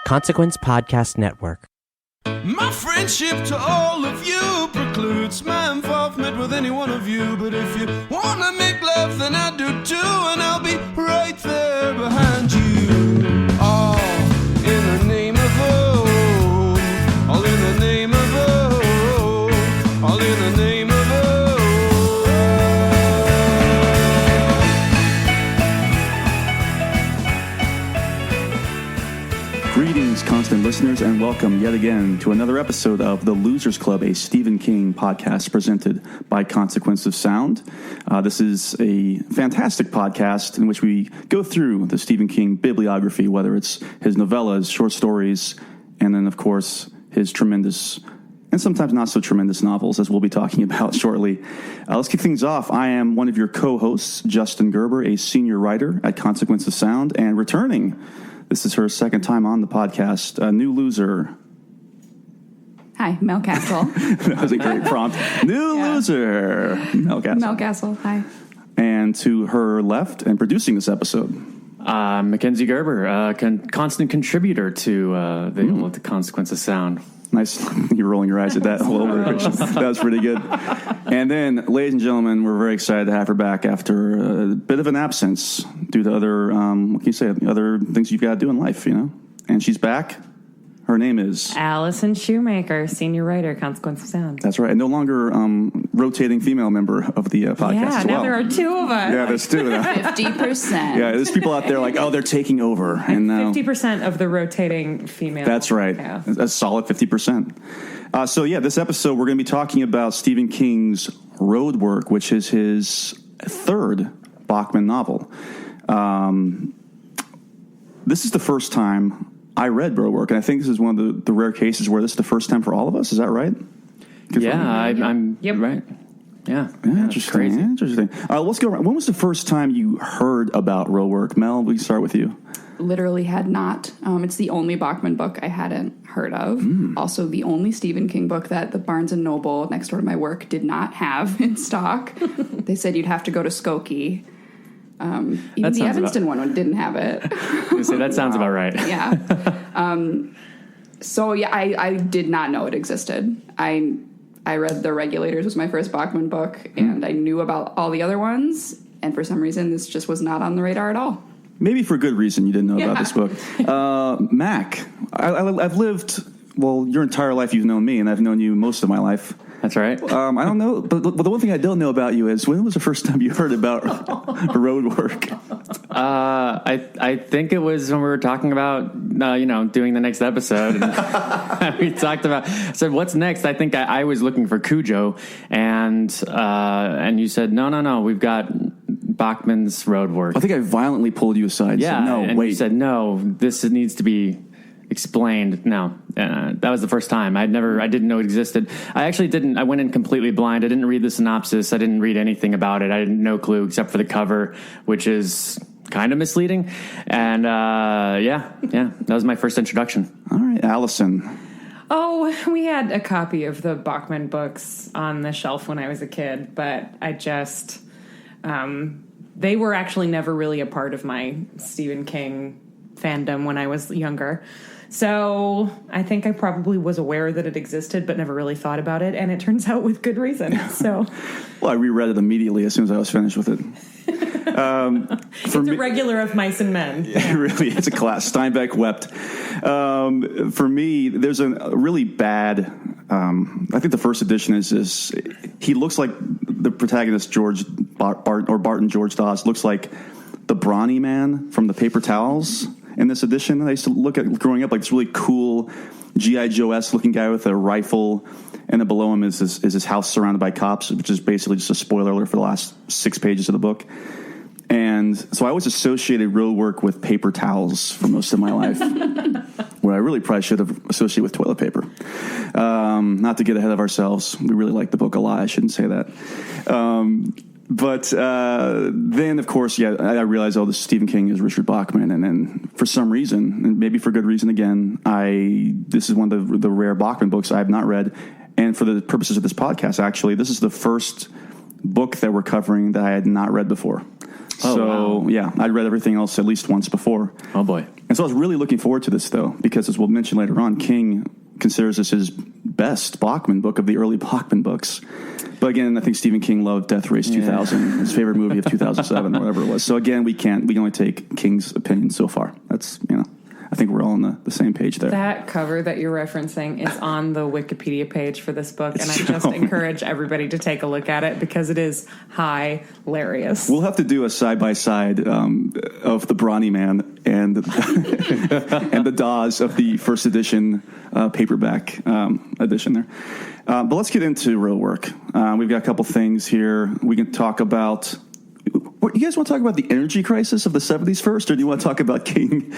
Consequence Podcast Network. My friendship to all of you precludes my involvement with any one of you. But if you wanna make love, then I do too, and I'll be right there behind you. All in the name of oh, all in the name of oh, all in the name of oh. Greetings, constant listeners, and welcome yet again to another episode of The Losers Club, a Stephen King podcast presented by Consequence of Sound. This is a fantastic podcast in which we go through the Stephen King bibliography, whether it's his novellas, short stories, and then, of course, his tremendous and sometimes not so tremendous novels, as we'll be talking about shortly. Let's kick things off. I am one of your co-hosts, Justin Gerber, a senior writer at Consequence of Sound, and returning. This is her second time on the podcast. A new loser. Hi, Mel Kassel. That was a great prompt. New loser. Mel Kassel. Mel Kassel, hi. And to her left, and producing this episode. McKenzie Gerber, constant contributor to the Consequence of Sound. Nice. You're rolling your eyes at that a little bit. That was pretty good. And then, ladies and gentlemen, we're very excited to have her back after a bit of an absence due to other, what can you say, other things you've got to do in life, you know? And she's back. Her name is Allison Shoemaker, senior writer, Consequence of Sound. That's right. And no longer rotating female member of the podcast as well. Now there are two of us. Yeah, there's two now. 50%. Yeah, there's people out there like, oh, they're taking over. And now 50% of the rotating female. That's right. Yeah. A solid 50%. So, yeah, this episode we're going to be talking about Stephen King's Roadwork, which is his third Bachman novel. This is the first time I read Roadwork, and I think this is one of the rare cases where this is the first time for all of us. Is that right? I'm right. Yeah. Interesting. Crazy. Interesting. Let's go around. When was the first time you heard about Roadwork? Mel, we can start with you. Literally had not. It's the only Bachman book I hadn't heard of. Also, the only Stephen King book that the Barnes & Noble next door to my work did not have in stock. They said you'd have to go to Skokie. Even the Evanston one didn't have it. That sounds about right. Yeah. So, yeah, I did not know it existed. I read The Regulators was my first Bachman book, and I knew about all the other ones, and for some reason this just was not on the radar at all. Maybe for good reason you didn't know about this book. Mac, I've lived, your entire life you've known me, and I've known you most of my life. That's right. I don't know, but the one thing I don't know about you is, when was the first time you heard about Roadwork? I think it was when we were talking about, doing the next episode. And we talked about, so what's next? I think I was looking for Cujo, and you said, no, we've got Bachman's Roadwork. I think I violently pulled you aside. Yeah, said, no, and wait. you said, no, this needs to be explained. No, that was the first time. I didn't know it existed. I went in completely blind. I didn't read the synopsis. I didn't read anything about it. I had no clue except for the cover, which is kind of misleading. And that was my first introduction. All right, Allison. Oh, we had a copy of the Bachman books on the shelf when I was a kid, but I just, they were actually never really a part of my Stephen King fandom when I was younger. So I think I probably was aware that it existed, but never really thought about it. And it turns out with good reason. So, I reread it immediately as soon as I was finished with it. It's a regular of Mice and Men. It really is a class. Steinbeck wept. For me, there's a really bad. I think the first edition is this. He looks like the protagonist, Barton George Dawes, looks like the brawny man from the Paper Towels. In this edition, I used to look at growing up like this really cool G.I. Joe-esque looking guy with a rifle, and then below him is his house surrounded by cops, which is basically just a spoiler alert for the last 6 pages of the book. And so I always associated Roadwork with paper towels for most of my life, where I really probably should have associated with toilet paper. Not to get ahead of ourselves. We really like the book a lot. I shouldn't say that. But then, of course, I realized, this Stephen King is Richard Bachman. And then for some reason, and maybe for good reason again, this is one of the rare Bachman books I have not read. And for the purposes of this podcast, actually, this is the first book that we're covering that I had not read before. Wow. Yeah, I'd read everything else at least once before. Oh, boy. And so I was really looking forward to this, though, because as we'll mention later on, King considers this his best Bachman book of the early Bachman books. But again, I think Stephen King loved Death Race 2000, his favorite movie of 2007 or whatever it was. So again, we can only take King's opinion so far. That's, I think we're all on the same page there. That cover that you're referencing is on the Wikipedia page for this book, and I just encourage everybody to take a look at it because it is hilarious. We'll have to do a side-by-side of the Brawny Man and and the Dawes of the first edition paperback edition there. But let's get into Roadwork. We've got a couple things here. We can talk about... You guys want to talk about the energy crisis of the 70s first, or do you want to talk about King,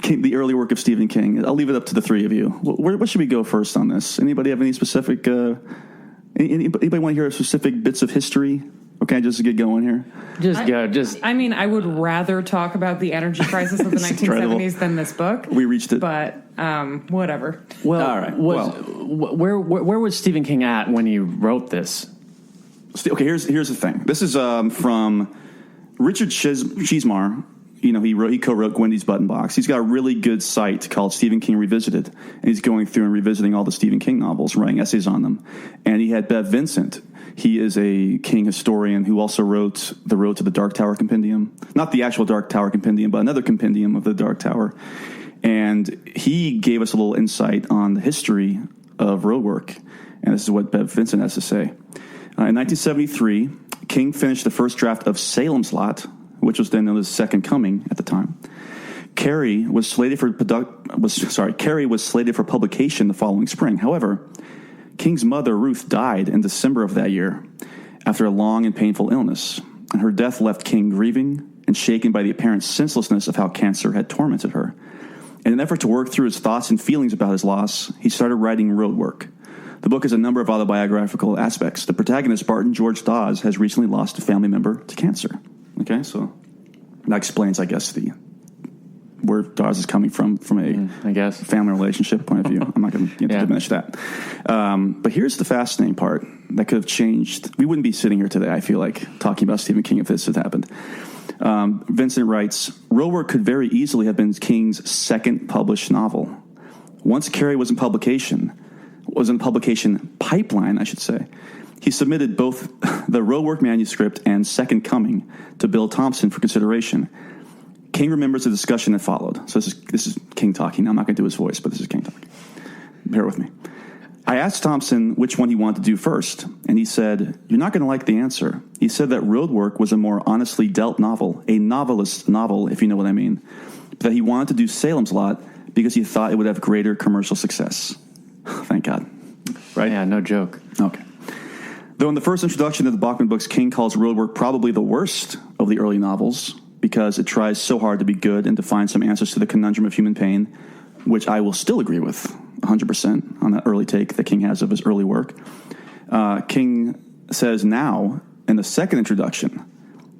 the early work of Stephen King? I'll leave it up to the three of you. What should we go first on this? Anybody have any specific... anybody want to hear specific bits of history? Okay, just to get going here. I mean, I would rather talk about the energy crisis of the 1970s incredible. Than this book. We reached it. But whatever. Well, all right. Where was Stephen King at when he wrote this? Okay, here's the thing. This is from Richard Cheesmar. He co-wrote Gwendy's Button Box. He's got a really good site called Stephen King Revisited, and he's going through and revisiting all the Stephen King novels, writing essays on them. And he had Bev Vincent. He is a King historian who also wrote The Road to the Dark Tower Compendium. Not the actual Dark Tower Compendium, but another compendium of the Dark Tower. And he gave us a little insight on the history of Roadwork. And this is what Bev Vincent has to say. In 1973, King finished the first draft of Salem's Lot, which was then known as Second Coming at the time. Carrie was slated for publication the following spring. However, King's mother, Ruth, died in December of that year after a long and painful illness, and her death left King grieving and shaken by the apparent senselessness of how cancer had tormented her. In an effort to work through his thoughts and feelings about his loss, he started writing Roadwork. The book has a number of autobiographical aspects. The protagonist, Barton George Dawes, has recently lost a family member to cancer. Okay, so that explains, I guess, where Dawes is coming from a family relationship point of view. I'm not going to diminish that. But here's the fascinating part that could have changed. We wouldn't be sitting here today, I feel like, talking about Stephen King if this had happened. Vincent writes, Roadwork could very easily have been King's second published novel. Once Carrie was in publication pipeline, I should say, he submitted both the Roadwork manuscript and Second Coming to Bill Thompson for consideration. King remembers the discussion that followed. So this is King talking. I'm not going to do his voice, but this is King talking. Bear with me. I asked Thompson which one he wanted to do first, and he said, "You're not going to like the answer." He said that Roadwork was a more honestly dealt novel, a novelist's novel, if you know what I mean, but that he wanted to do Salem's Lot because he thought it would have greater commercial success. Thank God. Right? Yeah, no joke. Okay. Though in the first introduction to the Bachman books, King calls Roadwork probably the worst of the early novels because it tries so hard to be good and to find some answers to the conundrum of human pain, which I will still agree with 100% on that early take that King has of his early work. King says now, in the second introduction,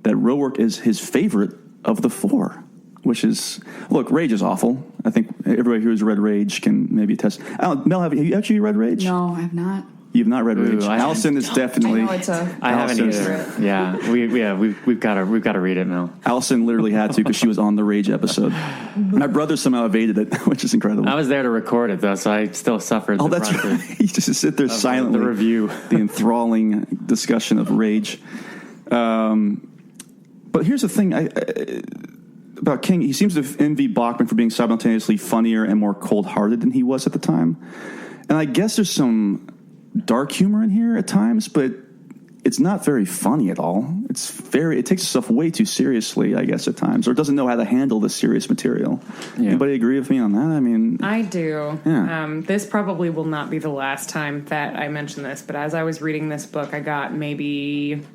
that Roadwork is his favorite of the four, which is, look, Rage is awful. I think everybody who's read Rage can maybe attest. Mel, have you actually read Rage? No, I have not. You've not read Rage. Allison is definitely. I know it's a. I haven't either. Yeah, we've got to read it, Mel. Allison literally had to because she was on the Rage episode. My brother somehow evaded it, which is incredible. I was there to record it though, so I still suffered. Oh, that's right. You just sit there silently. The review, the enthralling discussion of Rage. But here's the thing about King. He seems to envy Bachman for being simultaneously funnier and more cold-hearted than he was at the time. And I guess there's some dark humor in here at times, but it's not very funny at all. It takes itself way too seriously, I guess, at times, or doesn't know how to handle the serious material. Yeah. Anybody agree with me on that? I mean, I do. Yeah. This probably will not be the last time that I mention this, but as I was reading this book, I got maybe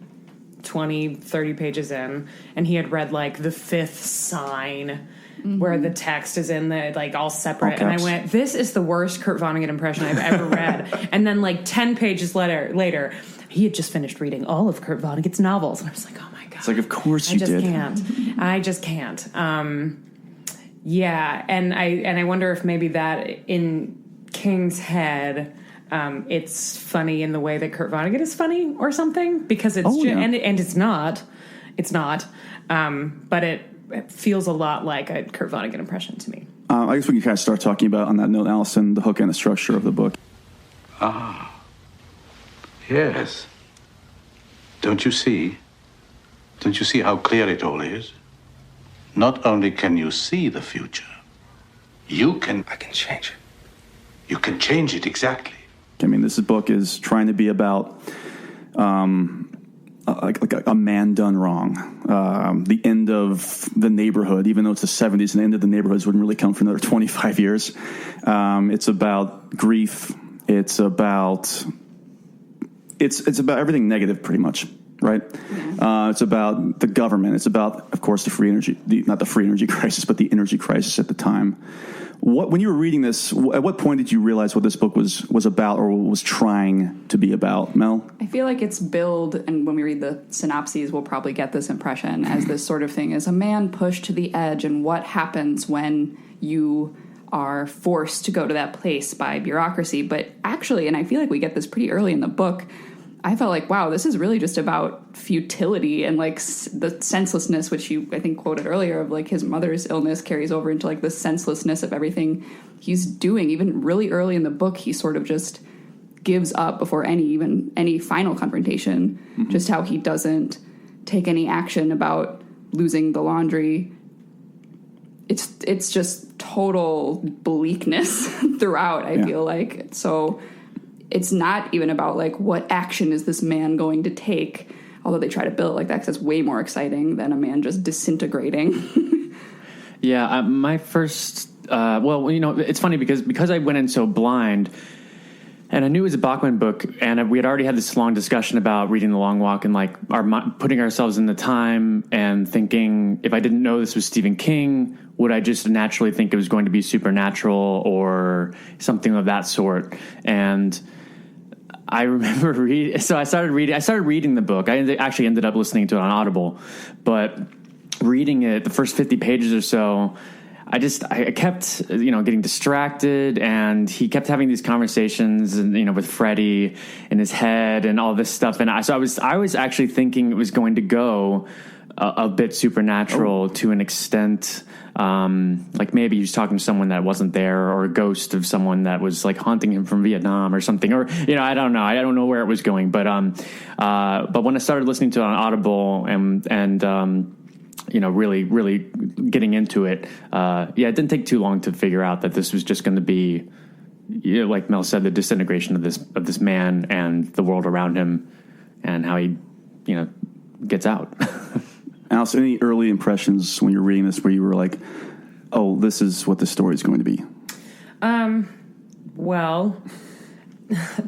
20, 30 pages in, and he had read like the fifth sign where the text is in the like all separate, and I went, "This is the worst Kurt Vonnegut impression I've ever read." And then like 10 pages later, he had just finished reading all of Kurt Vonnegut's novels, and I was like, "Oh my god!" It's like, of course you did. I just can't. Yeah, and I wonder if maybe that in King's head, it's funny in the way that Kurt Vonnegut is funny or something, because it's and it's not, but it feels a lot like a Kurt Vonnegut impression to me. I guess we can kind of start talking about, on that note, Allison, the hook and the structure of the book. Yes. Don't you see? Don't you see how clear it all is? Not only can you see the future, I can change it. You can change it, exactly. I mean, this book is trying to be about like a man done wrong. The end of the neighborhood, even though it's the 70s and the end of the neighborhoods wouldn't really come for another 25 years. It's about grief. It's about everything negative, pretty much, right? Yeah. It's about the government. It's about, of course, not the free energy crisis, but the energy crisis at the time. When you were reading this, at what point did you realize what this book was about or was trying to be about, Mel? I feel like it's billed, and when we read the synopses, we'll probably get this impression as this sort of thing, as a man pushed to the edge, and what happens when you are forced to go to that place by bureaucracy. But actually, and I feel like we get this pretty early in the book, I felt like, wow, this is really just about futility and like the senselessness, which you, I think, quoted earlier, of like his mother's illness carries over into like the senselessness of everything he's doing. Even really early in the book, he sort of just gives up before any final confrontation, just how he doesn't take any action about losing the laundry. It's just total bleakness throughout, I feel like. So it's not even about, like, what action is this man going to take, although they try to build it like that because it's way more exciting than a man just disintegrating. Yeah, my first... it's funny because I went in so blind, and I knew it was a Bachman book, and we had already had this long discussion about reading The Long Walk and, like, putting ourselves in the time and thinking, if I didn't know this was Stephen King, would I just naturally think it was going to be supernatural or something of that sort? And I remember I started reading the book. I actually ended up listening to it on Audible, but reading it, the first 50 pages or so, I kept, getting distracted, and he kept having these conversations, and, with Freddie in his head and all this stuff. And I was actually thinking it was going to go a bit supernatural to an extent. Like maybe he was talking to someone that wasn't there, or a ghost of someone that was like haunting him from Vietnam or something, or, I don't know. I don't know where it was going, but when I started listening to it on Audible and really, really getting into it, it didn't take too long to figure out that this was just going to be, like Mel said, the disintegration of this man and the world around him, and how he, gets out. Alice, any early impressions when you're reading this where you were like, oh, this is what the story is going to be? Well,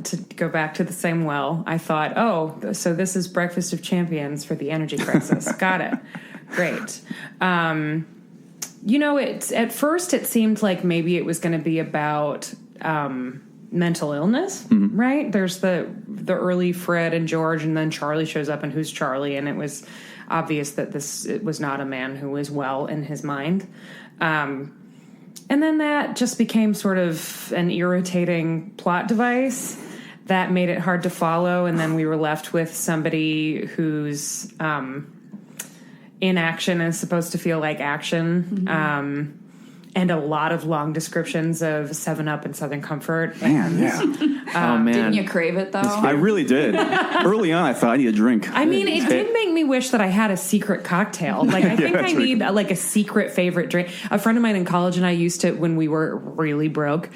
to go back to the same well, I thought, oh, so this is Breakfast of Champions for the energy crisis. Got it. Great. At first it seemed like maybe it was going to be about mental illness, right? There's the early Fred and George, and then Charlie shows up, and who's Charlie? And it was obvious that it was not a man who was well in his mind. And then that just became sort of an irritating plot device that made it hard to follow, and then we were left with somebody whose inaction is supposed to feel like action. And a lot of long descriptions of 7-Up and Southern Comfort. Man, yeah. Oh, man. Didn't you crave it, though? I really did. Early on, I thought I need a drink. I mean, it did make me wish that I had a secret cocktail. Like, I think I need, a secret favorite drink. A friend of mine in college and I used to, when we were really broke,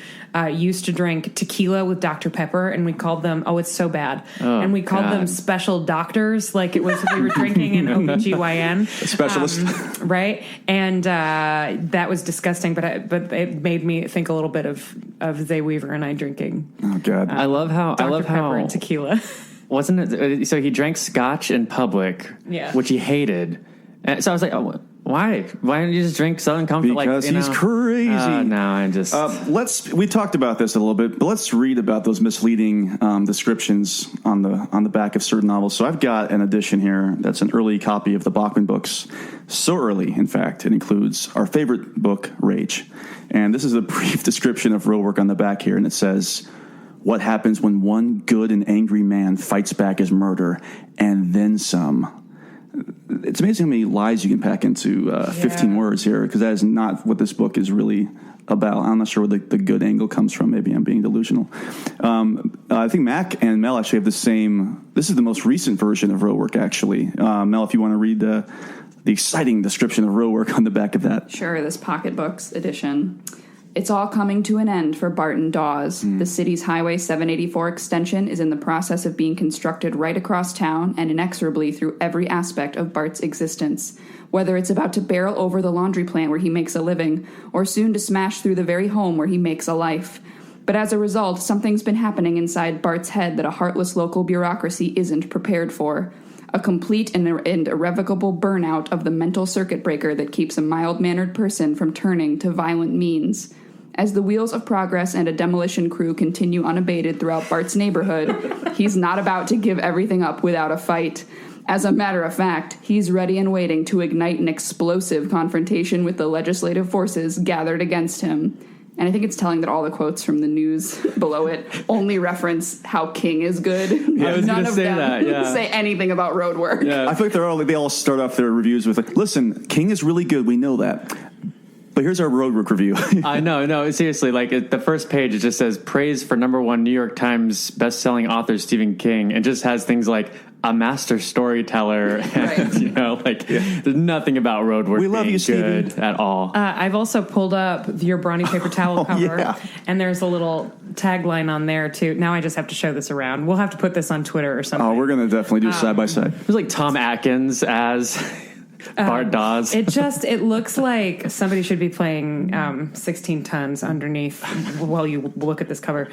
used to drink tequila with Dr. Pepper, and we called them, it's so bad. And we called them special doctors, like it was we were drinking an OBGYN. A specialist. Right? And that was disgusting. But it made me think a little bit of Zay Weaver and I drinking. Oh God! I love how Dr. Pepper and tequila. Wasn't it? So he drank scotch in public, which he hated. And so I was like, oh, why? Why didn't you just drink Southern Comfort? Because he's crazy. No, I just we talked about this a little bit, but let's read about those misleading descriptions on the back of certain novels. So I've got an edition here that's an early copy of the Bachman books. So early, in fact, it includes our favorite book, Rage. And this is a brief description of Roadwork on the back here, and it says, what happens when one good and angry man fights back his murder, and then some. it's amazing how many lies you can pack into 15 words here, because that is not what this book is really about. I'm not sure where the good angle comes from. Maybe I'm being delusional. I think Mac and Mel actually have the same. This is the most recent version of Roadwork, actually. Mel, if you want to read the exciting description of Roadwork on the back of that. Sure, this pocketbooks edition. It's all coming to an end for Barton Dawes. The city's Highway 784 extension is in the process of being constructed right across town and inexorably through every aspect of Bart's existence. Whether it's about to barrel over the laundry plant where he makes a living, or soon to smash through the very home where he makes a life. But as a result, something's been happening inside Bart's head that a heartless local bureaucracy isn't prepared for. A complete and irrevocable burnout of the mental circuit breaker that keeps a mild-mannered person from turning to violent means. As the wheels of progress and a demolition crew continue unabated throughout Bart's neighborhood, he's not about to give everything up without a fight. As a matter of fact, he's ready and waiting to ignite an explosive confrontation with the legislative forces gathered against him. And I think it's telling that all the quotes from the news below it only reference how King is good. I was None gonna of say them that, yeah. say anything about Roadwork. Yeah. I feel like they all start off their reviews with, like, listen, King is really good. We know that. But here's our Roadwork review. I know, no, seriously, like the first page, it just says praise for #1 New York Times best-selling author Stephen King, and just has things like a master storyteller, and Right. there's nothing about Roadwork. We love being you, Stephen. good at all. I've also pulled up your Brawny paper towel cover, yeah. and there's a little tagline on there too. Now I just have to show this around. We'll have to put this on Twitter or something. Oh, we're going to definitely do side by side. It was like Tom Atkins as Bart Dawes. It looks like somebody should be playing 16 Tons underneath while you look at this cover.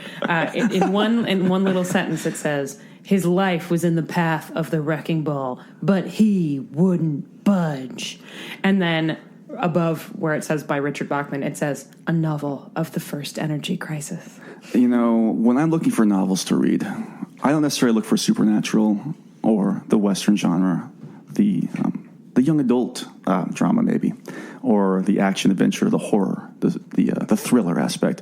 In one little sentence it says, his life was in the path of the wrecking ball, but he wouldn't budge. And then above where it says by Richard Bachman, it says, a novel of the first energy crisis. You know, when I'm looking for novels to read, I don't necessarily look for supernatural or the Western genre, the young adult drama maybe, or the action adventure, the horror, the thriller aspect.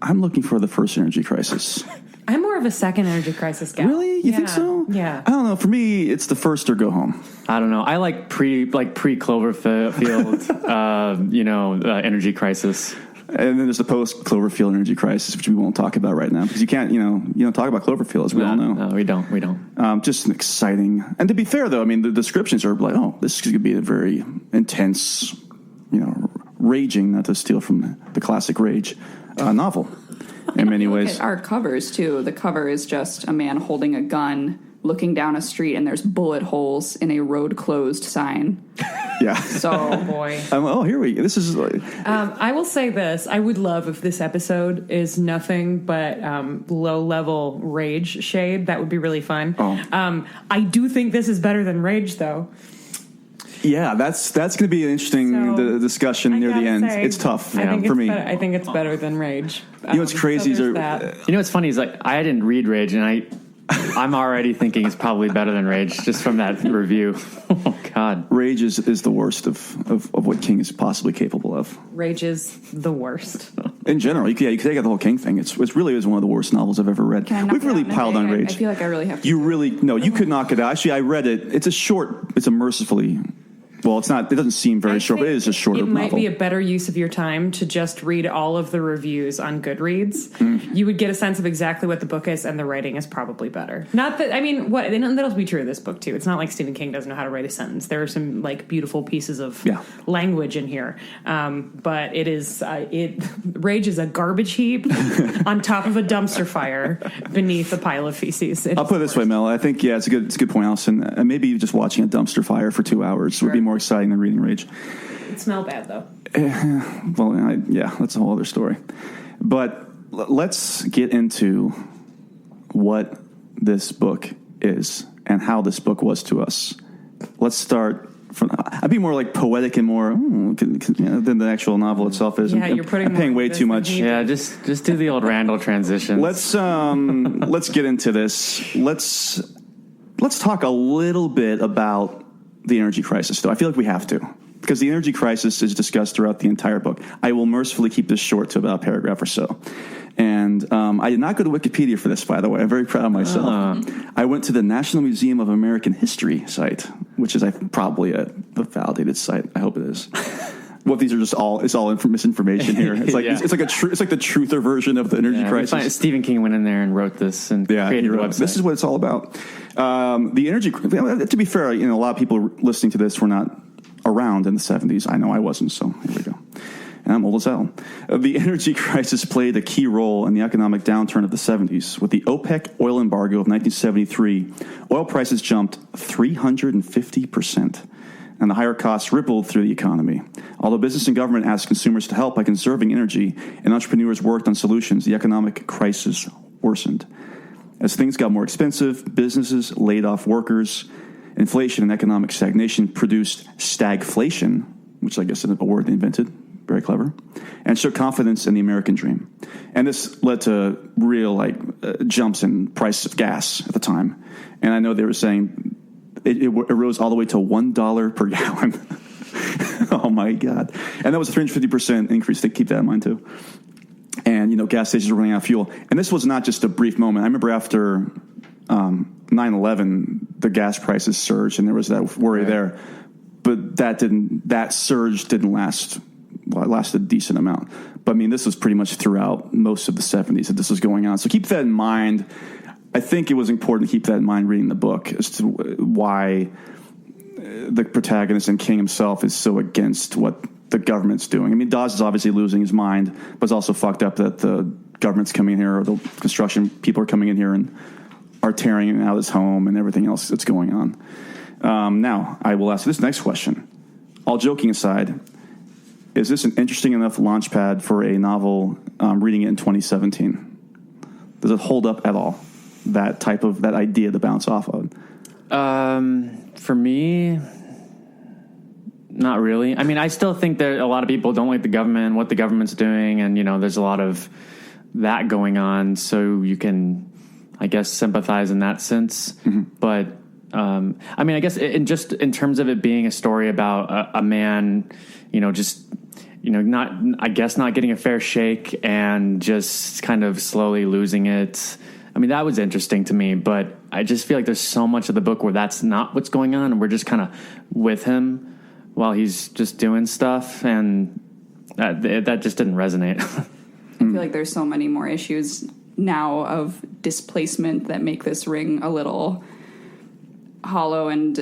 I'm looking for the first energy crisis. I'm more of a second energy crisis guy. Really? You think so? Yeah. I don't know. For me, it's the first or go home. I don't know. I like pre Cloverfield, energy crisis. And then there's the post Cloverfield energy crisis, which we won't talk about right now because you can't, you don't talk about Cloverfield, as we all know. No, we don't. Just exciting. And to be fair, though, I mean, the descriptions are like, oh, this is going to be a very intense, raging, not to steal from the classic Rage, novel in many ways. Look at our covers, too. The cover is just a man holding a gun, looking down a street, and there's bullet holes in a road closed sign. Yeah. So, Oh, boy. Here we go. This is like, I will say this. I would love if this episode is nothing but low-level Rage shade. That would be really fun. Oh. I do think this is better than Rage, though. yeah, that's going to be an interesting discussion near the end. It's tough for me. I think it's better than Rage. What's crazy so is that. What's funny is like I didn't read Rage, and I'm already thinking it's probably better than Rage just from that review. Oh God, Rage is the worst of what King is possibly capable of. Rage is the worst. In general, you could take out the whole King thing. It really is one of the worst novels I've ever read. Can I knock We've it really out in a piled day? on Rage. I feel like I really have to. You could knock it out. Actually, I read it. It's a mercifully. Well, it's not. It doesn't seem very short, but it is a shorter It might novel. be a better use of your time to just read all of the reviews on Goodreads. You would get a sense of exactly what the book is, and the writing is probably better. Not that and that'll be true of this book too. It's not like Stephen King doesn't know how to write a sentence. There are some like beautiful pieces of language in here, but it is Rage is a garbage heap on top of a dumpster fire beneath a pile of feces. I'll put it this way, Mel. I think it's a good point, Allison. Maybe just watching a dumpster fire for 2 hours would be more exciting than reading Rage. It smelled bad though. That's a whole other story. But let's get into what this book is and how this book was to us. Let's start from. I'd be more like poetic and more than the actual novel itself is. Yeah, you're I'm paying way too much. Yeah, just do the old Randall transition. Let's get into this. Let's talk a little bit about the energy crisis, though. I feel like we have to, because the energy crisis is discussed throughout the entire book. I will mercifully keep this short to about a paragraph or so. And I did not go to Wikipedia for this, by the way. I'm very proud of myself. I went to the National Museum of American History site, which is probably a validated site. I hope it is. Well, these are just all misinformation here. It's like it's like the truther version of the energy crisis. Stephen King went in there and wrote this and created the website. This is what it's all about. The energy. To be fair, a lot of people listening to this were not around in the 70s. I know I wasn't. So here we go. And I'm old as hell. The energy crisis played a key role in the economic downturn of the 70s. With the OPEC oil embargo of 1973, oil prices jumped 350%. And the higher costs rippled through the economy. Although business and government asked consumers to help by conserving energy and entrepreneurs worked on solutions, the economic crisis worsened. As things got more expensive, businesses laid off workers. Inflation and economic stagnation produced stagflation, which I guess is a word they invented. Very clever. And shook confidence in the American dream. And this led to real jumps in price of gas at the time. And I know they were saying it rose all the way to $1 per gallon. Oh, my God. And that was a 350% increase. Keep that in mind, too. And, gas stations were running out of fuel. And this was not just a brief moment. I remember after 9/11, the gas prices surged, and there was that worry there. But that surge didn't last. Well, it lasted a decent amount. But, this was pretty much throughout most of the 70s that this was going on. So keep that in mind. I think it was important to keep that in mind reading the book as to why the protagonist and King himself is so against what the government's doing. Dawes is obviously losing his mind, but it's also fucked up that the government's coming in here, or the construction people are coming in here and are tearing out his home and everything else that's going on. Now, I will ask this next question. All joking aside, is this an interesting enough launch pad for a novel reading it in 2017? Does it hold up at all? That idea to bounce off of? For me, not really. I still think that a lot of people don't like the government, what the government's doing, and there's a lot of that going on. So you can, I guess, sympathize in that sense. Mm-hmm. But I guess in terms of it being a story about a man, not getting a fair shake and just kind of slowly losing it. That was interesting to me, but I just feel like there's so much of the book where that's not what's going on, and we're just kind of with him while he's just doing stuff, and that just didn't resonate. I feel like there's so many more issues now of displacement that make this ring a little hollow, and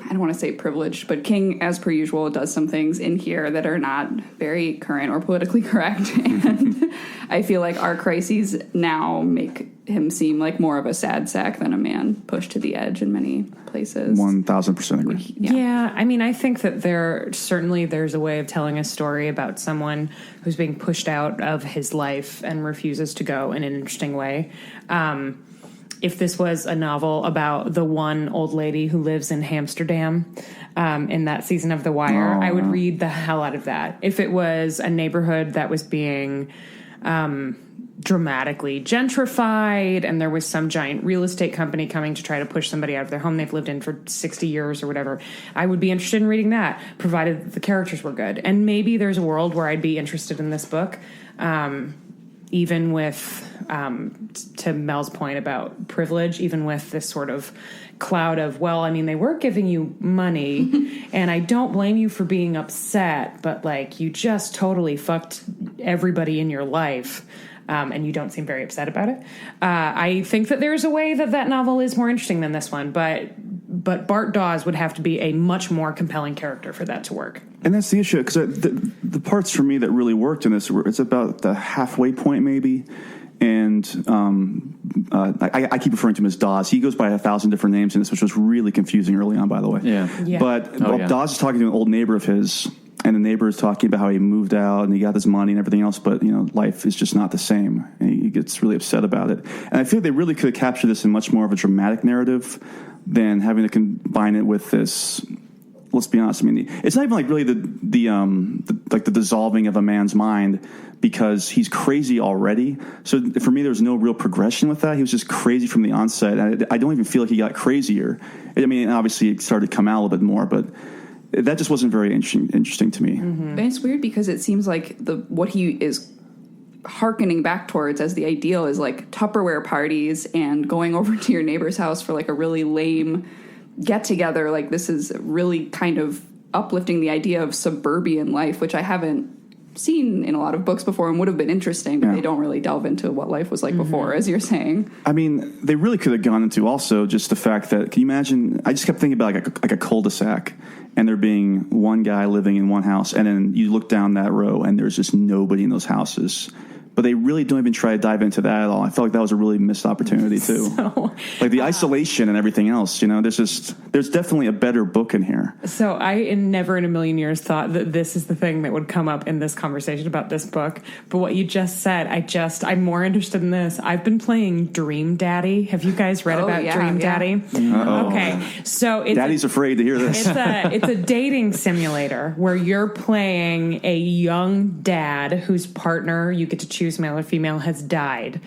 I don't want to say privileged, but King, as per usual, does some things in here that are not very current or politically correct, and I feel like our crises now make him seem like more of a sad sack than a man pushed to the edge in many places. 1,000% agree. Yeah, I think that there's a way of telling a story about someone who's being pushed out of his life and refuses to go in an interesting way. If this was a novel about the one old lady who lives in Amsterdam in that season of The Wire, I would read the hell out of that. If it was a neighborhood that was being dramatically gentrified and there was some giant real estate company coming to try to push somebody out of their home they've lived in for 60 years or whatever, I would be interested in reading that, provided the characters were good. And maybe there's a world where I'd be interested in this book, even with, to Mel's point about privilege, even with this sort of cloud of, they were giving you money and I don't blame you for being upset, but you just totally fucked everybody in your life. And you don't seem very upset about it. I think that there's a way that novel is more interesting than this one, but Bart Dawes would have to be a much more compelling character for that to work. And that's the issue, because the parts for me that really worked in this it's about the halfway point maybe. And I keep referring to him as Dawes. He goes by 1,000 different names in this, which was really confusing early on, by the way. Yeah. But Dawes is talking to an old neighbor of his, and the neighbor is talking about how he moved out and he got his money and everything else, but life is just not the same. And he gets really upset about it. And I feel they really could capture this in much more of a dramatic narrative than having to combine it with this let's be honest. I mean, it's not even like really the dissolving of a man's mind, because he's crazy already. So for me, there's no real progression with that. He was just crazy from the onset. I don't even feel like he got crazier. I mean, obviously it started to come out a little bit more, but that just wasn't very interesting to me. And it's weird because it seems like what he is hearkening back towards as the ideal is like Tupperware parties and going over to your neighbor's house for like a really lame get together. Like, this is really kind of uplifting the idea of suburban life, which I haven't seen in a lot of books before and would have been interesting, but they don't really delve into what life was like before, as you're saying. I mean, they really could have gone into also just the fact that, can you imagine, I just kept thinking about like a cul-de-sac, and there being one guy living in one house, and then you look down that row and there's just nobody in those houses. But they really don't even try to dive into that at all. I felt like that was a really missed opportunity too. Like the isolation and everything else, there's definitely a better book in here. So I never in a million years thought that this is the thing that would come up in this conversation about this book. But what you just said, I'm more interested in this. I've been playing Dream Daddy. Have you guys read about Dream Daddy? Uh-oh. Okay. So Daddy's afraid to hear this. It's a dating simulator where you're playing a young dad whose partner, you get to choose male or female, has died,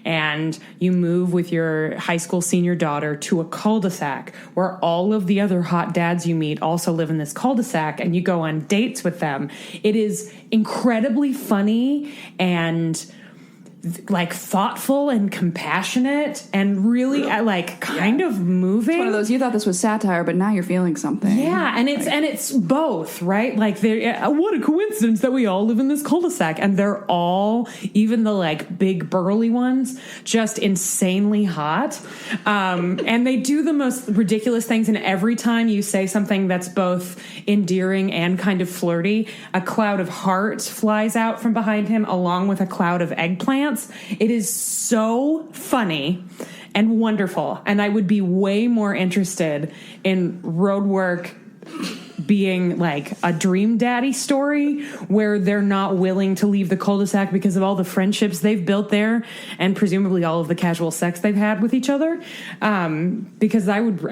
and you move with your high school senior daughter to a cul-de-sac where all of the other hot dads you meet also live in this cul-de-sac, and you go on dates with them. It is incredibly funny and like thoughtful and compassionate and really kind of moving. It's one of those, you thought this was satire, but now you're feeling something. Yeah, and it's both, right? Like, what a coincidence that we all live in this cul-de-sac, and they're all, even the like big burly ones, just insanely hot. And they do the most ridiculous things, and every time you say something that's both endearing and kind of flirty, a cloud of hearts flies out from behind him along with a cloud of eggplants. It is so funny and wonderful, and I would be way more interested in Roadwork being like a Dream Daddy story where they're not willing to leave the cul-de-sac because of all the friendships they've built there and presumably all of the casual sex they've had with each other. Because I would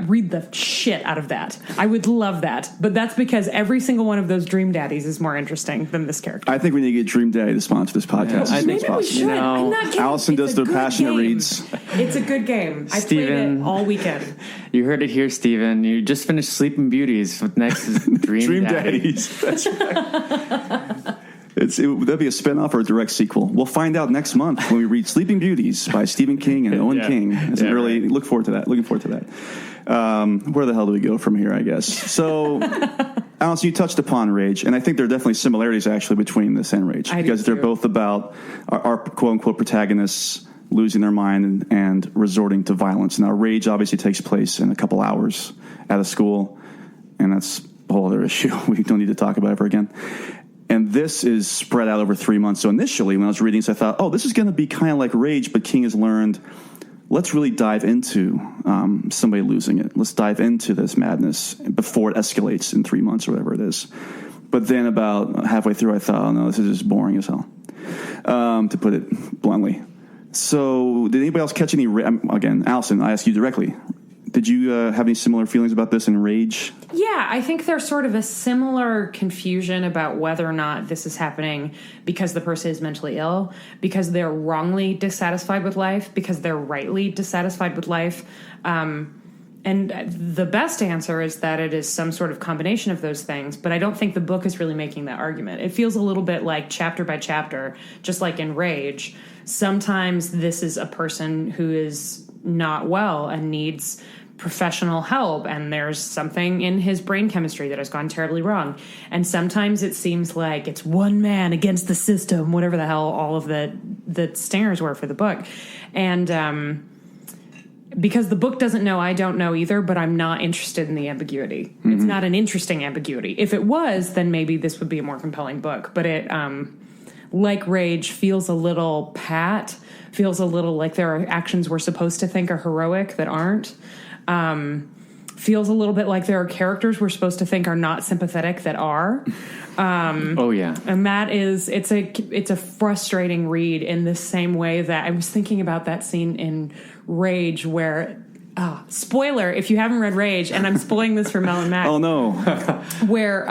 read the shit out of that. I would love that. But that's because every single one of those Dream Daddies is more interesting than this character. I think we need to get Dream Daddy to sponsor this podcast. Yeah, maybe we should. I'm not kidding. Allison does their passionate game. Reads. It's a good game. I played it all weekend. You heard it here, Steven. You just finished Sleeping Beauties. Next is Dream Daddies. That's right. That'd be a spinoff or a direct sequel. We'll find out next month when we read Sleeping Beauties by Stephen King and Owen King. Look forward to that. Looking forward to that. Where the hell do we go from here, I guess? So, Allison, you touched upon Rage, and I think there are definitely similarities actually between this and Rage, because they're both about our quote-unquote protagonists losing their mind and resorting to violence. Now, Rage obviously takes place in a couple hours at a school, and that's a whole other issue we don't need to talk about ever again. And this is spread out over 3 months. So initially, when I was reading this, I thought, this is going to be kind of like Rage, but King has learned, let's really dive into somebody losing it. Let's dive into this madness before it escalates in 3 months or whatever it is. But then about halfway through, I thought, no, this is just boring as hell, to put it bluntly. So did anybody else catch any, again, Allison, I ask you directly, did you have any similar feelings about this in Rage? Yeah, I think there's sort of a similar confusion about whether or not this is happening because the person is mentally ill, because they're wrongly dissatisfied with life, because they're rightly dissatisfied with life. And the best answer is that it is some sort of combination of those things, but I don't think the book is really making that argument. It feels a little bit like chapter by chapter, just like in Rage. Sometimes this is a person who is not well and needs professional help, and there's something in his brain chemistry that has gone terribly wrong. And sometimes it seems like it's one man against the system, whatever the hell all of the stingers were for the book. And because the book doesn't know, I don't know either, but I'm not interested in the ambiguity. Mm-hmm. It's not an interesting ambiguity. If it was, then maybe this would be a more compelling book. But it, like Rage, feels a little pat, feels a little like there are actions we're supposed to think are heroic that aren't. Feels a little bit like there are characters we're supposed to think are not sympathetic that are. And that is, it's a frustrating read in the same way that I was thinking about that scene in Rage where spoiler if you haven't read Rage, and I'm spoiling this for Mel and Matt. Oh no! Where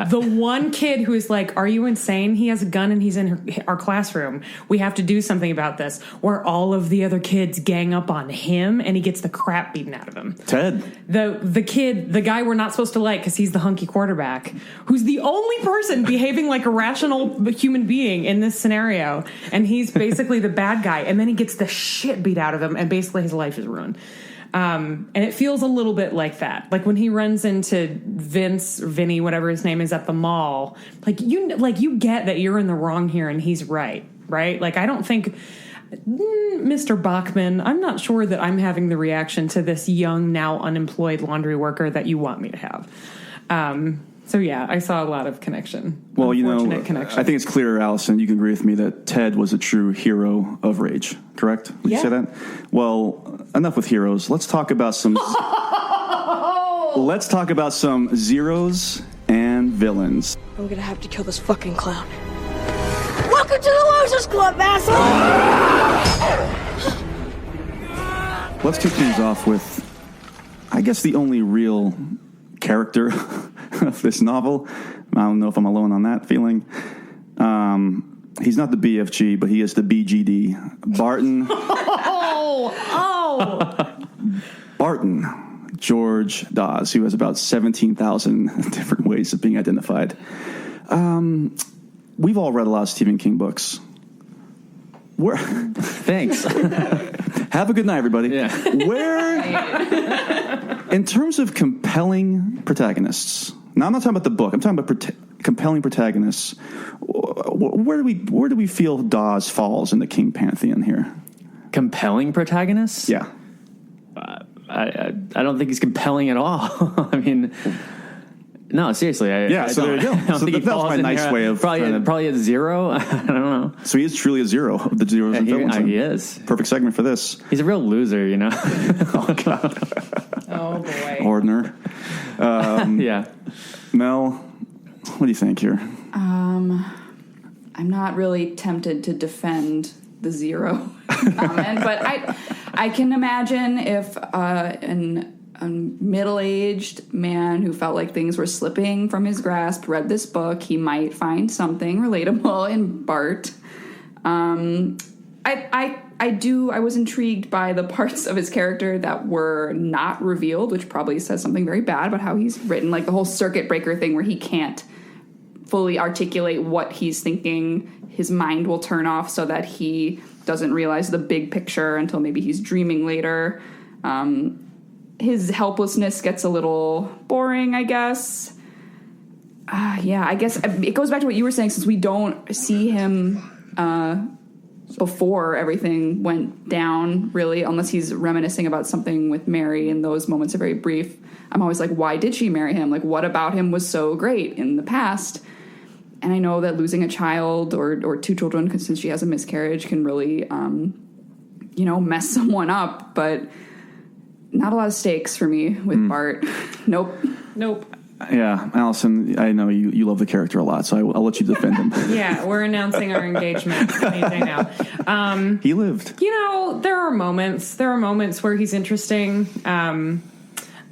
the one kid who is like, "Are you insane? He has a gun and he's in our classroom. We have to do something about this." Where all of the other kids gang up on him, and he gets the crap beaten out of him. Ted, the kid, the guy we're not supposed to like because he's the hunky quarterback, who's the only person behaving like a rational human being in this scenario, and he's basically the bad guy. And then he gets the shit beat out of him, and basically his life is ruined. And it feels a little bit like that. Like when he runs into Vinny, whatever his name is, at the mall. Like you get that you're in the wrong here, and he's right? Like I don't think Mr. Bachman. I'm not sure that I'm having the reaction to this young, now unemployed laundry worker that you want me to have. So yeah, I saw a lot of connection. Well, Connection. I think it's clear, Allison, you can agree with me that Ted was a true hero of Rage, correct? Would you say that? Well, enough with heroes. Let's talk about some zeros and villains. I'm gonna have to kill this fucking clown. Welcome to the Losers Club, asshole! Let's kick things off with, I guess, the only real character of this novel. I don't know if I'm alone on that feeling. He's not the BFG, but he is the BGD. Barton. Barton George Dawes, who has about 17,000 different ways of being identified. We've all read a lot of Stephen King books. Thanks. Have a good night, everybody. Yeah. In terms of compelling protagonists, now I'm not talking about the book. I'm talking about compelling protagonists. Where do we feel Dawes falls in the King pantheon here? Compelling protagonists? Yeah. I don't think he's compelling at all. I mean, no, seriously. There you go. I don't think he falls my in nice there. way of probably a zero. I don't know. So he is truly a zero of the zeros and villains. He is. Perfect segment for this. He's a real loser, you know. Oh God. Oh boy. Ordner. Yeah. Mel, what do you think here? I'm not really tempted to defend the zero comment, but I can imagine if a middle-aged man who felt like things were slipping from his grasp read this book, he might find something relatable in Bart. I was intrigued by the parts of his character that were not revealed, which probably says something very bad about how he's written, like the whole circuit breaker thing where he can't fully articulate what he's thinking. His mind will turn off so that he doesn't realize the big picture until maybe he's dreaming later. His helplessness gets a little boring, I guess. I guess it goes back to what you were saying, since we don't see him before everything went down, really, unless he's reminiscing about something with Mary, and those moments are very brief. I'm always like, why did she marry him? Like, what about him was so great in the past? And I know that losing a child or two children, because since she has a miscarriage, can really, mess someone up. But not a lot of stakes for me with Bart. Nope. Yeah, Allison, I know you love the character a lot, so I'll let you defend him. Yeah, we're announcing our engagement any day now. He lived. There are moments where he's interesting.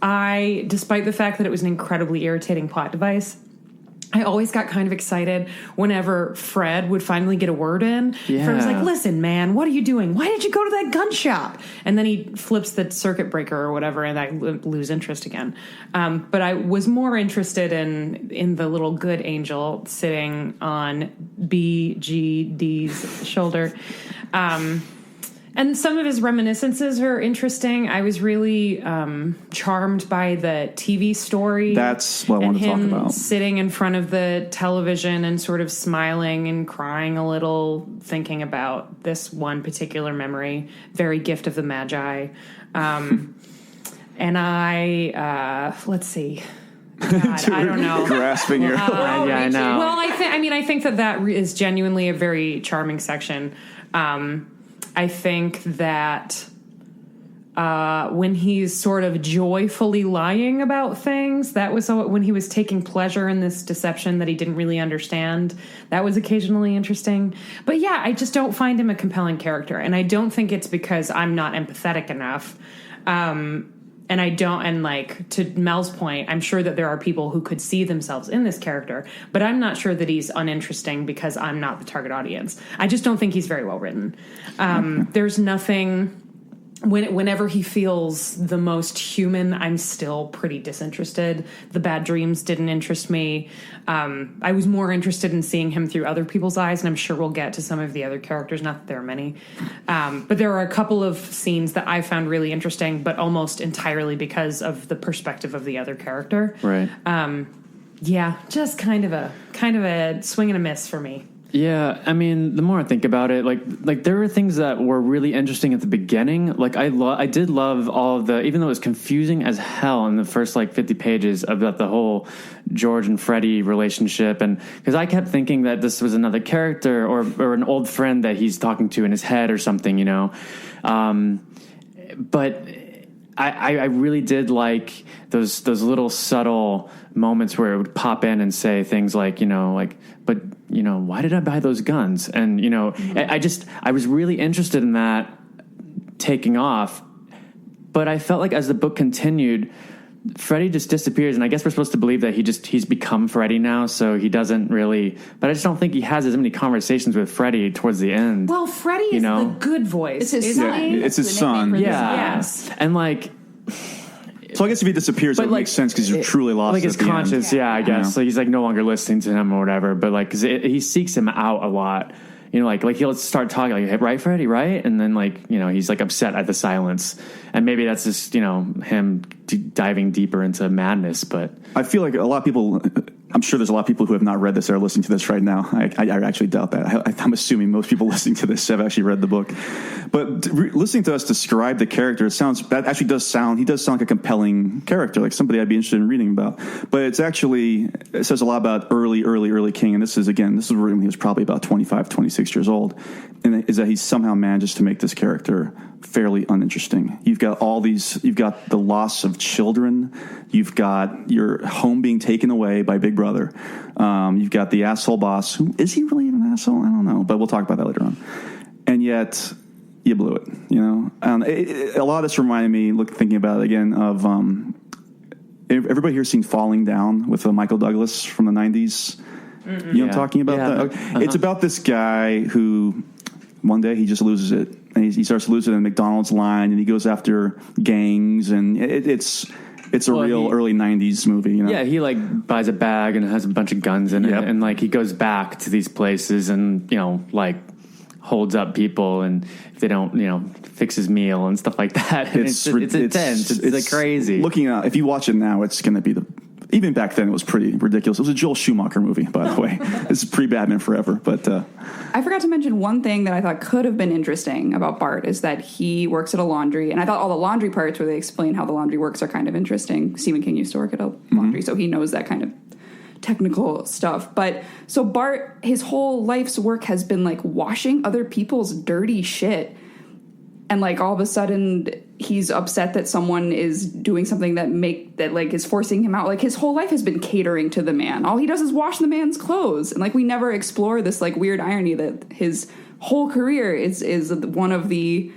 Despite the fact that it was an incredibly irritating plot device, I always got kind of excited whenever Fred would finally get a word in. Yeah. Fred was like, listen, man, what are you doing? Why did you go to that gun shop? And then he flips the circuit breaker or whatever, and I lose interest again. But I was more interested in the little good angel sitting on BGD's shoulder. And some of his reminiscences are interesting. I was really charmed by the TV story. That's what I want to talk about. Sitting in front of the television and sort of smiling and crying a little, thinking about this one particular memory. Very gift of the Magi. And let's see. God, I don't know. Grasping your... Yeah, I know. Well, I think that is genuinely a very charming section. I think that when he's sort of joyfully lying about things, that was when he was taking pleasure in this deception that he didn't really understand. That was occasionally interesting. But yeah, I just don't find him a compelling character. And I don't think it's because I'm not empathetic enough. And I don't, and like to Mel's point, I'm sure that there are people who could see themselves in this character, but I'm not sure that he's uninteresting because I'm not the target audience. I just don't think he's very well written. There's nothing. Whenever he feels the most human, I'm still pretty disinterested. The bad dreams didn't interest me. I was more interested in seeing him through other people's eyes, and I'm sure we'll get to some of the other characters. Not that there are many. But there are a couple of scenes that I found really interesting, but almost entirely because of the perspective of the other character. Right. Yeah, just kind of a swing and a miss for me. Yeah, I mean, the more I think about it, like there were things that were really interesting at the beginning. Like I did love all of the, even though it was confusing as hell in the first like 50 pages about the whole George and Freddie relationship, and because I kept thinking that this was another character or an old friend that he's talking to in his head or something, you know. But I really did like those little subtle moments where it would pop in and say things like, you know, like, but, you know, why did I buy those guns? And, you know, I was really interested in that taking off. But I felt like as the book continued, Freddie just disappears. And I guess we're supposed to believe that he's become Freddie now. So he doesn't really, but I just don't think he has as many conversations with Freddie towards the end. Well, Freddie is the good voice. It's his son. It's his son. Yeah. Yes. And like, so I guess if he disappears, it makes sense because you're truly lost. Like his conscience, I guess. So he's like no longer listening to him or whatever. But like, because he seeks him out a lot. You know, like he'll start talking like, hey, right, Freddie, right? And then like, you know, he's like upset at the silence. And maybe that's just, you know, him diving deeper into madness. But I feel like a lot of people, I'm sure there's a lot of people who have not read this that are listening to this right now. I actually doubt that. I'm assuming most people listening to this have actually read the book. But listening to us describe the character, he does sound like a compelling character, like somebody I'd be interested in reading about. But it says a lot about early King. And this is when he was probably about 25, 26 years old. And is that he somehow manages to make this character fairly uninteresting. You've got the loss of children. You've got your home being taken away by Big Brother. You've got the asshole boss. Is he really an asshole? I don't know, but we'll talk about that later on. And yet, you blew it. You know, a lot of this reminded me, thinking about it again, of everybody here seen Falling Down with Michael Douglas from the 90s. You know what I'm talking about? Yeah. That? Okay. It's about this guy who one day he just loses it. And he starts losing in the McDonald's line, and he goes after gangs, and it's a real early 90s movie. You know? Yeah, he like buys a bag and has a bunch of guns in it, and like he goes back to these places and, you know, like holds up people, and if they don't, you know, fix his meal and stuff like that. It's intense. It's like crazy. Looking at, if you watch it now, it's going to be even back then, it was pretty ridiculous. It was a Joel Schumacher movie, by the way. This is pre-Batman Forever. But I forgot to mention one thing that I thought could have been interesting about Bart is that he works at a laundry. And I thought all the laundry parts where they explain how the laundry works are kind of interesting. Stephen King used to work at a laundry, so he knows that kind of technical stuff. But so Bart, his whole life's work has been like washing other people's dirty shit. And like all of a sudden he's upset that someone is doing something that like is forcing him out. Like his whole life has been catering to the man. All he does is wash the man's clothes. And like we never explore this like weird irony that his whole career is one of the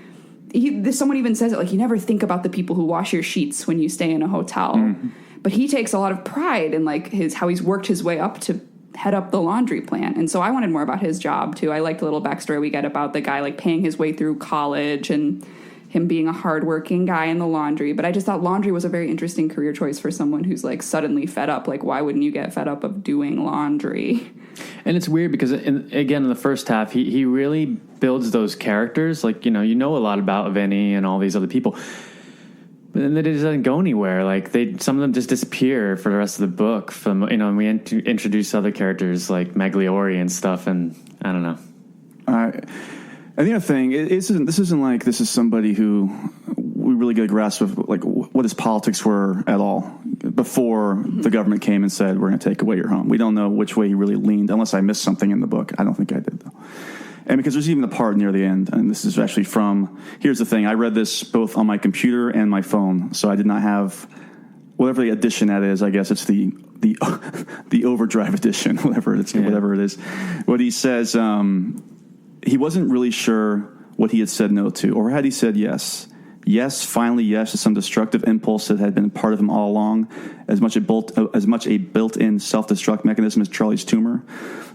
someone even says it, like you never think about the people who wash your sheets when you stay in a hotel. But he takes a lot of pride in like how he's worked his way up to head up the laundry plant. And so I wanted more about his job too. I liked the little backstory we get about the guy like paying his way through college and him being a hardworking guy in the laundry. But I just thought laundry was a very interesting career choice for someone who's like suddenly fed up. Like, why wouldn't you get fed up of doing laundry? And it's weird because in the first half, he really builds those characters. Like, you know a lot about Vinny and all these other people. But then it just doesn't go anywhere. Like some of them just disappear for the rest of the book. From and we introduce other characters like Magliori and stuff, and I don't know. And the other thing, this isn't like this is somebody who we really get a grasp of like what his politics were at all before the government came and said we're going to take away your home. We don't know which way he really leaned, unless I missed something in the book. I don't think I did though. And because there's even the part near the end, and this is actually here's the thing, I read this both on my computer and my phone, so I did not have whatever the edition that is. I guess it's the overdrive edition, whatever it is. What he says, he wasn't really sure what he had said no to, or had he said yes. Yes, finally, yes, to some destructive impulse that had been part of him all along, as much a built-in self-destruct mechanism as Charlie's tumor.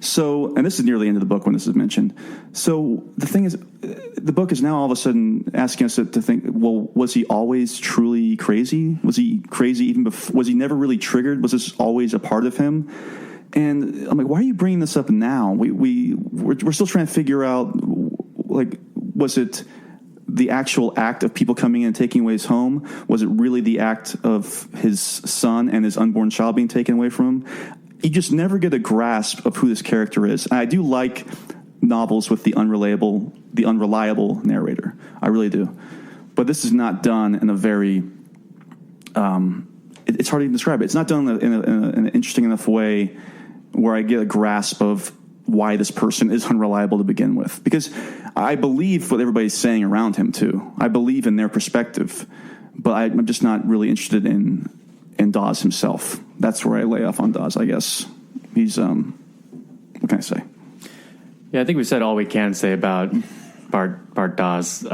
So, and this is near the end of the book when this is mentioned. So the thing is, the book is now all of a sudden asking us to think, well, was he always truly crazy? Was he crazy even before? Was he never really triggered? Was this always a part of him? And I'm like, why are you bringing this up now? We're still trying to figure out, like, was it the actual act of people coming in and taking away his home? Was it really the act of his son and his unborn child being taken away from him? You just never get a grasp of who this character is. And I do like novels with the unreliable narrator. I really do. But this is not done in a very, it's hard to even describe it. It's not done in an interesting enough way where I get a grasp of why this person is unreliable to begin with. Because I believe what everybody's saying around him, too. I believe in their perspective. But I'm just not really interested in Dawes himself. That's where I lay off on Dawes, I guess. He's, what can I say? Yeah, I think we said all we can say about Bart Dawes.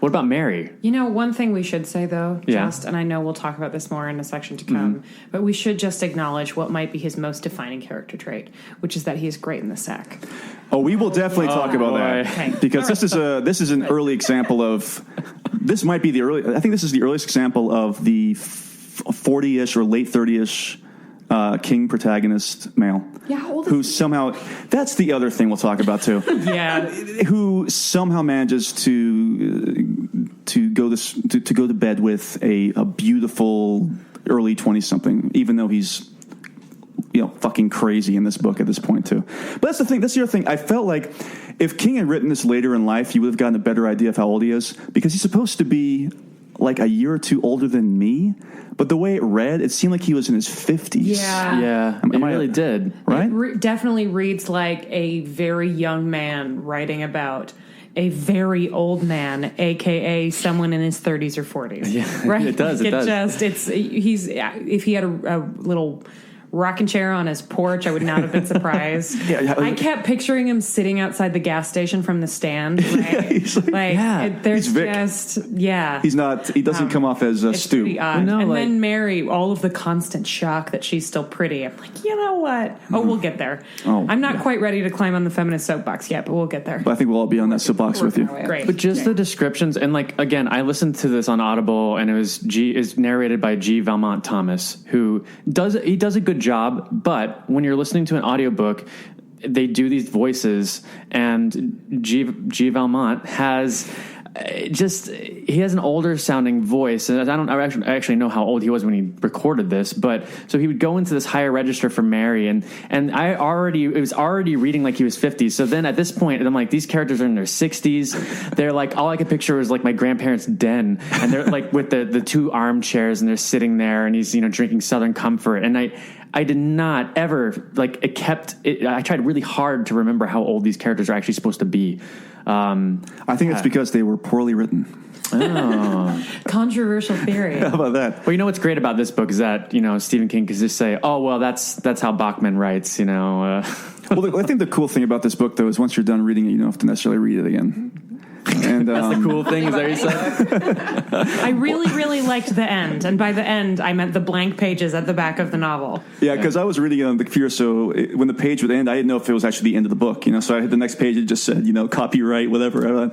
What about Mary? You know, one thing we should say, though, Yeah. just, and I know we'll talk about this more in a section to come, but we should just acknowledge what might be his most defining character trait, which is that he is great in the sack. Oh, we will definitely talk about that. Okay. Because this is an early example of, this might be I think this is the earliest example of the 40-ish or late 30-ish King protagonist male. Yeah, how old is who he? somehow, that's the other thing we'll talk about too. Yeah. Who somehow manages to go to bed with a beautiful early 20-something, even though he's fucking crazy in this book at this point too. But that's the thing. That's the other thing. I felt like if King had written this later in life, you would have gotten a better idea of how old he is, because he's supposed to be like a year or two older than me. But the way it read, it seemed like he was in his 50s. Yeah, it really did. Right? It definitely reads like a very young man writing about a very old man, a.k.a. someone in his 30s or 40s. Yeah, right? it does. If he had a little rocking chair on his porch, I would not have been surprised. I kept picturing him sitting outside the gas station from the stand. Right? He's there's he's Vic. He's not. He doesn't come off as a it's Stu. pretty odd. Then Mary, all of the constant shock that she's still pretty. I'm like, you know what? Oh, we'll get there. I'm not quite ready to climb on the feminist soapbox yet, but we'll get there. But I think we'll all be on that soapbox with you. Great. But just the descriptions, and again, I listened to this on Audible, and it is narrated by G. Valmont Thomas, who does a good job. But when you're listening to an audiobook, they do these voices, and G. Valmont has he has an older sounding voice, and I actually know how old he was when he recorded this, but so he would go into this higher register for Mary, and it was already reading like he was 50. So then at this point, I'm like, these characters are in their 60s. They're like, all I could picture was like my grandparents' den, and they're like with the two armchairs, and they're sitting there, and he's drinking Southern Comfort, and I did not ever I tried really hard to remember how old these characters are actually supposed to be. I think it's because they were poorly written. Oh. Controversial theory. How about that? Well, what's great about this book is that, Stephen King can just say, oh, well, that's how Bachman writes, Well, I think the cool thing about this book, though, is once you're done reading it, you don't have to necessarily read it again. And that's the cool thing, is that you said? I really, really liked the end. And by the end, I meant the blank pages at the back of the novel. Yeah, because I was reading it on the computer, so when the page would end, I didn't know if it was actually the end of the book. So I hit the next page, it just said, copyright, whatever.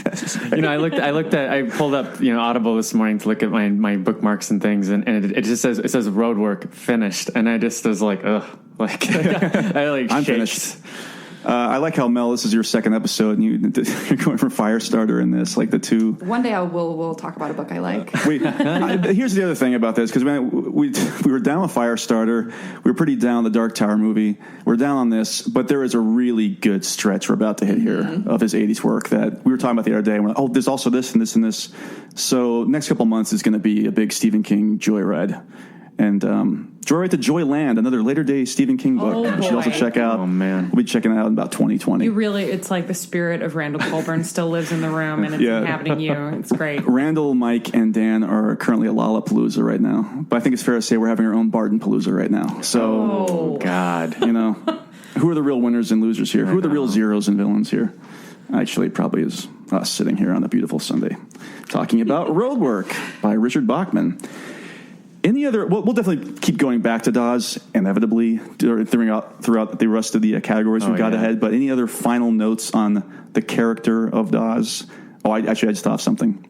I pulled up, Audible this morning to look at my bookmarks and things, and it just says Roadwork finished, and I just was like, ugh, I'm finished. I like how, Mel, this is your second episode, and you're going for Firestarter in this, like the two. One day we'll talk about a book I like. Here's the other thing about this, because we were down with Firestarter, we were pretty down the Dark Tower movie, we're down on this, but there is a really good stretch we're about to hit here of his 80s work that we were talking about the other day, and we're like, there's also this and this and this. So next couple months is going to be a big Stephen King joyride. And Joyride to Joyland, another later day Stephen King book. You should also check out. Oh, man. We'll be checking it out in about 2020. It's like the spirit of Randall Colburn still lives in the room, and it's inhabiting you. It's great. Randall, Mike, and Dan are currently at Lollapalooza right now. But I think it's fair to say we're having our own Barton-palooza right now. So, God. who are the real winners and losers here? Who are the real zeros and villains here? Actually, it probably is us sitting here on a beautiful Sunday talking about Roadwork by Richard Bachman. Any other? We'll definitely keep going back to Dawes inevitably throughout the rest of the categories we've got ahead. But any other final notes on the character of Dawes? Oh, I just thought of something.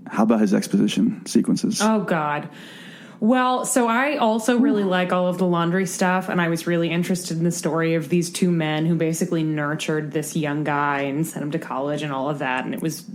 How about his exposition sequences? Oh, God. Well, so I also really like all of the laundry stuff, and I was really interested in the story of these two men who basically nurtured this young guy and sent him to college and all of that, and it was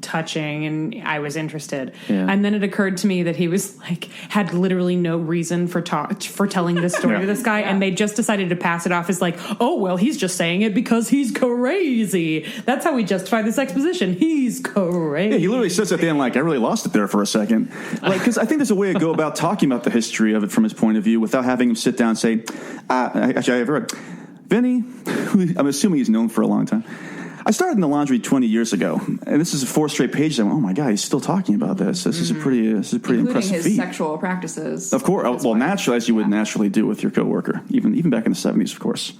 touching, and I was interested. Yeah. And then it occurred to me that he was had literally no reason for telling this story to this guy, and they just decided to pass it off as oh, well, he's just saying it because he's crazy. That's how we justify this exposition. He's crazy. Yeah, he literally says at the end, I really lost it there for a second. Because I think there's a way to go about talking about the history of it from his point of view without having him sit down and say, actually, I've heard, Vinny, who I'm assuming he's known for a long time, I started in the laundry 20 years ago, and this is 4 straight pages. I went, oh my God, he's still talking about this. This is a pretty impressive his feat. Sexual practices, of course. Well, naturally, as you would naturally do with your coworker, even back in the 70s, of course.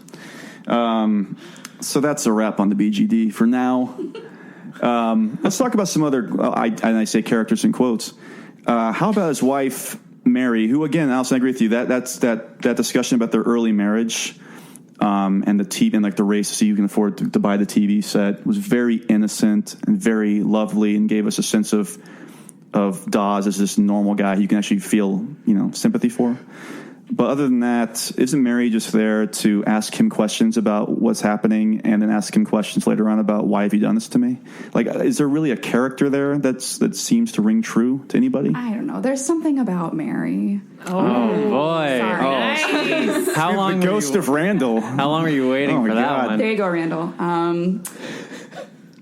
So that's a wrap on the BGD for now. Let's talk about some other. I say characters in quotes. How about his wife Mary? Who, again, Allison, I agree with you. That discussion about their early marriage. And the TV and the race, so you can afford to buy the TV set, was very innocent and very lovely, and gave us a sense of Dawes as this normal guy you can actually feel sympathy for. But other than that, isn't Mary just there to ask him questions about what's happening, and then ask him questions later on about why have you done this to me? Is there really a character there that seems to ring true to anybody? I don't know. There's something about Mary. Oh boy! Sorry. Nice. How long? The ghost of Randall. How long were you waiting for that one? There you go, Randall.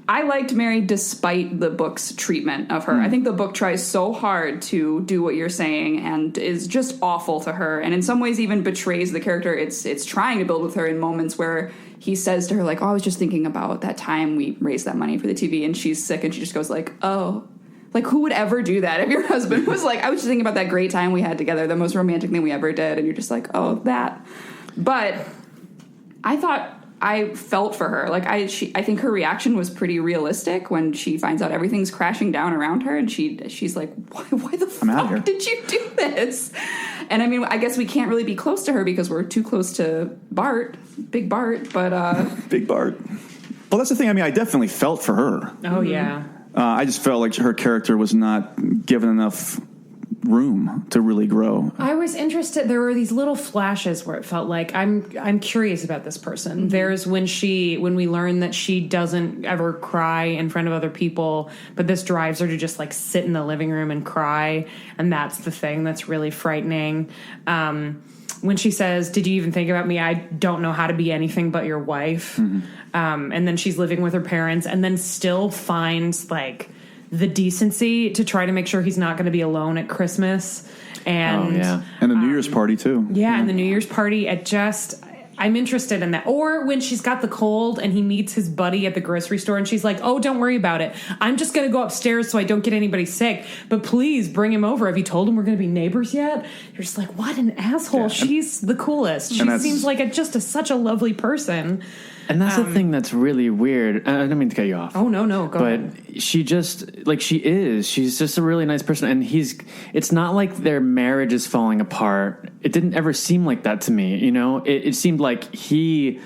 I liked Mary despite the book's treatment of her. I think the book tries so hard to do what you're saying and is just awful to her, and in some ways even betrays the character it's trying to build with her in moments where he says to her, oh, I was just thinking about that time we raised that money for the TV, and she's sick, and she just goes oh. Who would ever do that if your husband was I was just thinking about that great time we had together, the most romantic thing we ever did, and you're just oh, that. But I thought I felt for her. I think her reaction was pretty realistic when she finds out everything's crashing down around her, and she's like, why the fuck did you do this? And I mean, I guess we can't really be close to her because we're too close to Bart, Big Bart, but... Big Bart. Well, that's the thing. I mean, I definitely felt for her. Oh, yeah. I just felt like her character was not given enough room to really grow. I was interested. There were these little flashes where it felt like I'm curious about this person. Mm-hmm. There's when we learn that she doesn't ever cry in front of other people, but this drives her to just sit in the living room and cry, and that's the thing that's really frightening. When she says, "Did you even think about me? I don't know how to be anything but your wife." Mm-hmm. And then she's living with her parents, and then still finds the decency to try to make sure he's not going to be alone at Christmas. And and the New Year's party too. Yeah, and the New Year's party. I'm interested in that. Or when she's got the cold and he meets his buddy at the grocery store, and she's like, "Oh, don't worry about it. I'm just going to go upstairs so I don't get anybody sick. But please bring him over. Have you told him we're going to be neighbors yet?" You're just what an asshole. Yeah. She's the coolest. She seems like such a lovely person. And that's the thing that's really weird. I don't mean to cut you off. Oh, no, go ahead. But she just, she's just a really nice person. And it's not like their marriage is falling apart. It didn't ever seem like that to me, It seemed like he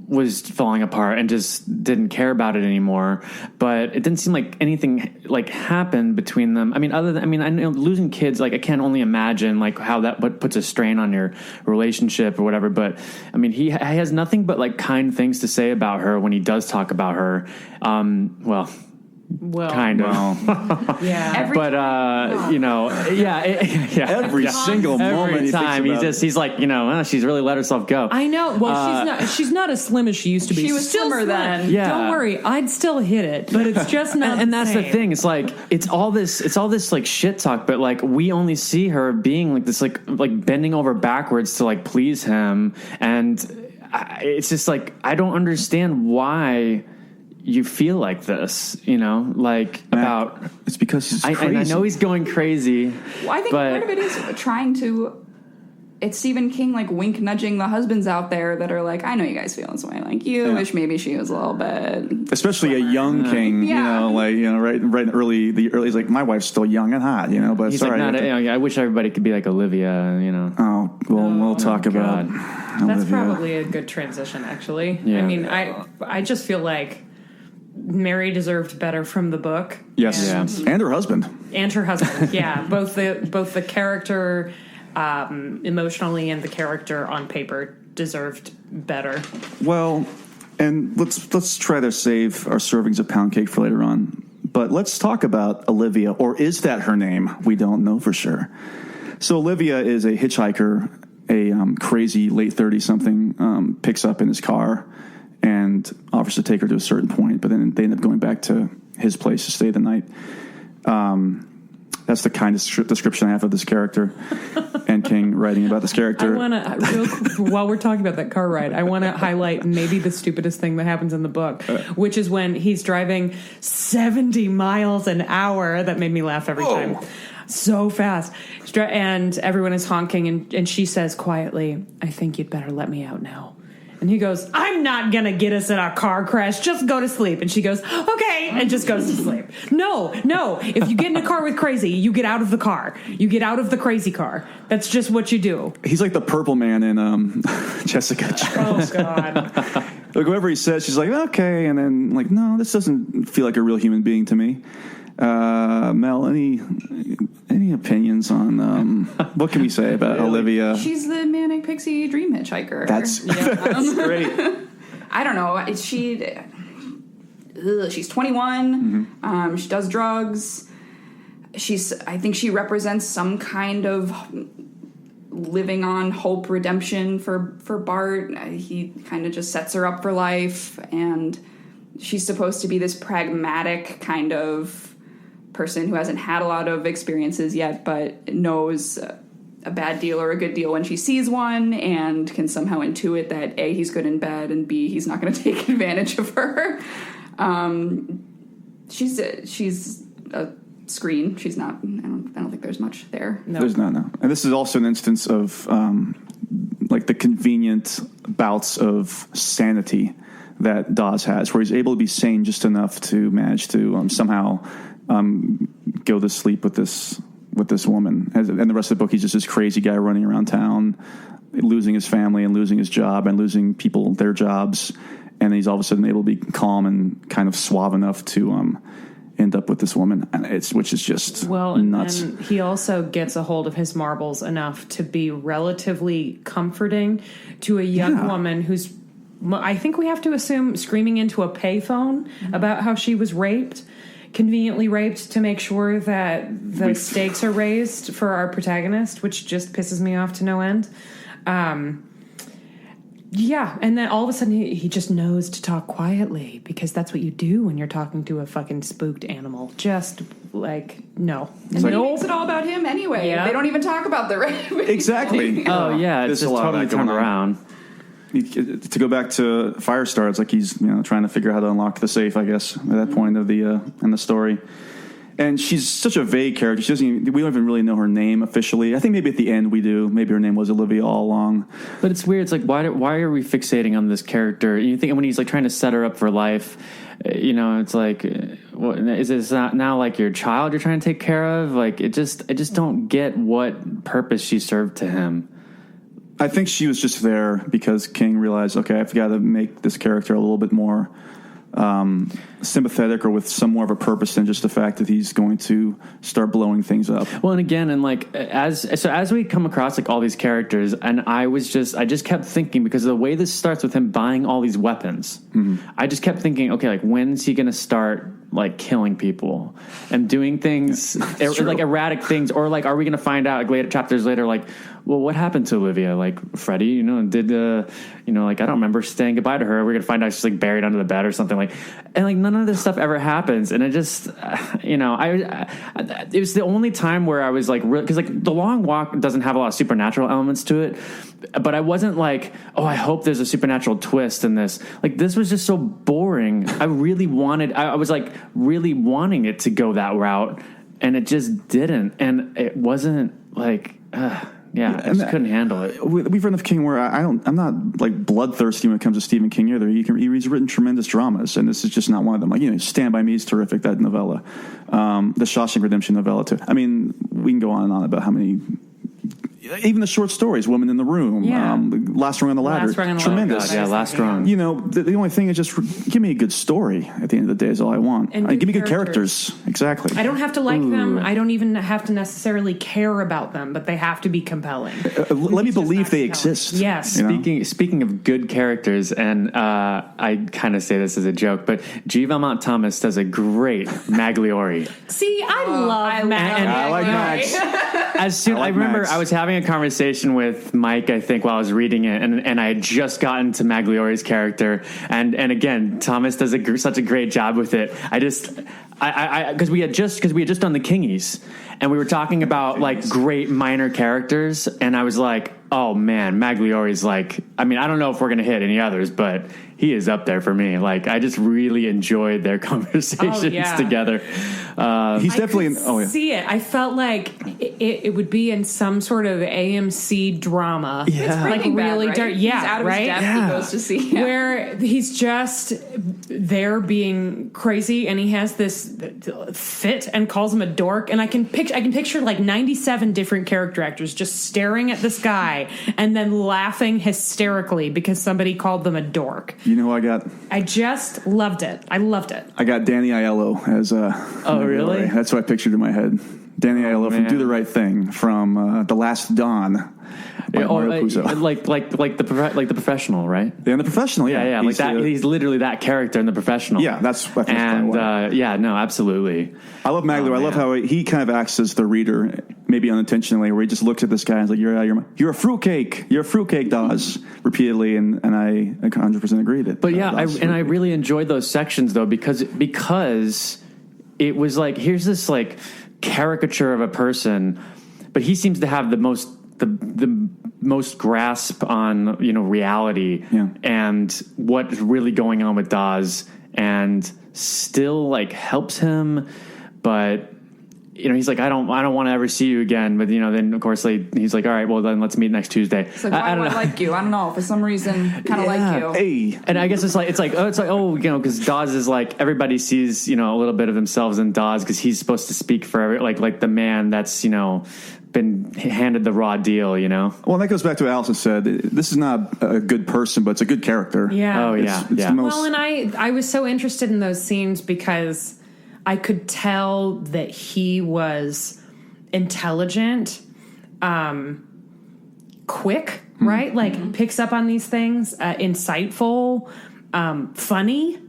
was falling apart and just didn't care about it anymore. But it didn't seem like anything happened between them. I mean, I know losing kids, I can't only imagine how that puts a strain on your relationship or whatever. But I mean, he has nothing but kind things to say about her when he does talk about her. Well, kind of. Yeah. Every single moment. Every time he's like, she's really let herself go. I know. Well, she's not as slim as she used to be. She was still slimmer then. Yeah. Don't worry, I'd still hit it, but it's just not. and that's the thing. It's it's all this shit talk, but we only see her being this bending over backwards to please him, and it's just I don't understand why you feel like this, about... It's because he's crazy. I know he's going crazy. Well, I think part of it is trying to it's Stephen King, like, wink nudging the husbands out there that are like, I know you guys feel this way. Like, you wish maybe she was a little bit... Especially slimmer. A young King, right early, he's like, my wife's still young and hot, but he's it's all right. I wish everybody could be like Olivia, Oh, well, we'll talk about Olivia. That's probably a good transition, actually. Yeah. I mean, I just feel like Mary deserved better from the book. Yes, and her husband. And her husband, yeah. Both the character emotionally and the character on paper deserved better. Well, and let's try to save our servings of pound cake for later on. But let's talk about Olivia, or is that her name? We don't know for sure. So Olivia is a hitchhiker, a crazy late 30-something, picks up in his car and offers to take her to a certain point, but then they end up going back to his place to stay the night. That's the kind of description I have of this character, and King writing about this character. I want to, while we're talking about that car ride, I want to highlight maybe the stupidest thing that happens in the book, which is when he's driving 70 miles an hour. That made me laugh every time. So fast. And everyone is honking, and she says quietly, I think you'd better let me out now. And he goes, I'm not going to get us in a car crash. Just go to sleep. And she goes, okay, and just goes to sleep. No. If you get in a car with crazy, you get out of the car. You get out of the crazy car. That's just what you do. He's like the purple man in Jessica Jones. Oh, God. Like, whatever he says, she's like, okay. And then, like, no, this doesn't feel like a real human being to me. Mel, any opinions on what can we say about Olivia? She's the manic pixie dream hitchhiker. That's great. I don't know. She's 21. Mm-hmm. She does drugs. I think she represents some kind of living on hope redemption for Bart. He kind of just sets her up for life, and she's supposed to be this pragmatic kind of person who hasn't had a lot of experiences yet, but knows a bad deal or a good deal when she sees one, and can somehow intuit that A, he's good in bed, and B, he's not going to take advantage of her. She's a screen. She's not. I don't think there's much there. No. There's not. No. And this is also an instance of like the convenient bouts of sanity that Dawes has, where he's able to be sane just enough to manage to somehow go to sleep with this woman. And the rest of the book, he's just this crazy guy running around town, losing his family and losing his job and losing people their jobs. And he's all of a sudden able to be calm and kind of suave enough to end up with this woman, which is just nuts. And he also gets a hold of his marbles enough to be relatively comforting to a young woman who's, I think we have to assume, screaming into a payphone about how she was conveniently raped to make sure that the stakes are raised for our protagonist, which just pisses me off to no end. And then all of a sudden he just knows to talk quietly, because that's what you do when you're talking to a fucking spooked animal. Just like, no. And then he makes it all about him anyway. Yeah. They don't even talk about the rape. Exactly. Oh, yeah. It's just totally turned around. To go back to Firestar, it's like he's trying to figure out how to unlock the safe, I guess, at that point of the in the story. And she's such a vague character. We don't even really know her name officially. I think maybe at the end we do. Maybe her name was Olivia all along. But it's weird. It's like, why are we fixating on this character? You think when he's like trying to set her up for life, it's like, is this now like your child you're trying to take care of? Like, I just don't get what purpose she served to him. I think she was just there because King realized, okay, I've got to make this character a little bit more sympathetic or with some more of a purpose than just the fact that he's going to start blowing things up. Well, and again, and like as we come across like all these characters, and I just kept thinking, because of the way this starts with him buying all these weapons, I just kept thinking, okay, like when's he going to start like killing people and doing things like erratic things, or like are we going to find out like chapters later, like, well, what happened to Olivia? Like Freddie, did like I don't remember saying goodbye to her. We're gonna find out she's like buried under the bed or something, like, and like none of this stuff ever happens. And it just, it was the only time where I was like, because like The Long Walk doesn't have a lot of supernatural elements to it, but I wasn't like, oh, I hope there's a supernatural twist in this. Like this was just so boring. I was like really wanting it to go that route, and it just didn't. And it wasn't like. Yeah, I just couldn't handle it. We've read enough King where I'm not like bloodthirsty when it comes to Stephen King either. He's written tremendous dramas, and this is just not one of them. Like, Stand By Me is terrific, that novella. The Shawshank Redemption novella too. I mean, we can go on and on about how many. Even the short stories, Woman in the Room, Last Rung on the Ladder, tremendous. Last Rung. The only thing is just give me a good story at the end of the day is all I want. And give me good characters. Exactly. I don't have to like them. I don't even have to necessarily care about them, but they have to be be let me believe they exist. Yes. Speaking of good characters, and I kind of say this as a joke, but G. Valmont Thomas does a great Magliore. See, I love Max. I like Max. I remember Max. I was having a conversation with Mike, I think, while I was reading it, and I had just gotten to Magliore's character, and again, Thomas does such a great job with it. Because we had just done the Kingies, and we were talking about like great minor characters, and I was like, oh man, Magliore's like, I mean, I don't know if we're gonna hit any others, but he is up there for me. Like, I just really enjoyed their conversations together. He's definitely see it. I felt like it would be in some sort of AMC drama. It's like really bad, right? Yeah, he's out of right. His depth, he goes to see where he's just there being crazy, and he has this fit and calls him a dork. And I can picture like 97 different character actors just staring at this guy and then laughing hysterically because somebody called them a dork. You know who I got? I just loved it. I loved it. I got Danny Aiello as oh, really? That's what I pictured in my head. Danny Aiello from Do the Right Thing, from The Last Dawn. Mario Puzo. Like the Professional, right? Yeah, in The Professional, yeah. Like that. He's literally that character in The Professional. Yeah, that's absolutely. I love Maglio. I love how he kind of acts as the reader, maybe unintentionally, where he just looks at this guy and is like, "You're out of your mind. You're a fruitcake. You're a fruitcake, Dawes," repeatedly, and I 100% agree with it. But I really enjoyed those sections though because it was like, here's this like caricature of a person, but he seems to have the most grasp on reality and what's really going on with Dawes, and still like helps him, but he's like, I don't want to ever see you again. But then of course he's like, all right, well then let's meet next Tuesday. It's like, why do I like you? I don't know, for some reason kind of like you. Hey. And I guess it's like because Dawes is like, everybody sees a little bit of themselves in Dawes because he's supposed to speak for like the man that's been handed the raw deal. Well, that goes back to what Allison said. This is not a good person, but it's a good character. Yeah. It's the most... Well, and I was so interested in those scenes because I could tell that he was intelligent, quick, right? Like picks up on these things, insightful, funny.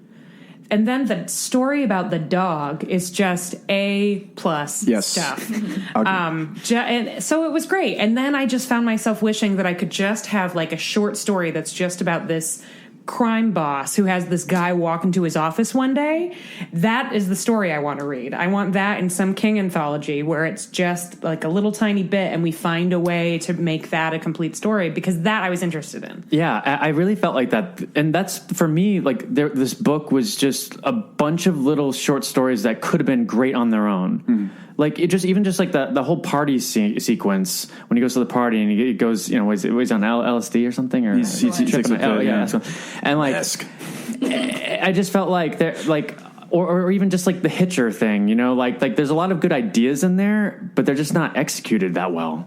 And then the story about the dog is just A+ stuff. And so it was great. And then I just found myself wishing that I could just have like a short story that's just about this crime boss who has this guy walk into his office one day. That is the story I want to read. I want that in some King anthology where it's just like a little tiny bit and we find a way to make that a complete story, because that I was interested in. Yeah, I really felt like that. And that's, for me, like this book was just a bunch of little short stories that could have been great on their own. Like it even just like the whole party sequence when he goes to the party and he goes, he's on LSD or something, or he's tripping. And like, I just felt like they're like, or even just like the Hitcher thing, like there's a lot of good ideas in there, but they're just not executed that well.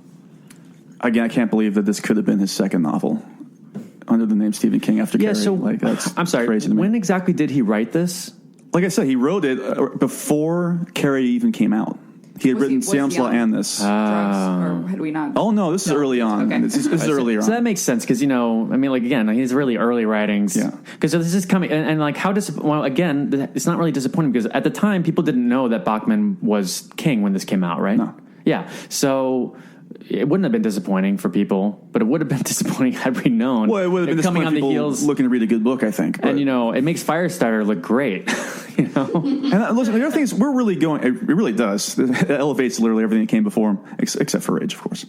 Again, I can't believe that this could have been his second novel under the name Stephen King after Carrie. So that's I'm sorry. Crazy to me. When exactly did he write this? Like I said, he wrote it before Carrie even came out. He had written Salem's Law and this. Drugs, or had we not? Oh, no, this is early on. Okay. This is earlier on. So that makes sense because, again, he's really early writings. Yeah. Because this is coming, and like how well, again, it's not really disappointing because at the time people didn't know that Bachman was King when this came out, right? No. Yeah. So it wouldn't have been disappointing for people, but it would have been disappointing had we known. Well, it would have been coming on the people heels, looking to read a good book, I think. But. And it makes Firestarter look great. And listen, the other thing is, we're really going. It really does. It elevates literally everything that came before him, except for Rage, of course.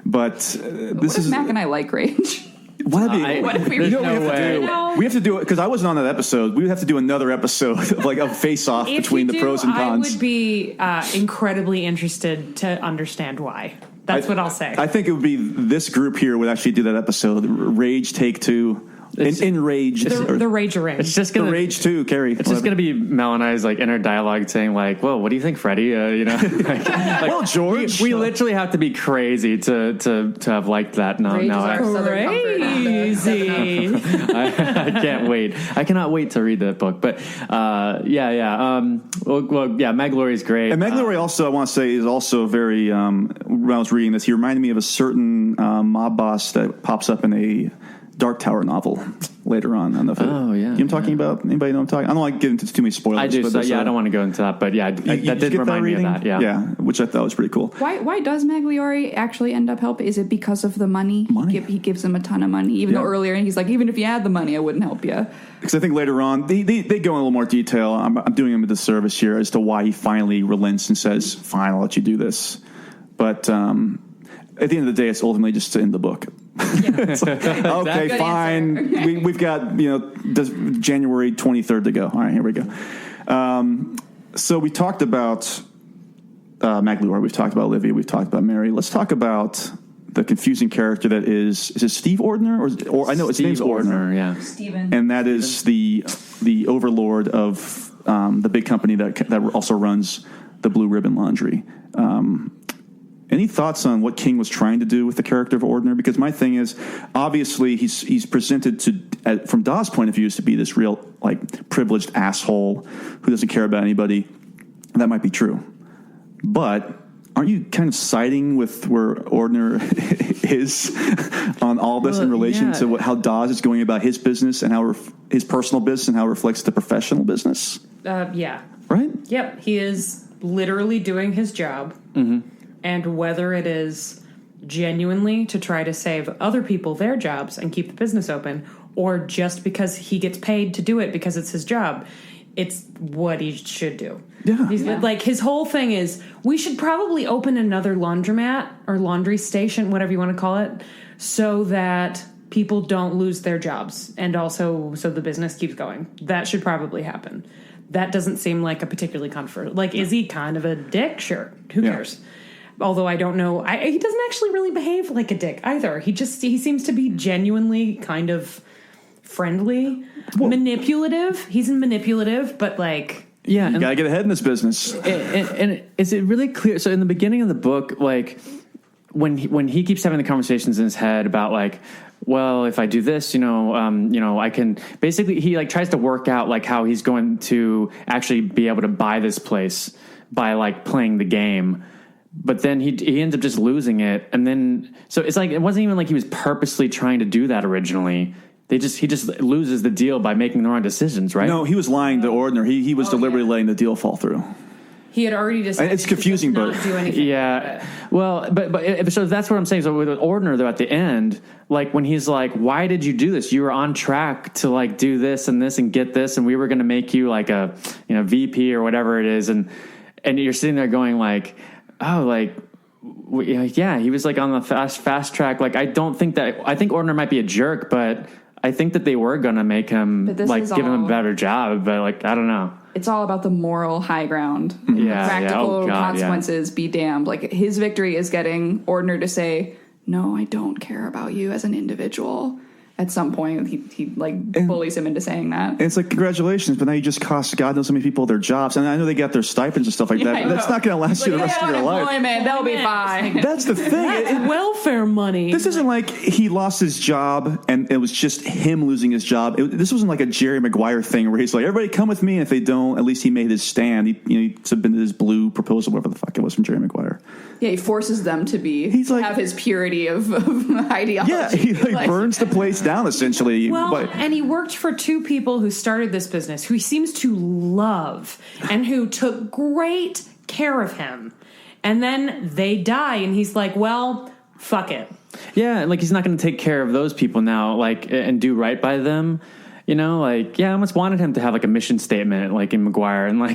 But this is Mac and I like Rage. What if we have to do it because I wasn't on that episode. We would have to do another episode of face off between the pros and cons. I would be incredibly interested to understand why. That's what I'll say. I think it would be this group here would actually do that episode. Rage Take Two. Enrage. The Rage Ring. It's just gonna, the Rage 2, Carrie. It's just going to be Mel and I's like inner dialogue saying like, "Well, what do you think, Freddie?" Well, George, we literally have to be crazy to have liked that. Rage is our southern crazy. I can't wait. I cannot wait to read that book. But Meg Laurie's great. And Meg Laurie also, I want to say, is also very. When I was reading this, he reminded me of a certain mob boss that pops up in a Dark Tower novel later on. I don't know if oh, yeah. You know what I'm talking about? Anybody know what I'm talking? I don't like to get into too many spoilers. I do, but so I don't want to go into that. But yeah, that did remind me of that. Yeah. Yeah, which I thought was pretty cool. Why does Magliore actually end up helping? Is it because of the money? He gives him a ton of money, even though earlier he's like, even if you had the money, I wouldn't help you. Because I think later on, they go in a little more detail. I'm doing him a disservice here as to why he finally relents and says, fine, I'll let you do this. But at the end of the day, it's ultimately just to end the book. It's like, okay, Good fine. We've got January 23rd to go. All right, here we go. So we talked about Magliore. We've talked about Olivia. We've talked about Mary. Let's talk about the confusing character that is it Steve Ordner or I know his name's Ordner. Yeah, Steven. And that is the overlord of the big company that also runs the Blue Ribbon Laundry. Any thoughts on what King was trying to do with the character of Ordner? Because my thing is, obviously, he's presented from Dawes' point of view, is to be this real privileged asshole who doesn't care about anybody. That might be true, but aren't you kind of siding with where Ordner is on all this in relation to how Dawes is going about his business and how his personal business and how it reflects the professional business? Yeah. Right? Yep. He is literally doing his job. Mm-hmm. And whether it is genuinely to try to save other people their jobs and keep the business open, or just because he gets paid to do it because it's his job, it's what he should do. Yeah. Like, his whole thing is, we should probably open another laundromat or laundry station, whatever you want to call it, so that people don't lose their jobs, and also so the business keeps going. That should probably happen. That doesn't seem like a particularly controversial. Like, is he kind of a dick? Sure. Who cares? Although I don't know, he doesn't actually really behave like a dick either. He seems to be genuinely kind of friendly, manipulative. He's manipulative, but you gotta get ahead in this business. And is it really clear? So in the beginning of the book, when he keeps having the conversations in his head about well, if I do this, I can basically, he tries to work out how he's going to actually be able to buy this place by playing the game. But then he ends up just losing it, and then so it's it wasn't even like he was purposely trying to do that originally. He just loses the deal by making the wrong decisions, right? No, he was lying to Ordner. He was deliberately letting the deal fall through. He had already decided. It's confusing, to not do anything. Yeah, well, but so that's what I'm saying. So with Ordner, though, at the end, when he's like, "Why did you do this? You were on track to do this and get this, and we were going to make you a VP or whatever it is," and you're sitting there going he was on the fast track. I think Ordner might be a jerk, but I think that they were going to make him give him a better job. But I don't know. It's all about the moral high ground. Yeah, practical consequences be damned. His victory is getting Ordner to say, "No, I don't care about you as an individual." At some point, he bullies him into saying that. And it's congratulations, but now you just cost God knows how many people their jobs. And I know they got their stipends and stuff like that, but that's not going to last you the rest of your life. They'll be fine. That's the thing. That's welfare money. This isn't like he lost his job and it was just him losing his job. This wasn't like a Jerry Maguire thing where he's like, everybody come with me. And if they don't, at least he made his stand. He submitted his blue proposal, whatever the fuck it was from Jerry Maguire. Yeah, he forces them to have his purity of ideology. Yeah, he burns the place down, essentially. Well, and he worked for two people who started this business, who he seems to love, and who took great care of him. And then they die, and he's like, well, fuck it. Yeah, he's not going to take care of those people now, and do right by them. I almost wanted him to have a mission statement in Maguire, and we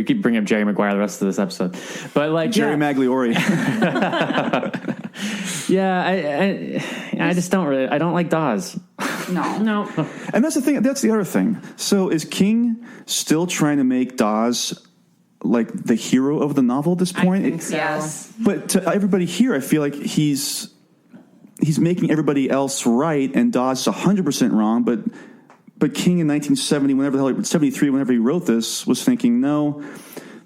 keep bringing up Jerry Maguire the rest of this episode, but Jerry Magliore. I just don't really. I don't like Dawes. No. And that's the thing. That's the other thing. So is King still trying to make Dawes like the hero of the novel at this point. I think so. Yes. But to everybody here, I feel like he's making everybody else right, and Dawes is 100% wrong. But King in 1970, 73, whenever he wrote this, was thinking, no,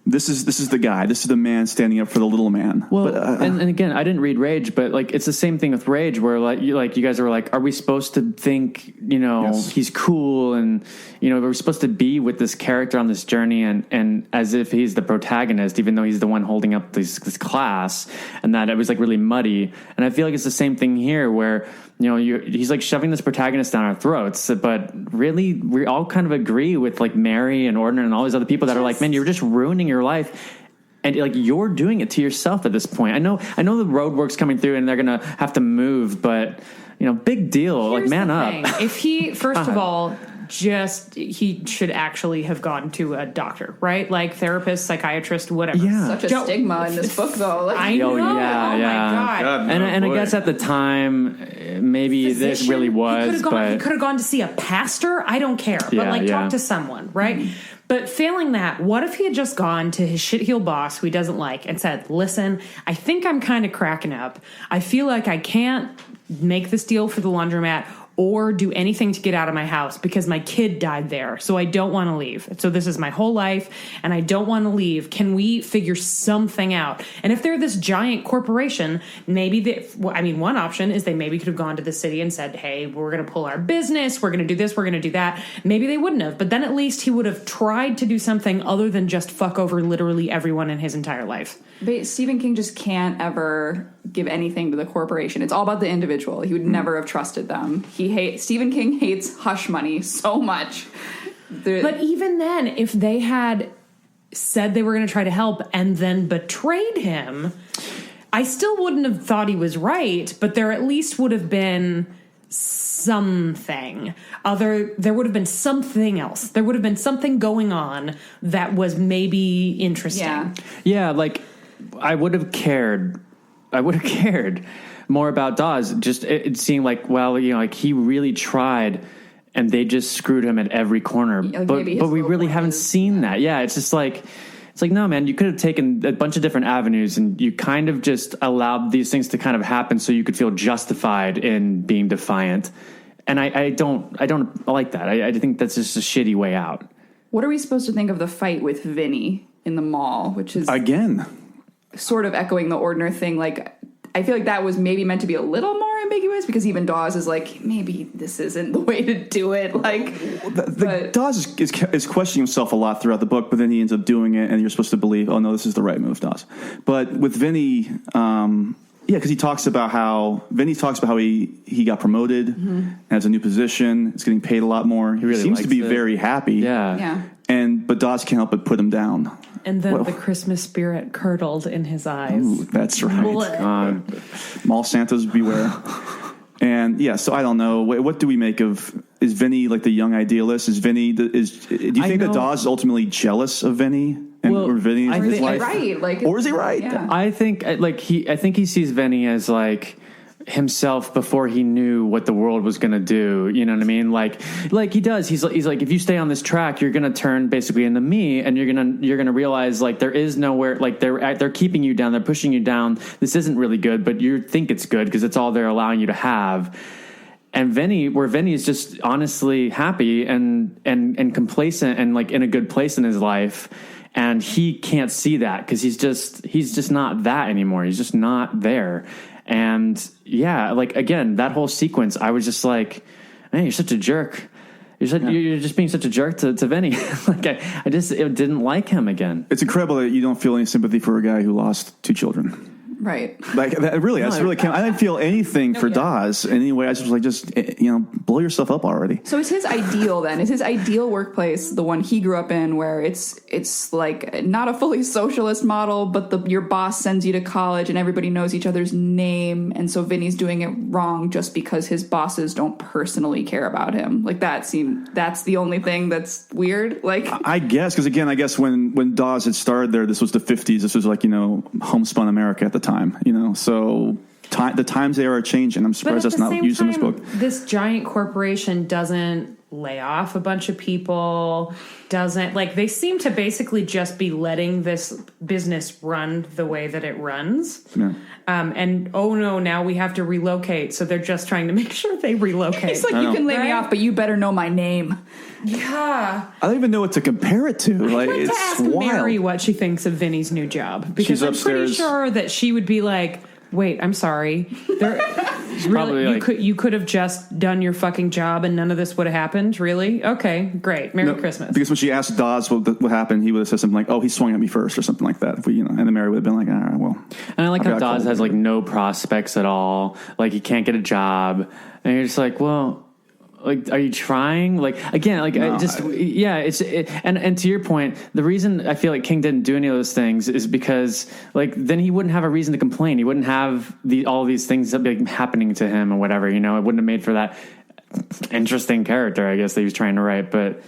this is the guy. This is the man standing up for the little man. Well, but, and again, I didn't read Rage, but like it's the same thing with Rage, where you guys are like, are we supposed to think, Yes. he's cool, and we're supposed to be with this character on this journey, and as if he's the protagonist, even though he's the one holding up this class, and that it was like really muddy. And I feel like it's the same thing here, where he's like shoving this protagonist down our throats, but really we all kind of agree with like Mary and Ordner and all these other people that are like, man, you're just ruining your life. And like you're doing it to yourself at this point. I know the Roadwork's coming through and they're gonna have to move, but big deal. Here's like man the up. thing. If he first of all, he should actually have gone to a doctor, right? Like therapist, psychiatrist, whatever. Yeah. Such a stigma in this book, though. Like, I know. Oh, yeah, oh yeah. my God. And I guess at the time, maybe this Physician, really was, he but could have gone to see a pastor. I don't care, but Yeah, yeah. talk to someone, right? Mm-hmm. But failing that, what if he had just gone to his shitheel boss who he doesn't like and said, listen, I think I'm kind of cracking up. I feel like I can't make this deal for the laundromat or do anything to get out of my house because my kid died there. So I don't want to leave. So this is my whole life and I don't want to leave. Can we figure something out? And if they're this giant corporation, maybe one option is they maybe could have gone to the city and said, hey, we're going to pull our business. We're going to do this. We're going to do that. Maybe they wouldn't have. But then at least he would have tried to do something other than just fuck over literally everyone in his entire life. But Stephen King just can't ever give anything to the corporation. It's all about the individual. He would never have trusted them. Stephen King hates hush money so much. But even then, if they had said they were going to try to help and then betrayed him, I still wouldn't have thought he was right, but there at least would have been something there would have been something else. There would have been something going on that was maybe interesting. Yeah, like I would have cared more about Dawes. Just it seemed like, well, like he really tried and they just screwed him at every corner. But we really haven't seen that. Yeah, it's just like, no, man, you could have taken a bunch of different avenues and you kind of just allowed these things to kind of happen so you could feel justified in being defiant. And I don't like that. I think that's just a shitty way out. What are we supposed to think of the fight with Vinny in the mall, which is again sort of echoing the Ordner thing? Like, I feel like that was maybe meant to be a little more ambiguous because even Dawes is like, maybe this isn't the way to do it. Like, Dawes is questioning himself a lot throughout the book, but then he ends up doing it, and you're supposed to believe, oh no, this is the right move, Dawes. But with Vinny, because Vinny talks about how he got promoted and has a new position. He's getting paid a lot more. He really seems to be likes it. very happy. yeah. But Dawes can't help but put him down. And then the Christmas spirit curdled in his eyes. Ooh, that's right. Mall Santas beware. And yeah, so I don't know. What do we make of? Is Vinny like the young idealist? Do you think that Dawes is ultimately jealous of Vinny or Vinny in his life? Right? Or is he right? Yeah. I think he sees Vinny as like himself before he knew what the world was going to do. You know what I mean? Like he does. He's like, if you stay on this track, you're going to turn basically into me, and you're going to realize like there is nowhere, like they're keeping you down, they're pushing you down. This isn't really good, but you think it's good because it's all they're allowing you to have. And Vinny is just honestly happy and complacent and like in a good place in his life. And he can't see that because he's just not that anymore. He's just not there. And yeah, like again, that whole sequence, I was just like, man, you're such a jerk. You're just being such a jerk to Vinny. Like I just didn't like him again. It's incredible that you don't feel any sympathy for a guy who lost 2 children. Right. Like that really, I didn't feel anything for Dawes anyway. I was just like, blow yourself up already. So is his ideal then? Is his ideal workplace the one he grew up in, where it's like not a fully socialist model, but your boss sends you to college and everybody knows each other's name, and so Vinny's doing it wrong just because his bosses don't personally care about him? Like that's the only thing that's weird. Like I guess because again, when Dawes had started there, this was the 50s. This was like homespun America at the time. So the times they are changing. I'm surprised that's not used in this book. This giant corporation doesn't lay off a bunch of people, doesn't like they seem to basically just be letting this business run the way that it runs. Yeah. And oh no, now we have to relocate. So they're just trying to make sure they relocate. It's like, you can lay me off, but you better know my name. Yeah. I don't even know what to compare it to. Like, I'd like it's to ask wild. Mary what she thinks of Vinny's new job. Because She's I'm pretty upstairs. sure that she would be like, wait, I'm sorry. probably like- you could have just done your fucking job and none of this would have happened? Really? Okay, great. Merry Christmas. Because when she asked Dawes what happened, he would have said something like, "Oh, he swung at me first," or something like that. If we, and then Mary would have been like, "All right, well." And I like how got Dawes cold. has like no prospects at all. Like he can't get a job, and you're just like, well, like, are you trying? Like again, like No, and to your point, the reason I feel like King didn't do any of those things is because like then he wouldn't have a reason to complain. He wouldn't have all these things that be happening to him or whatever. You know, it wouldn't have made for that interesting character, I guess, that he was trying to write. But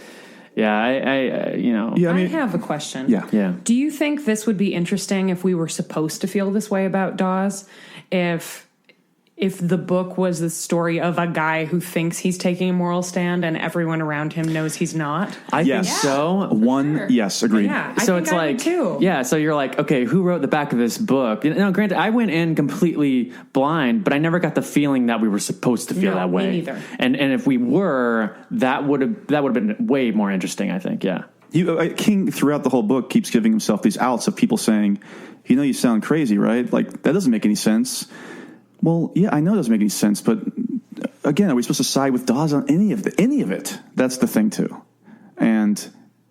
yeah, I have a question. Yeah. Do you think this would be interesting if we were supposed to feel this way about Dawes? If the book was the story of a guy who thinks he's taking a moral stand and everyone around him knows he's not? I think Yes. so. Yes, agreed. Yeah, I So think it's I like, would too. yeah. So you're like, okay, who wrote the back of this book? You know, granted, I went in completely blind, but I never got the feeling that we were supposed to feel No, that me way. neither. And if we were, that would have been way more interesting, I think. Yeah. King throughout the whole book keeps giving himself these outs of people saying, you sound crazy, right? Like that doesn't make any sense. Well, yeah, I know it doesn't make any sense, but again, are we supposed to side with Dawes on any of it? That's the thing too, and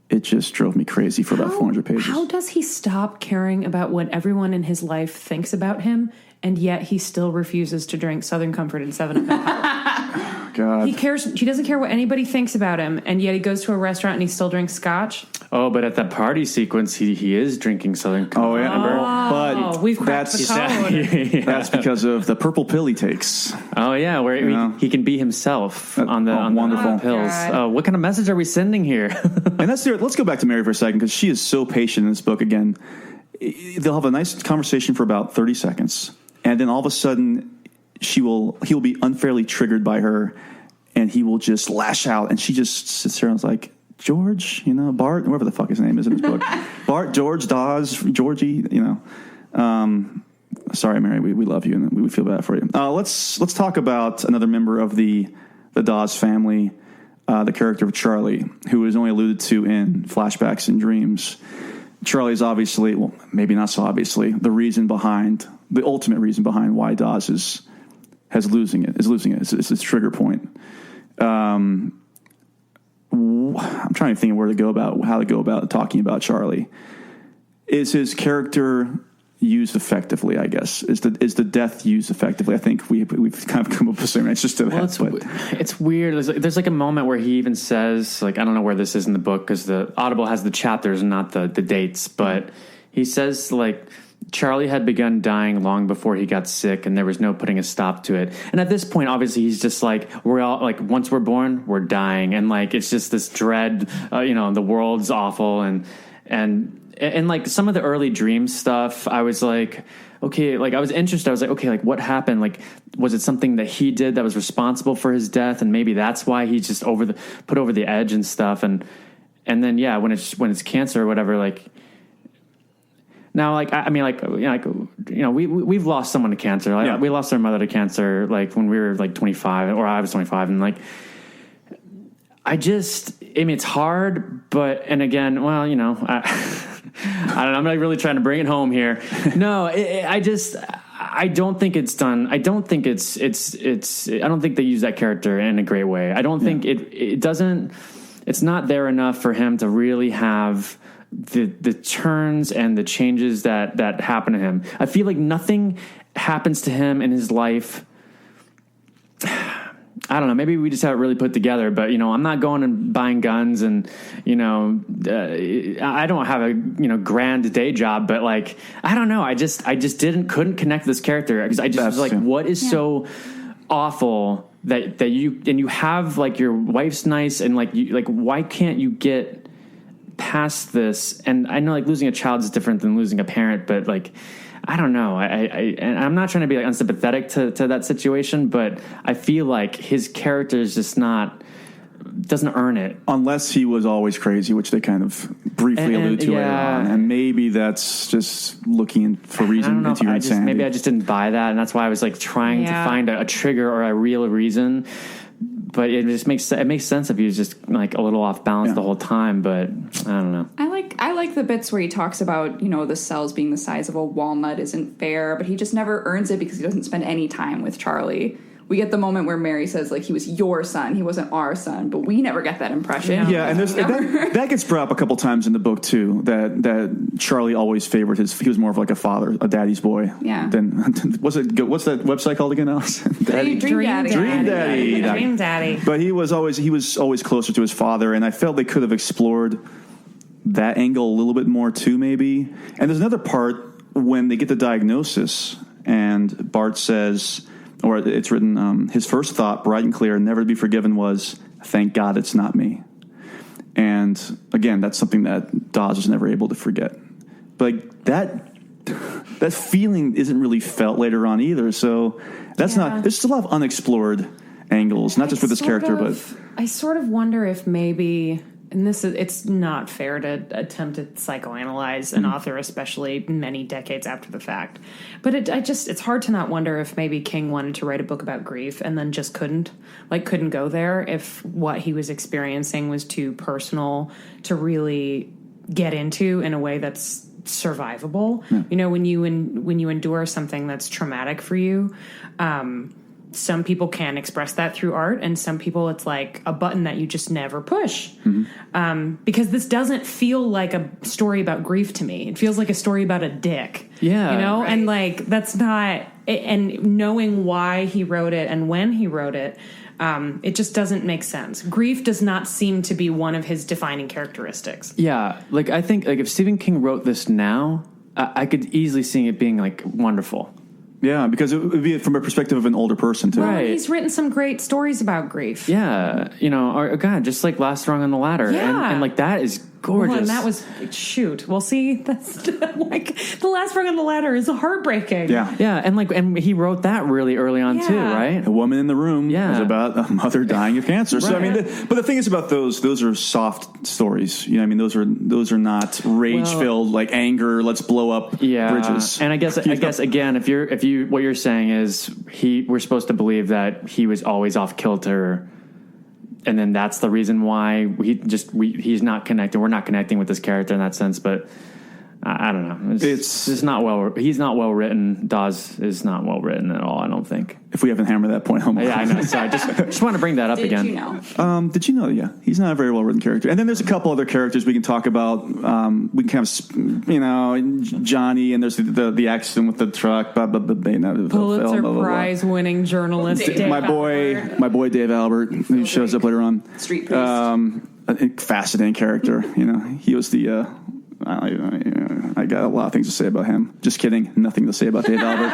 it just drove me crazy for about 400 pages. How does he stop caring about what everyone in his life thinks about him, and yet he still refuses to drink Southern Comfort and 7-Up? God. He doesn't care what anybody thinks about him, and yet he goes to a restaurant and he still drinks scotch. Oh, but at that party sequence, he is drinking Southern Comfort. Oh, yeah. Remember? But We've cracked the code. that's because of the purple pill he takes. Oh yeah, where he can be himself on the wonderful pills. God. What kind of message are we sending here? And let's go back to Mary for a second, because she is so patient in this book. Again, they'll have a nice conversation for about 30 seconds, and then all of a sudden he'll be unfairly triggered by her, and he will just lash out, and she just sits there and is like, George, Bart, whatever the fuck his name is in his book. Bart, George, Dawes, Georgie, Sorry, Mary, we love you, and we feel bad for you. Let's talk about another member of the Dawes family, the character of Charlie, who is only alluded to in flashbacks and dreams. Charlie is obviously, well, maybe not so obviously, the ultimate reason behind why Dawes is losing it. It's his trigger point. I'm trying to think of how to go about talking about Charlie. Is his character used effectively? I guess is the death used effectively? I think we've kind of come up with some answers to that. It's weird. There's like a moment where he even says, like, I don't know where this is in the book because the Audible has the chapters and not the dates, but he says like Charlie had begun dying long before he got sick, and there was no putting a stop to it. And at this point, obviously, he's just like, we're all like, once we're born, we're dying, and like it's just this dread. The world's awful, and like some of the early dream stuff, I was like, okay, like I was interested. I was like, okay, like what happened? Like, was it something that he did that was responsible for his death, and maybe that's why he's just put over the edge and stuff. And then yeah, when it's cancer or whatever, like. Now, we've lost someone to cancer. Like, we lost our mother to cancer, like when we were like 25, or I was 25, and like, it's hard, but, and again, well, I don't know, I'm not really trying to bring it home here. No, I don't think it's done. I don't think I don't think they use that character in a great way. I don't think it's not there enough for him to really have the turns and the changes that happen to him. I feel like nothing happens to him in his life. I don't know. Maybe we just have it really put together, but I'm not going and buying guns, and I don't have a grand day job, but like I don't know. I just couldn't connect this character because I just was like, what is so awful that you have like your wife's nice, and like why can't you get past this? And I know like losing a child is different than losing a parent, but like I don't know, and I'm not trying to be like unsympathetic to that situation, but I feel like his character is just not doesn't earn it. Unless he was always crazy, which they kind of briefly allude to later on. And maybe that's just looking for reason into your insanity. Maybe I just didn't buy that, and that's why I was like trying to find a trigger or a real reason. But it just makes sense if he was just like a little off balance the whole time. But I don't know. I like the bits where he talks about, the cells being the size of a walnut isn't fair, but he just never earns it because he doesn't spend any time with Charlie. We get the moment where Mary says, like, he was your son, he wasn't our son, but we never get that impression. Yeah, and that gets brought up a couple times in the book, too, that Charlie always favored he was more of like a father, a daddy's boy. Yeah. What's that website called again, Allison? Dream Daddy. But he was always closer to his father, and I felt they could have explored that angle a little bit more, too, maybe. And there's another part when they get the diagnosis, and Bart says... or it's written, his first thought, bright and clear, never to be forgiven, was, thank God it's not me. And again, that's something that Dawes was never able to forget. But like, that feeling isn't really felt later on either. So that's there's still a lot of unexplored angles, not just with this character, but I sort of wonder if maybe... And it's not fair to attempt to psychoanalyze an author, especially many decades after the fact. But it's hard to not wonder if maybe King wanted to write a book about grief and then just couldn't go there if what he was experiencing was too personal to really get into in a way that's survivable. Yeah. When you endure something that's traumatic for you, some people can express that through art, and some people it's like a button that you just never push. Mm-hmm. Because this doesn't feel like a story about grief to me. It feels like a story about a dick. Yeah. Right. And like, that's not... And knowing why he wrote it and when he wrote it, it just doesn't make sense. Grief does not seem to be one of his defining characteristics. Yeah. Like, I think like if Stephen King wrote this now, I could easily see it being like wonderful. Yeah, because it would be from a perspective of an older person, too. Well, he's written some great stories about grief. Yeah, or God, just like Last Rung on the Ladder. Yeah. And like that is gorgeous. Well, and that was, well, see, that's like, The Last Rung on the Ladder is heartbreaking. Yeah. Yeah, and he wrote that really early on, too, right? A Woman in the Room was about a mother dying of cancer. So, Right. I mean, but the thing is about those are soft stories. Those are not rage-filled, like anger, let's blow up bridges. And I guess again, if you what you're saying is we're supposed to believe that he was always off kilter, and then that's the reason why he's not connecting. We're not connecting with this character in that sense, but I don't know. It's just not well. He's not well written. Dawes is not well written at all, I don't think. If we haven't hammered that point home. Yeah, I know. So I just want to bring that up again. Did you know? Did you know? Yeah, he's not a very well written character. And then there's a couple other characters we can talk about. We can kind of, Johnny, and there's the accident with the truck. Pulitzer Prize winning journalist Dave Albert. My boy Dave Albert, who shows up later on. Street priest. A fascinating character. He was the. I got a lot of things to say about him. Just kidding. Nothing to say about Dave Albert.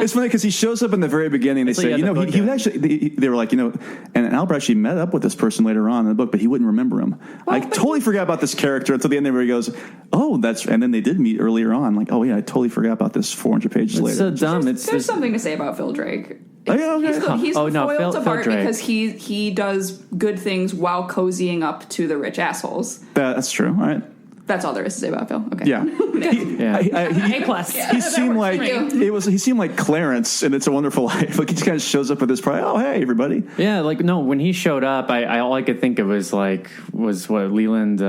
It's funny because he shows up in the very beginning. They say, he would actually, they were like, and Albert actually met up with this person later on in the book, but he wouldn't remember him. I totally forgot about this character until the end where he goes, and then they did meet earlier on. Like, oh yeah, I totally forgot about this 400 pages later. It's so dumb. There's something to say about Phil Drake. He's foil to Bart because he does good things while cozying up to the rich assholes. That's true. All right. That's all there is to say about Phil. Okay. Yeah. A+. He seemed like he seemed like Clarence in It's a Wonderful Life. Like he just kind of shows up with this pride. Oh, hey, everybody. Yeah, like no, when he showed up, I all I could think of was what Leland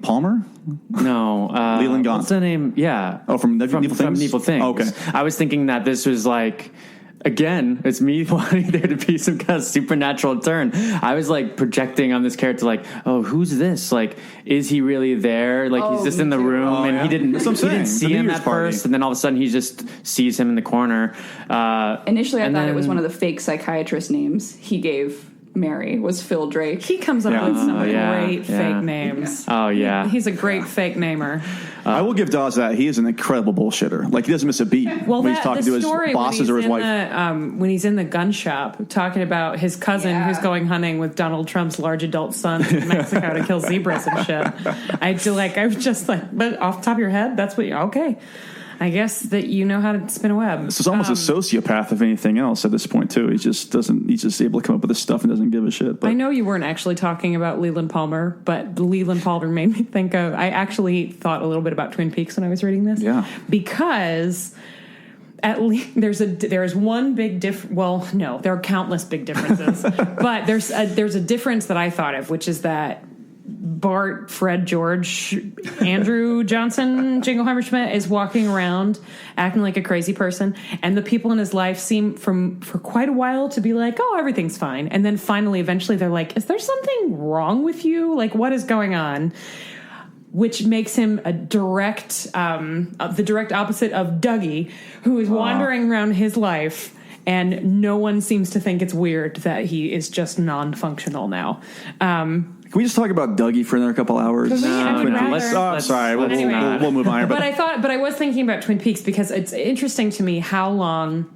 Palmer? No, Leland Gaunt. What's the name? Yeah. Oh, from Needful Things? From Needful Things. Oh, okay. I was thinking that this was like. Again, it's me wanting there to be some kind of supernatural turn. I was like projecting on this character, like, oh, who's this? Like, is he really there? Like, he's just in the room, and he didn't see him at first, and then all of a sudden he just sees him in the corner. Initially, I thought it was one of the fake psychiatrist names he gave Mary was Phil Drake. He comes up with some great fake names. Oh, yeah. He's a great fake namer. I will give Dawes that. He is an incredible bullshitter. Like, he doesn't miss a beat when he's talking to his bosses or his wife. When he's in the gun shop talking about his cousin who's going hunting with Donald Trump's large adult son in Mexico to kill zebras and shit. I was just like, but off the top of your head, that's what you're okay. I guess that you know how to spin a web. This is almost a sociopath, if anything else, at this point, too. He's just able to come up with this stuff and doesn't give a shit. But I know you weren't actually talking about Leland Palmer, but Leland Palmer made me think of... I actually thought a little bit about Twin Peaks when I was reading this. Yeah. Because... At least there is one big well, no, there are countless big differences, but there's a difference that I thought of, which is that Bart, Fred, George, Andrew Johnson, Jingleheimer Schmidt is walking around acting like a crazy person, and the people in his life seem for quite a while to be like, oh, everything's fine, and then finally, eventually, they're like, is there something wrong with you? Like, what is going on? Which makes him the direct opposite of Dougie, who is wandering around his life, and no one seems to think it's weird that he is just non-functional now. Can we just talk about Dougie for another couple hours? Sorry. We'll move on. But I was thinking about Twin Peaks because it's interesting to me how long.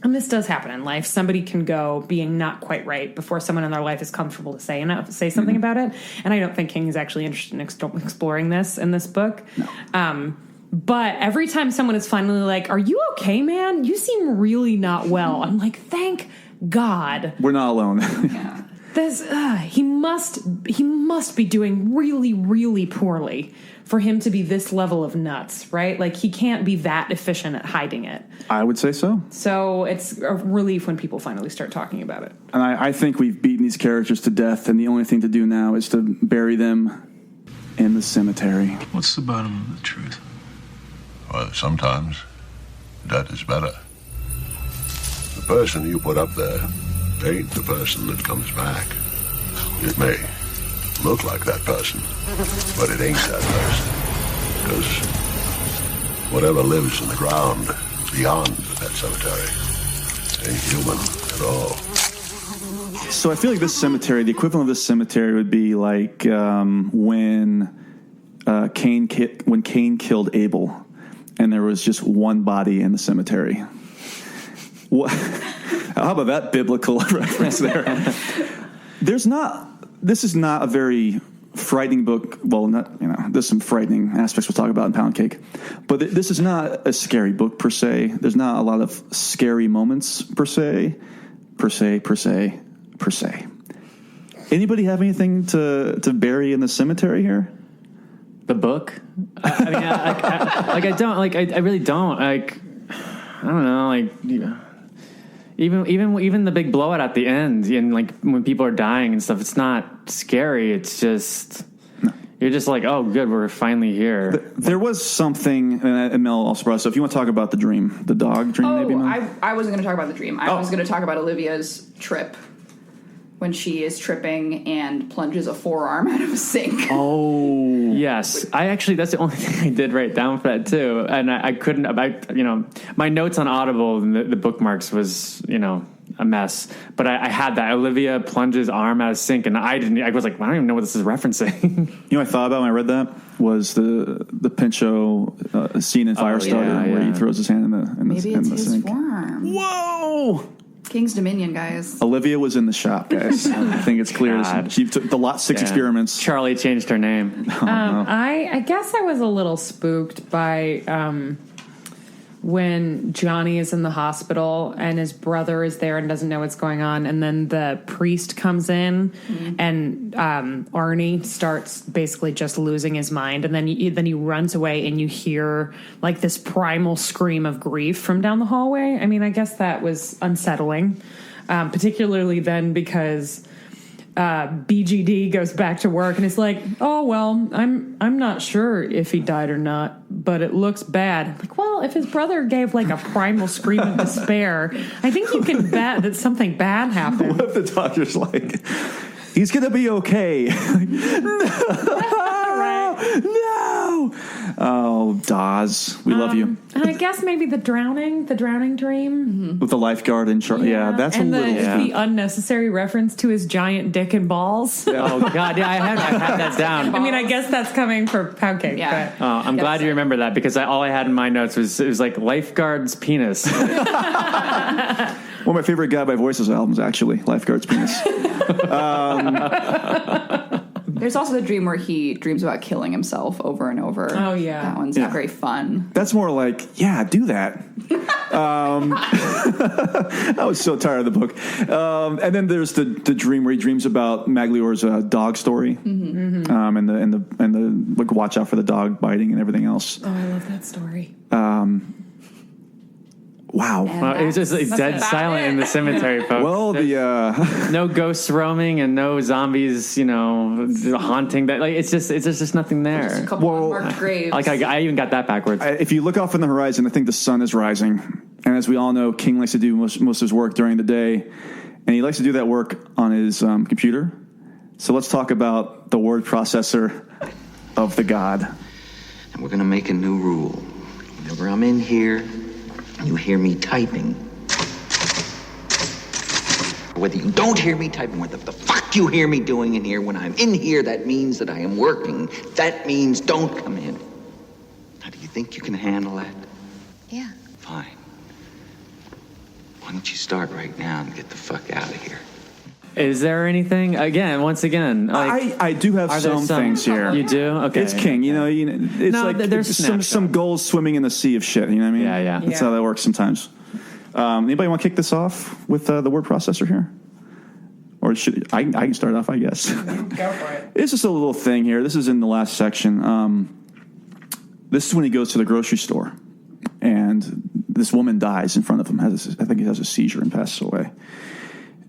And this does happen in life. Somebody can go being not quite right before someone in their life is comfortable to say something about it. And I don't think King is actually interested in exploring this in this book. No. But every time someone is finally like, are you okay, man? You seem really not well. I'm like, thank God. We're not alone. Yeah. He must be doing really, really poorly for him to be this level of nuts, right? Like, he can't be that efficient at hiding it. I would say so. So it's a relief when people finally start talking about it. And I think we've beaten these characters to death, and the only thing to do now is to bury them in the cemetery. What's the bottom of the truth? Well, sometimes that is better. The person you put up there ain't the person that comes back. It may look like that person, but it ain't that person. Because whatever lives in the ground beyond that cemetery ain't human at all. So I feel like this cemetery, the equivalent of this cemetery would be like when Cain killed Abel, and there was just one body in the cemetery. What? How about that biblical reference there? This is not a very frightening book. Well, there's some frightening aspects we'll talk about in Pound Cake. But this is not a scary book, per se. There's not a lot of scary moments, per se. Anybody have anything to bury in the cemetery here? The book? I really don't. I don't know, Even the big blowout at the end, and like when people are dying and stuff, it's not scary. It's just you're just like, oh, good, we're finally here. There was something, and Mel also brought. So if you want to talk about the dream, the dog dream, maybe. Mel? I wasn't going to talk about the dream. I was going to talk about Olivia's trip when she is tripping and plunges a forearm out of a sink. Oh, yes. That's the only thing I did write down for that too, and I couldn't. My notes on Audible and the bookmarks was a mess, but I had that Olivia plunges arm out of sink, and I was like, I don't even know what this is referencing. What I thought about when I read that was the Pinchot scene in Firestarter where he throws his hand in the Maybe in it's the his sink. Forearm. Whoa! King's Dominion, guys. Olivia was in the shop, guys. I think it's clear. She took the Lot 6 experiments. Charlie changed her name. No. I guess I was a little spooked by when Johnny is in the hospital and his brother is there and doesn't know what's going on, and then the priest comes in and Arnie starts basically just losing his mind, and then he runs away, and you hear like this primal scream of grief from down the hallway. I mean, I guess that was unsettling, particularly then because BGD goes back to work and is like, oh, well, I'm not sure if he died or not, but it looks bad. I'm like, well, if his brother gave like a primal scream of despair, I think you can bet that something bad happened. What if the doctor's like, he's going to be okay? No! Oh, Dawes, we love you. And I guess maybe the drowning dream. With the lifeguard and Charlie. Yeah, that's and a little... the unnecessary reference to his giant dick and balls. Oh, God, yeah, I had that down. I mean, I guess that's coming for Pound Cake. Yeah. But. I'm glad you remember that, because all I had in my notes was, it was like lifeguard's penis. One of my favorite Guy by Voices albums, actually, Lifeguard's Penis. There's also the dream where he dreams about killing himself over and over. Oh, yeah. That one's not very fun. That's more like, yeah, do that. I was so tired of the book. And then there's the dream where he dreams about Maglior's dog story, and the like, watch out for the dog biting and everything else. Oh, I love that story. Wow. It was just dead silent in the cemetery, folks. Well, no ghosts roaming and no zombies, haunting. That it's just nothing there. Just a couple unmarked graves. Like I even got that backwards. If you look off on the horizon, I think the sun is rising, and as we all know, King likes to do most of his work during the day, and he likes to do that work on his computer. So let's talk about the word processor of the god. And we're going to make a new rule. Whenever I'm in here, you hear me typing. Whether you don't hear me typing, what the fuck you hear me doing in here, when I'm in here, that means that I am working. That means don't come in. Now, do you think you can handle that? Yeah. Fine. Why don't you start right now and get the fuck out of here? Is there anything? Once again, like, I do have some things here. You do? Okay. It's King, it's No, like there's some gulls swimming in the sea of shit, you know what I mean? Yeah. That's how that works sometimes. Anybody want to kick this off with the word processor here? Or should I can start off, I guess. Go for it. It's just a little thing here. This is in the last section. This is when he goes to the grocery store, and this woman dies in front of him. I think he has a seizure and passes away.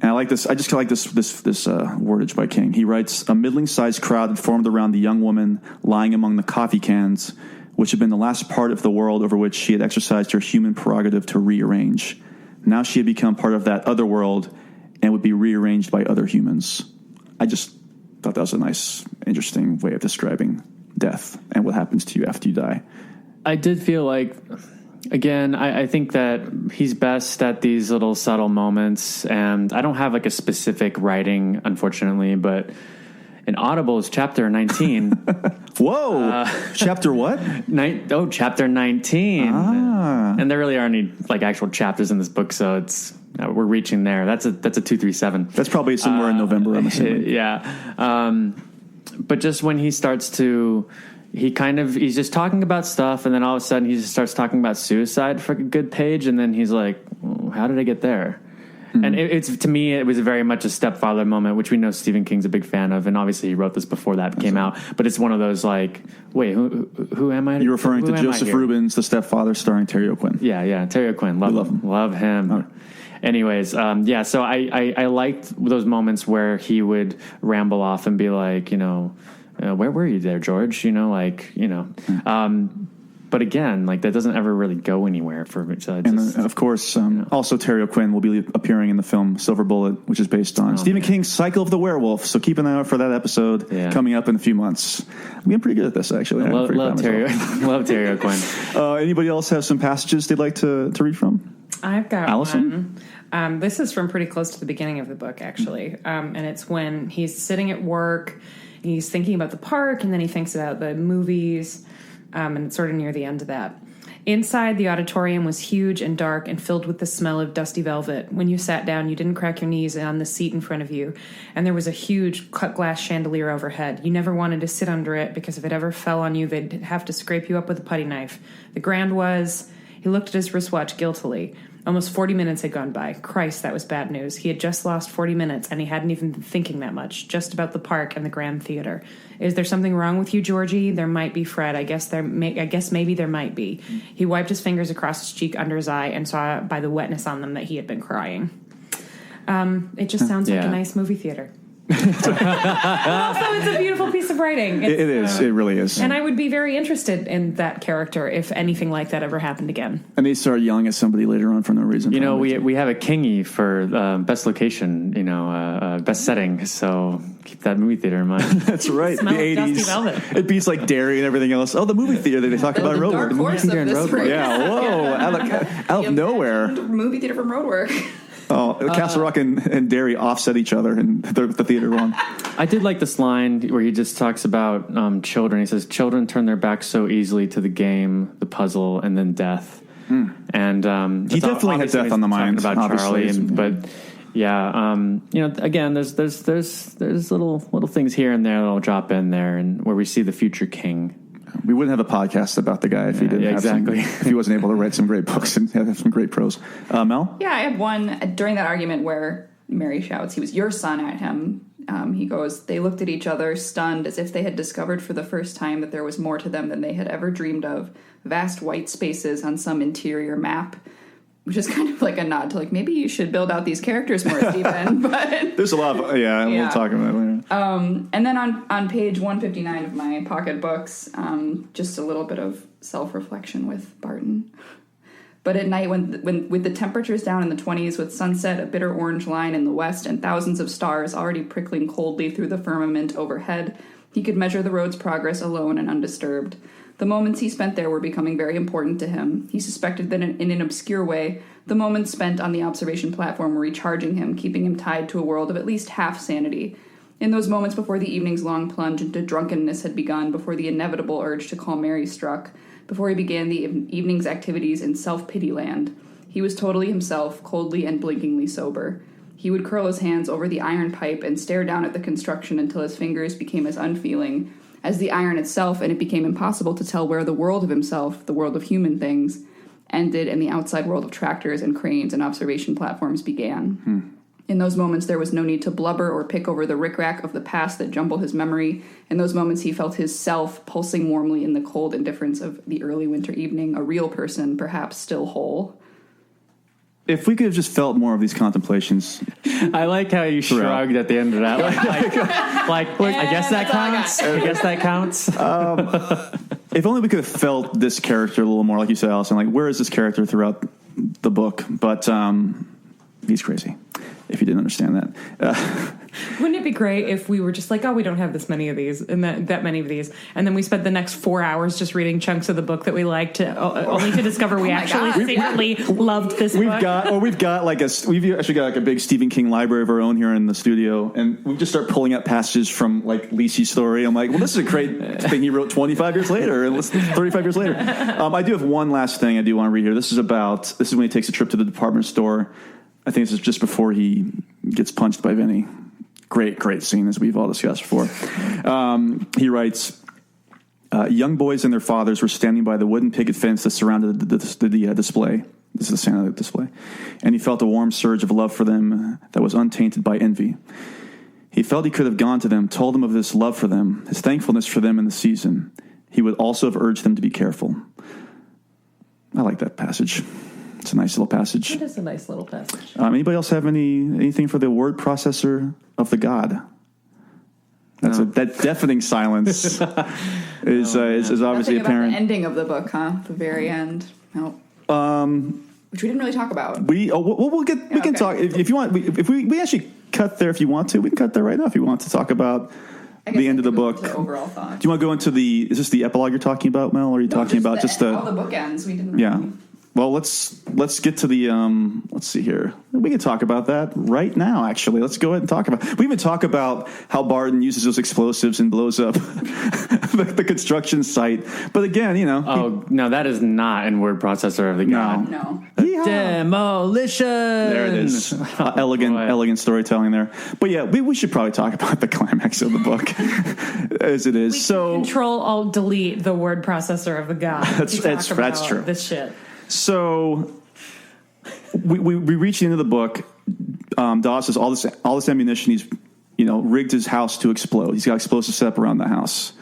And I like this. I just like this wordage by King. He writes, "A middling-sized crowd had formed around the young woman lying among the coffee cans, which had been the last part of the world over which she had exercised her human prerogative to rearrange. Now she had become part of that other world and would be rearranged by other humans." I just thought that was a nice, interesting way of describing death and what happens to you after you die. I did feel like, again, I think that he's best at these little subtle moments, and I don't have like a specific writing, unfortunately, but in Audible's chapter 19. Whoa! Chapter what? Chapter 19. Ah. And there really aren't any like actual chapters in this book, so it's we're reaching there. That's a 237. That's probably somewhere in November, I'm assuming. Yeah. But just when he starts to, he's just talking about stuff, and then all of a sudden he just starts talking about suicide for a good page, and then he's like, how did I get there? Mm-hmm. And it's to me, it was very much a stepfather moment, which we know Stephen King's a big fan of, and obviously he wrote this before that came out. But it's one of those like, wait, who am I? You're referring to Joseph Rubin's The Stepfather, starring Terry O'Quinn. Yeah, Terry O'Quinn, love him. Right. Anyways, so I liked those moments where he would ramble off and be like, where were you there, George? But again, like that doesn't ever really go anywhere for me. So and of course, also Terry O'Quinn will be appearing in the film Silver Bullet, which is based on Stephen King's Cycle of the Werewolf. So keep an eye out for that episode coming up in a few months. I'm getting pretty good at this, actually. Love Terry O'Quinn. Anybody else have some passages they'd like to read from? I've got Allison? one. This is from pretty close to the beginning of the book, actually. And it's when he's sitting at work, he's thinking about the park, and then he thinks about the movies, and it's sort of near the end of that. Inside, the auditorium was huge and dark and filled with the smell of dusty velvet. When you sat down, you didn't crack your knees on the seat in front of you, and there was a huge cut-glass chandelier overhead. You never wanted to sit under it, because if it ever fell on you, they'd have to scrape you up with a putty knife. The grand was... He looked at his wristwatch guiltily. Almost 40 minutes had gone by. Christ, that was bad news. He had just lost 40 minutes, and he hadn't even been thinking that much, just about the park and the Grand Theater. Is there something wrong with you, Georgie? There might be, Fred. I guess maybe there might be. He wiped his fingers across his cheek under his eye and saw by the wetness on them that he had been crying. It just sounds like a nice movie theater. Also, it's a beautiful piece of writing. It is. It really is. And I would be very interested in that character if anything like that ever happened again. And they start yelling at somebody later on for no reason. We have a kingy for best location, best setting. So keep that movie theater in mind. That's right. The 80s. It beats like Dairy and everything else. Oh, the movie theater that they talk about Roadwork. The movie theater in Roadwork. Yeah. Whoa. out of nowhere. Movie theater from Roadwork. Oh, Castle Rock and Derry offset each other in the theater one. I did like this line where he just talks about children. He says, "Children turn their backs so easily to the game, the puzzle, and then death." And he definitely had death on the mind. About Charlie, but Yeah, again, there's little things here and there that'll drop in there, and where we see the future king. We wouldn't have a podcast about the guy if he didn't have exactly. if he wasn't able to write some great books and have some great prose. Mel? Yeah, I have one during that argument where Mary shouts, "He was your son," at him. He goes, "They looked at each other, stunned, as if they had discovered for the first time that there was more to them than they had ever dreamed of. Vast white spaces on some interior map." Which is kind of like a nod to like, maybe you should build out these characters more, Stephen. But there's a lot of, we'll talk about it later. And then on page 159 of my pocket books, just a little bit of self-reflection with Barton. But at night, when with the temperatures down in the 20s, with sunset a bitter orange line in the west and thousands of stars already prickling coldly through the firmament overhead, he could measure the road's progress alone and undisturbed. The moments he spent there were becoming very important to him. He suspected that in an obscure way, the moments spent on the observation platform were recharging him, keeping him tied to a world of at least half sanity. In those moments before the evening's long plunge into drunkenness had begun, before the inevitable urge to call Mary struck, before he began the evening's activities in self-pity land, he was totally himself, coldly and blinkingly sober. He would curl his hands over the iron pipe and stare down at the construction until his fingers became as unfeeling as the iron itself, and it became impossible to tell where the world of himself, the world of human things, ended and the outside world of tractors and cranes and observation platforms began. In those moments, there was no need to blubber or pick over the rickrack of the past that jumbled his memory. In those moments, he felt his self pulsing warmly in the cold indifference of the early winter evening, a real person, perhaps still whole. If we could have just felt more of these contemplations. I like how you shrugged at the end of that. Like I guess that counts. I guess that counts. If only we could have felt this character a little more, like you said, Allison. Like, where is this character throughout the book? But he's crazy, if you didn't understand that. Wouldn't it be great if we were just like, oh, we don't have this many of these and that many of these, and then we spent the next 4 hours just reading chunks of the book that we liked, only to discover we actually secretly loved this book. We've actually got like a big Stephen King library of our own here in the studio, and we just start pulling up passages from like Lisi's story. I'm like, well, this is a great thing he wrote 25 years later, and 35 years later. I do have one last thing I do want to read here. This is when he takes a trip to the department store. I think this is just before he gets punched by Vinny. Great scene, as we've all discussed before. He writes, young boys and their fathers were standing by the wooden picket fence that surrounded the display. This is the Santa display. And he felt a warm surge of love for them that was untainted by envy. He felt he could have gone to them, told them of this love for them, his thankfulness for them in the season. He would also have urged them to be careful. I like that passage. It's a nice little passage. It is a nice little passage. Anybody else have anything for the word processor of the god? That deafening silence is obviously Nothing apparent. About the ending of the book, huh? The very end. Nope. Which we didn't really talk about. We can talk if you want. If we actually cut there if you want to. We can cut there right now if you want to talk about the end of the book. Overall thoughts. Do you want to go into is this the epilogue you're talking about, Mel? Or are you talking about just all the bookends? We didn't. Yeah. Really. Well, let's get to the let's see here. We can talk about that right now. Actually, let's go ahead and talk about. We even talk about how Barton uses those explosives and blows up the construction site. But again, no, that is not in word processor of the god. No. Demolition. There it is. Elegant storytelling there. But yeah, we should probably talk about the climax of the book as it is. Control Alt Delete the word processor of the god. That's true. This shit. So we reach the end of the book. Dawes has all this ammunition. He's rigged his house to explode. He's got explosives set up around the house,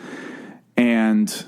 and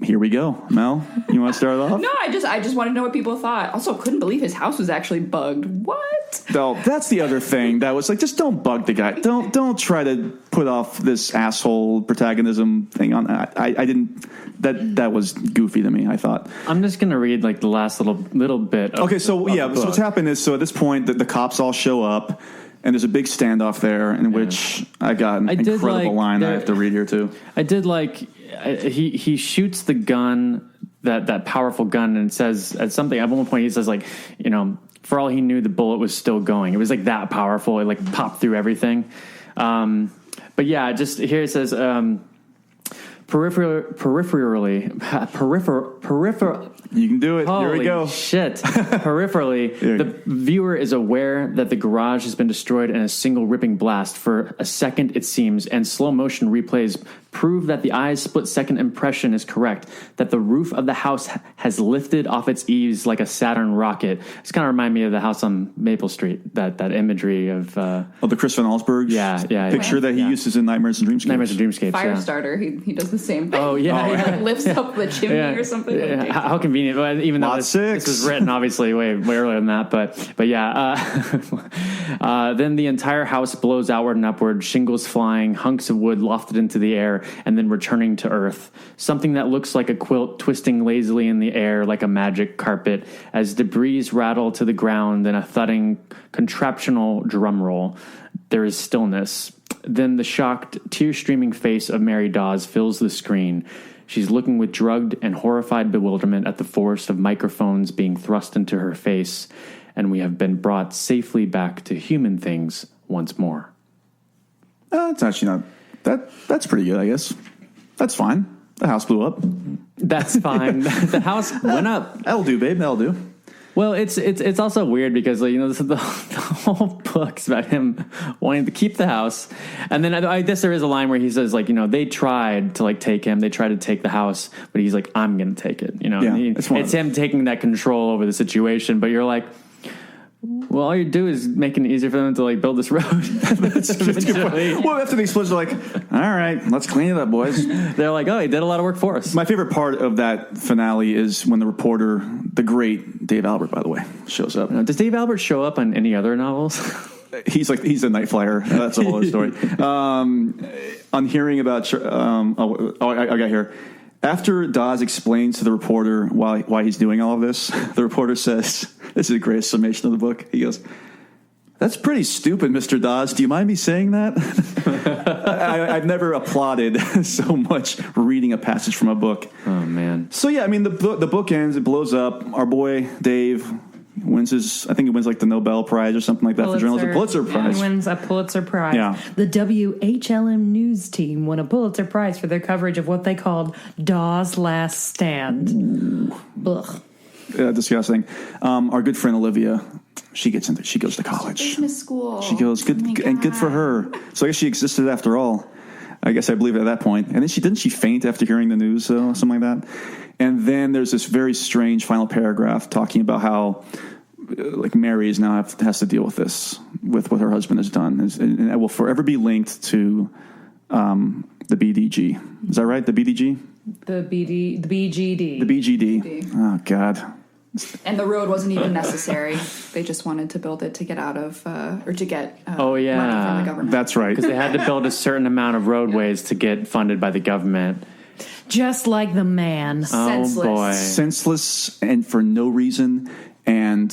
here we go. Mel, you want to start off? No, I just want to know what people thought. Also, couldn't believe his house was actually bugged. What? No, that's the other thing. That was like, just don't bug the guy. Don't try to put off this asshole protagonism thing on that. I didn't. That was goofy to me, I thought. I'm just going to read like the last little bit. Okay, so what's happened is, at this point, the cops all show up, and there's a big standoff there in which I got an incredible line I have to read here too. I did he shoots the gun, that powerful gun, and says at something at one point he says for all he knew the bullet was still going. It was like that powerful. It like popped through everything. But yeah, just here it says. Peripherally, peripheral. You can do it. Here we go. Shit. Peripherally, the viewer is aware that the garage has been destroyed in a single ripping blast. For a second, it seems, and slow motion replays prove that the eye's split-second impression is correct, that the roof of the house has lifted off its eaves like a Saturn rocket. It's kind of remind me of the house on Maple Street, that imagery of... the Chris Van Allsburg picture that he uses in Nightmares and Dreamscapes. Nightmares and Dreamscapes, Firestarter, he does the same thing. Oh, yeah. He lifts up the chimney or something. Yeah. How convenient. Well, even though this was written, obviously, way earlier than that. But yeah. Then the entire house blows outward and upward, shingles flying, hunks of wood lofted into the air, and then returning to earth. Something that looks like a quilt twisting lazily in the air like a magic carpet as debris rattle to the ground in a thudding contraptional drum roll. There is stillness. Then the shocked, tear-streaming face of Mary Dawes fills the screen. She's looking with drugged and horrified bewilderment at the forest of microphones being thrust into her face, and we have been brought safely back to human things once more. It's actually not... That's pretty good, I guess. That's fine. The house blew up. That's fine. The house went up. That'll do, babe. That'll do. Well, it's also weird because the whole book's about him wanting to keep the house, and then I guess there is a line where he says they tried to take him, they tried to take the house, but he's like, I'm going to take it. It's him taking that control over the situation. But you're like, well, all you do is making it easier for them to build this road. That's a good point. Well, after the explosion, they're like, all right, let's clean it up, boys. They're like, oh, he did a lot of work for us. My favorite part of that finale is when the reporter, the great Dave Albert, by the way, shows up. Does Dave Albert show up on any other novels? He's a night flyer. That's a whole other story. On hearing about, I got here. After Dawes explains to the reporter why he's doing all of this, the reporter says, this is the greatest summation of the book. He goes, that's pretty stupid, Mr. Dawes. Do you mind me saying that? I've never applauded so much reading a passage from a book. Oh, man. So, yeah, I mean, the book ends. It blows up. Our boy, Dave, wins the Nobel Prize or something like that for journalism. Pulitzer Prize. He wins a Pulitzer Prize. Yeah. The WHLM news team won a Pulitzer Prize for their coverage of what they called Dawes' Last Stand. Ugh. Yeah, disgusting. Our good friend Olivia, she goes to college. Business school. She goes, good for her. So I guess she existed after all. I guess I believe it at that point. And then didn't she faint after hearing the news, something like that? And then there's this very strange final paragraph talking about how Mary is now has to deal with this, with what her husband has done, and it will forever be linked to the BDG. Is that right? The BDG? The BGD. The BGD. Oh, God. And the road wasn't even necessary. They just wanted to build it to get out of, or to get money from the government. That's right. Because they had to build a certain amount of roadways to get funded by the government. Just like the man. Senseless. Oh, boy. Senseless and for no reason. And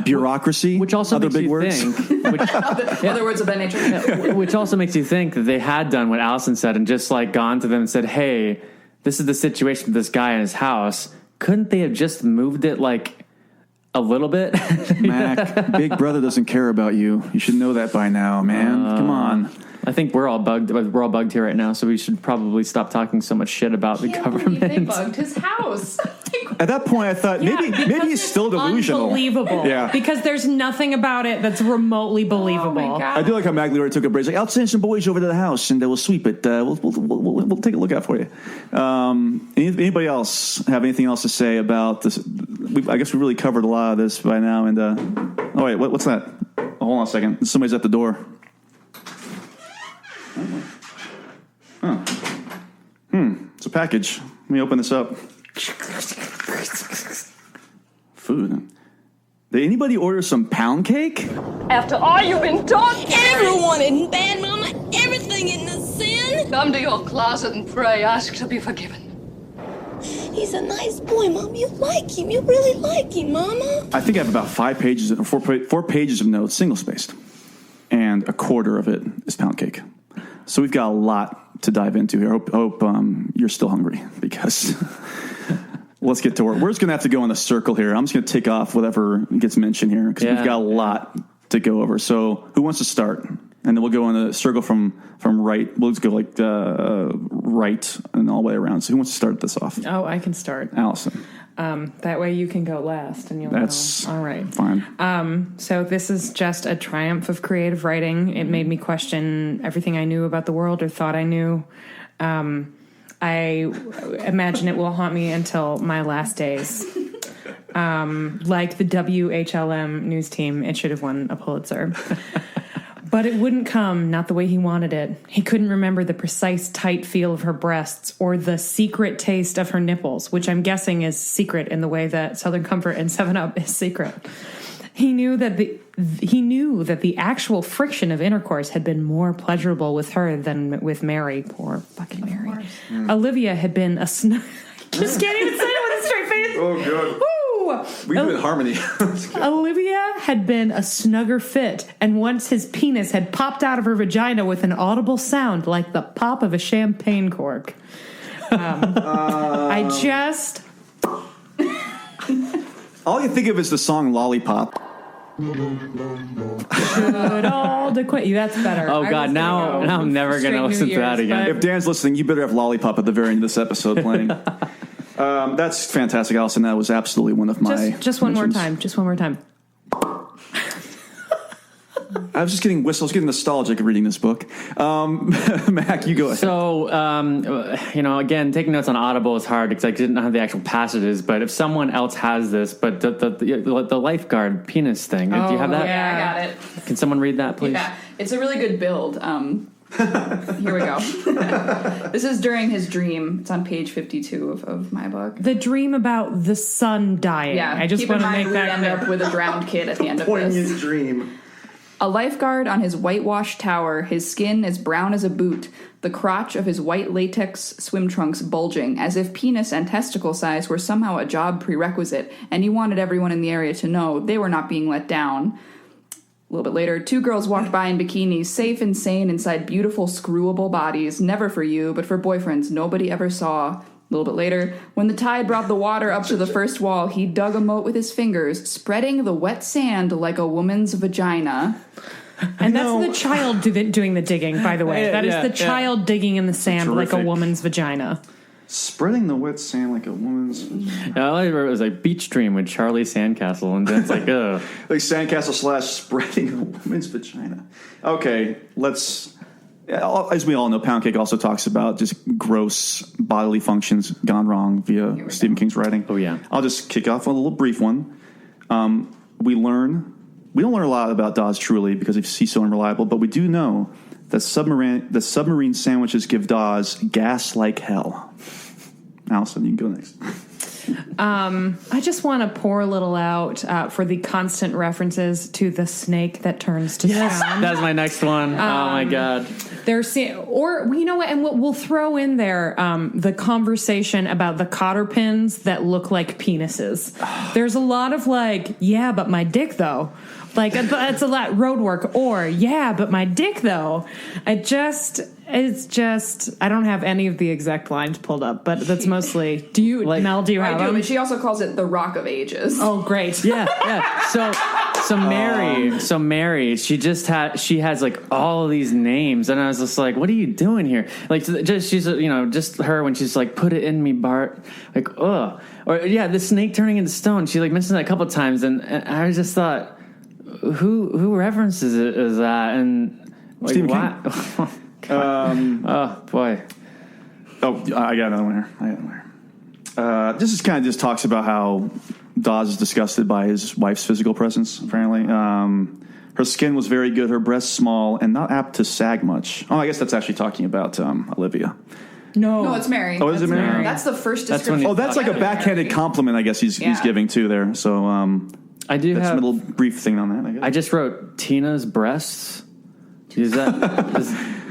bureaucracy, which also other makes big you words. think, other words of that nature. Which also makes you think that they had done what Allison said and just gone to them and said, "Hey, this is the situation with this guy in his house. Couldn't they have just moved it a little bit?" Mac, Big Brother doesn't care about you. You should know that by now, man. Come on. I think we're all bugged. We're all bugged here right now, so we should probably stop talking so much shit about the government. They bugged his house. At that point, I thought maybe he's still delusional. Unbelievable. Yeah, because there's nothing about it that's remotely believable. Oh my God. I do like how Magliore took a break. He's like, I'll send some boys over to the house and we'll sweep it. We'll take a look out for you. Anybody else have anything else to say about this? I guess we really covered a lot of this by now. And oh wait, what's that? Oh, hold on a second. Somebody's at the door. Oh. It's a package. Let me open this up. Food. Did anybody order some pound cake? After all you've been talking, everyone in bed, Mama, everything in the sin. Come to your closet and pray, ask to be forgiven. He's a nice boy, Mom. You like him. You really like him, Mama. I think I have about 5 pages, or four pages of notes, single-spaced. And a quarter of it is pound cake. So we've got a lot to dive into here. I hope you're still hungry, because let's get to work. We're just going to have to go in a circle here. I'm just going to tick off whatever gets mentioned here, because we've got a lot to go over. So who wants to start? and then we'll go in a circle from right. We'll just go like right and all the way around. So who wants to start this off? Oh, I can start. Allison. That way you can go last, and you'll That's know. All right. Fine. So this is just a triumph of creative writing. It made me question everything I knew about the world or thought I knew. I imagine it will haunt me until my last days. Like the WHLM news team, it should have won a Pulitzer. But it wouldn't come, not the way he wanted it. He couldn't remember the precise, tight feel of her breasts or the secret taste of her nipples, which I'm guessing is secret in the way that Southern Comfort and 7-Up is secret. He knew that the actual friction of intercourse had been more pleasurable with her than with Mary. Poor fucking Mary. Olivia had been a just can't even say it with a straight face. Oh, God. We do it in harmony. Olivia had been a snugger fit, and once his penis had popped out of her vagina with an audible sound like the pop of a champagne cork. I just... All you think of is the song Lollipop. Should all quit you. That's better. Oh, God, now I'm never going to listen to that again. If Dan's listening, you better have Lollipop at the very end of this episode playing. That's fantastic, Allison. That was absolutely one of my just one more time. Just one more time. I was just getting nostalgic reading this book. Mac, you go ahead. So, again, taking notes on Audible is hard because I didn't have the actual passages. But if someone else has this, but the lifeguard penis thing, do you have that? Yeah, I got it. Can someone read that, please? Yeah, it's a really good build. Here we go. This is during his dream. It's on page 52 of my book. The dream about the sun dying. Yeah, I just want to make that end up with a drowned kid at the end of Poignant this. dream. A lifeguard on his whitewashed tower, his skin as brown as a boot, the crotch of his white latex swim trunks bulging, as if penis and testicle size were somehow a job prerequisite, and he wanted everyone in the area to know they were not being let down. A little bit later, 2 girls walked by in bikinis, safe and sane inside beautiful, screwable bodies, never for you, but for boyfriends nobody ever saw. A little bit later, when the tide brought the water up to the first wall, he dug a moat with his fingers, spreading the wet sand like a woman's vagina. And that's the child doing the digging, by the way. That is the child digging in the sand like a woman's vagina. Spreading the wet sand like a woman's vagina. Yeah, I remember it was like Beach Dream with Charlie Sandcastle, and then it's like, ugh. Like Sandcastle / spreading a woman's vagina. Okay, let's... As we all know, Pound Cake also talks about just gross bodily functions gone wrong via Stephen King's writing. Oh, yeah. I'll just kick off with a little brief one. We don't learn a lot about Dawes truly because he's so unreliable, but we do know that submarine sandwiches give Dawes gas like hell. Allison, you can go next. I just want to pour a little out for the constant references to the snake that turns to stone. That's my next one. Oh my God. You know what? And we'll throw in there the conversation about the cotter pins that look like penises. There's a lot of yeah, but my dick though. It's a lot Roadwork or yeah, but my dick though. It's just I don't have any of the exact lines pulled up, but that's mostly. Do you, Mel? Do you have them? But she also calls it the Rock of Ages. Oh, great! Yeah. So Mary, she has all of these names, and I was just like, what are you doing here? Just her when she's like, put it in me, Bart. Ugh. Or the snake turning into stone. She mentions that a couple of times, and I just thought, who references it as that? And Stephen King. Oh boy! Oh, I got another one here. This is kind of just talks about how Dawes is disgusted by his wife's physical presence. Apparently, her skin was very good, her breasts small, and not apt to sag much. Oh, I guess that's actually talking about Olivia. No, it's Mary. Oh, is it Mary? That's the first description. That's like a backhanded compliment, I guess he's giving too there. So I do that's have a little brief thing on that. I guess I just wrote Tina's breasts. Is that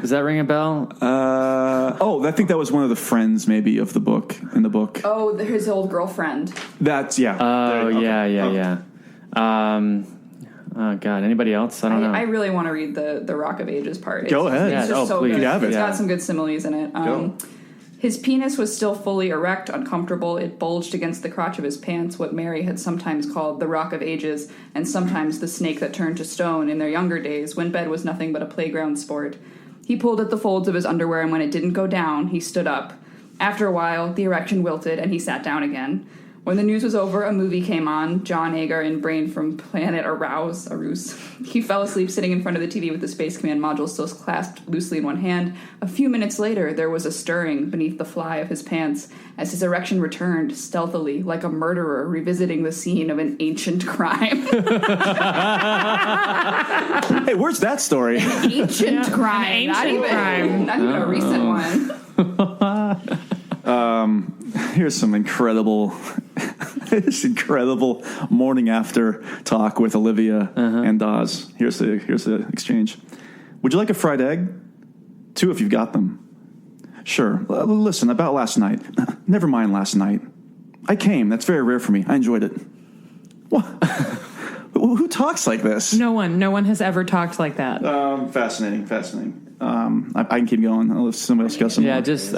does that ring a bell? I think that was one of the friends maybe of the book in the book. Oh, his old girlfriend. That's Oh yeah. Oh God, anybody else? I don't know. I really want to read the Rock of Ages part. Go ahead. It's just so please. good. You have it. It's got some good similes in it. His penis was still fully erect, uncomfortable. It bulged against the crotch of his pants, what Mary had sometimes called the Rock of Ages, and sometimes the snake that turned to stone in their younger days, when bed was nothing but a playground sport. He pulled at the folds of his underwear, and when it didn't go down, he stood up. After a while, the erection wilted, and he sat down again. When the news was over, a movie came on, John Agar in Brain from Planet Aruse. He fell asleep sitting in front of the TV with the Space Command module still clasped loosely in one hand. A few minutes later, there was a stirring beneath the fly of his pants as his erection returned stealthily, like a murderer revisiting the scene of an ancient crime. Hey, where's that story? Ancient crime. Not even a recent one. Here's some incredible morning after talk with Olivia and Dawes. Here's the exchange. Would you like a fried egg? 2 if you've got them. Sure. Listen, about last night. Never mind last night. I came. That's very rare for me. I enjoyed it. What? Who talks like this? No one has ever talked like that. Fascinating. I can keep going. I'll let somebody else go some more. At this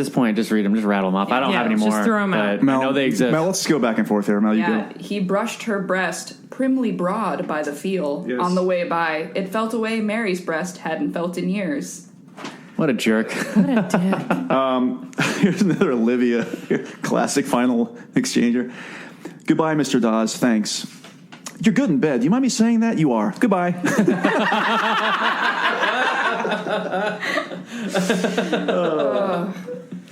point, just read them. Just rattle them off. I don't have any more. Just throw them out. Mel, I know they exist. Mel, let's go back and forth here. Mel, you go. He brushed her breast, primly broad by the feel. Yes. On the way by, it felt a way Mary's breast hadn't felt in years. What a jerk. What a dick. Here's another Olivia classic final exchanger. Goodbye, Mr. Dawes. Thanks. You're good in bed. You mind me saying that? You are. Goodbye.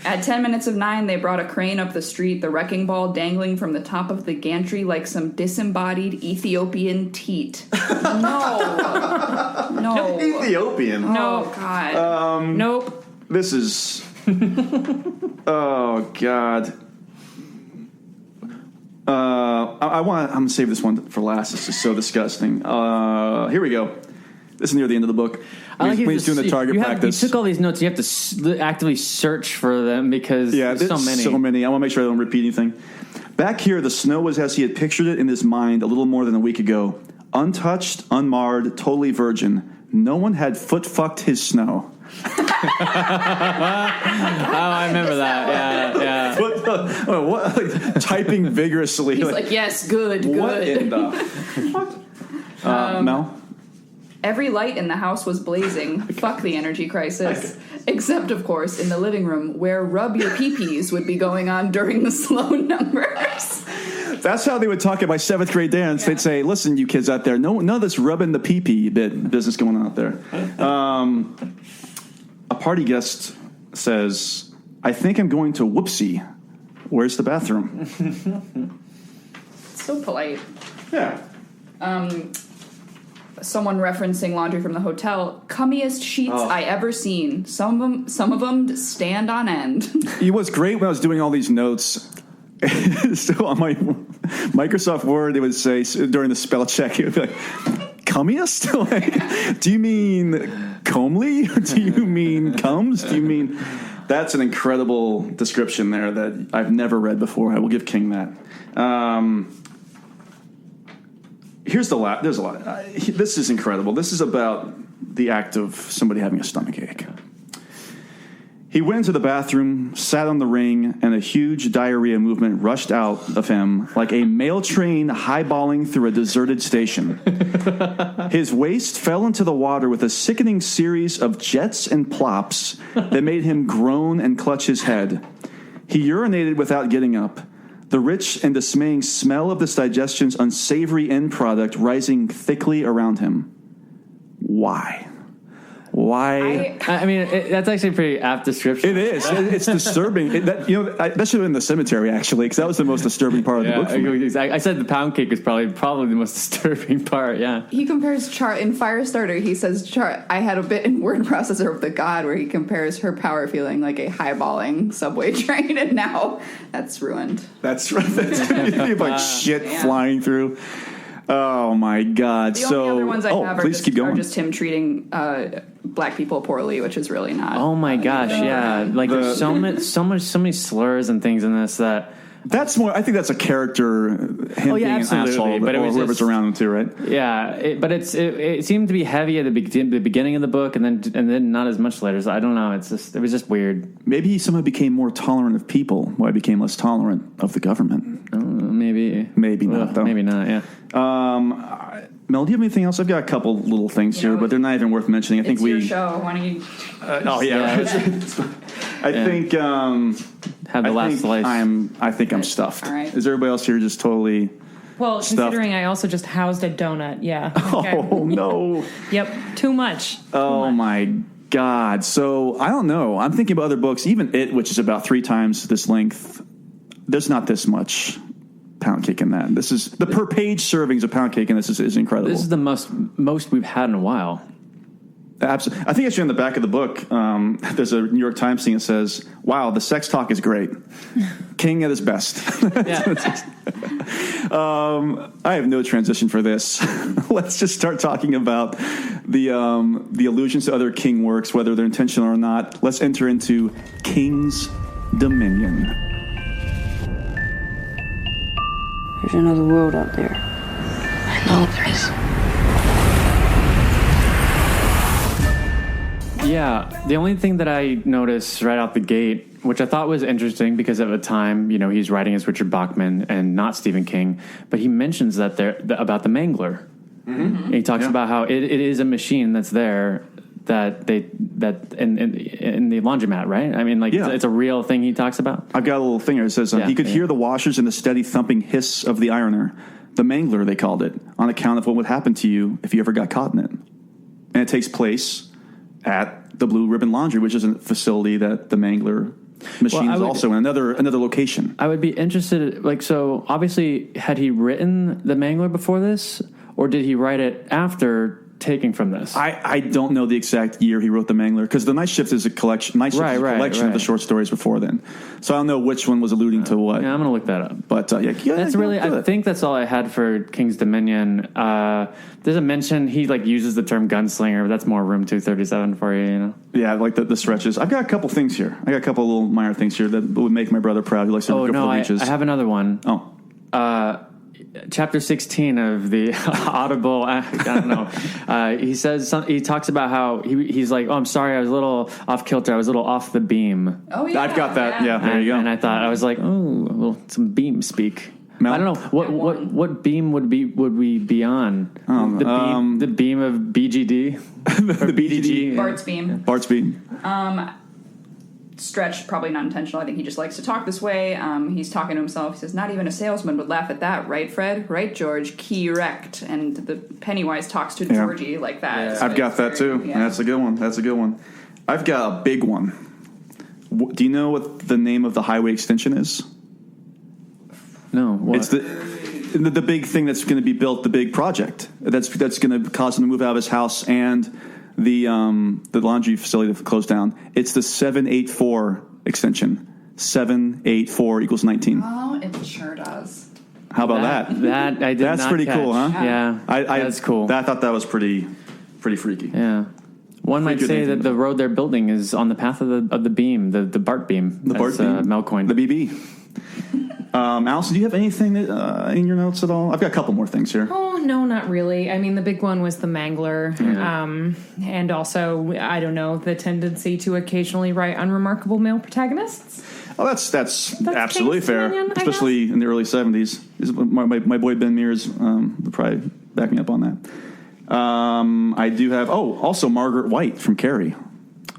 At 10 minutes of 9, they brought a crane up the street, the wrecking ball dangling from the top of the gantry like some disembodied Ethiopian teat. No. Ethiopian? No. Oh, God. Nope. This is... Oh, God. I'm going to save this one for last. This is so disgusting. Here we go. This is near the end of the book. He's doing the target practice. You took all these notes. You have to actively search for them because there's so many. So many. I want to make sure I don't repeat anything. Back here, the snow was as he had pictured it in his mind a little more than a week ago. Untouched, unmarred, totally virgin. No one had foot-fucked his snow. I remember that. Yeah. What? Typing vigorously. He's like, yes, good. What in the... Mel? Every light in the house was blazing. Fuck the energy crisis. Except, of course, in the living room, where rub your pee-pees would be going on during the slow numbers. That's how they would talk at my 7th grade dance. Yeah. They'd say, listen, you kids out there, none of this rubbing the pee-pee business going on out there. A party guest says, I think I'm going to Whoopsie. Where's the bathroom? So polite. Yeah. Someone referencing laundry from the hotel. Cummiest sheets I ever seen. Some of them stand on end. It was great when I was doing all these notes. So on my Microsoft Word, it would say during the spell check, it would be like, cummiest? Like, do you mean comely? Do you mean comes? Do you mean... That's an incredible description there that I've never read before. I will give King that. There's a lot. This is incredible. This is about the act of somebody having a stomachache. He went into the bathroom, sat on the ring, and a huge diarrhea movement rushed out of him like a mail train highballing through a deserted station. His waist fell into the water with a sickening series of jets and plops that made him groan and clutch his head. He urinated without getting up, the rich and dismaying smell of this digestion's unsavory end product rising thickly around him. Why? I mean, that's actually a pretty apt description. It is. It's disturbing. That should have been in the cemetery, actually, because that was the most disturbing part of the book for me. I said the pound cake was probably the most disturbing part, yeah. He compares in Firestarter, he says, I had a bit in Word Processor of the God where he compares her power feeling like a highballing subway train, and now that's ruined. That's right. That's going to be like shit flying through. Oh, my God. The only other ones I have are just him treating black people poorly, which is really not. Oh, my gosh, yeah. Like, there's so many slurs and things in this that That's more. I think that's a character. Him being an asshole, but or whoever's around him too, right? Yeah, but it seemed to be heavy at the beginning of the book, and then not as much later. So I don't know. It was just weird. Maybe he somehow became more tolerant of people, while he became less tolerant of the government. Maybe not. Though. Maybe not. Yeah. Mel, do you have anything else? I've got a couple little things here, but they're not even worth mentioning. I think it's your show. Why don't you? I think. Have the last slice. I think I'm stuffed. All right. Is everybody else here just totally? Well, stuffed? Considering I also just housed a donut. Yeah. Okay. Oh no. Yep. Too much. My God. So I don't know. I'm thinking about other books. Even It, which is about 3 times this length. There's not this much pound cake in that. This is the per page servings of pound cake, and this is incredible. This is the most we've had in a while. Absolutely. I think actually on the back of the book, there's a New York Times thing that says, "Wow, the sex talk is great. King at his best." I have no transition for this. Let's just start talking about the allusions to other King works, whether they're intentional or not. Let's enter into King's Dominion. There's another world out there. I know there is. Yeah, the only thing that I noticed right out the gate, which I thought was interesting because at the time, he's writing as Richard Bachman and not Stephen King, but he mentions that about the Mangler. Mm-hmm. And he talks about how it is a machine that's there that in the laundromat, right? I mean, it's a real thing he talks about. I've got a little thing here. It says he could hear the washers and the steady thumping hiss of the ironer. The Mangler, they called it, on account of what would happen to you if you ever got caught in it. And it takes place at the Blue Ribbon Laundry, which is a facility that the Mangler machine is also in another location. I would be interested, so obviously, had he written the Mangler before this, or did he write it after taking from this? I don't know the exact year he wrote the Mangler, because the Night Shift is a collection. Night Shift is a collection of the short stories before then. So I don't know which one was alluding to what. Yeah, I'm going to look that up. But that's really. I think that's all I had for King's Dominion. There's a mention he uses the term gunslinger, but that's more Room 237 for you. Yeah, the stretches. I've got a couple things here. I got a couple little minor things here that would make my brother proud. He likes to go for the reaches. I have another one. Chapter 16 of the Audible, I don't know. He talks about how he's like, "Oh, I'm sorry, I was a little off kilter. I was a little off the beam." Oh yeah, I've got that. Yeah, there you go. And I was like, "Oh, some beam speak." I don't know what beam would we be on. The beam of BGD, the BGD, Bart's beam. Stretch, probably not intentional. I think he just likes to talk this way. He's talking to himself. He says, "Not even a salesman would laugh at that, right, Fred? Right, George? Correct." And the Pennywise talks to Georgie like that. Yeah. So I've got that too. Yeah. That's a good one. I've got a big one. Do you know what the name of the highway extension is? No. What? It's the big thing that's going to be built, the big project that's going to cause him to move out of his house and the laundry facility to close down. It's the 784 extension. 784 equals 19. Oh, it sure does. How about that? That I did. That's pretty cool, huh? Yeah, that's cool. I thought that was pretty freaky. Yeah. One might say that the road they're building is on the path of the beam, the BART beam. The BART beam. Mel coined. The BB. Allison, do you have anything in your notes at all? I've got a couple more things here. Oh, no, not really. I mean, the big one was the Mangler. And also, I don't know, the tendency to occasionally write unremarkable male protagonists. Oh, that's absolutely fair, especially in the early 70s. My boy Ben Mears would probably back me up on that. I do have, also Margaret White from Carrie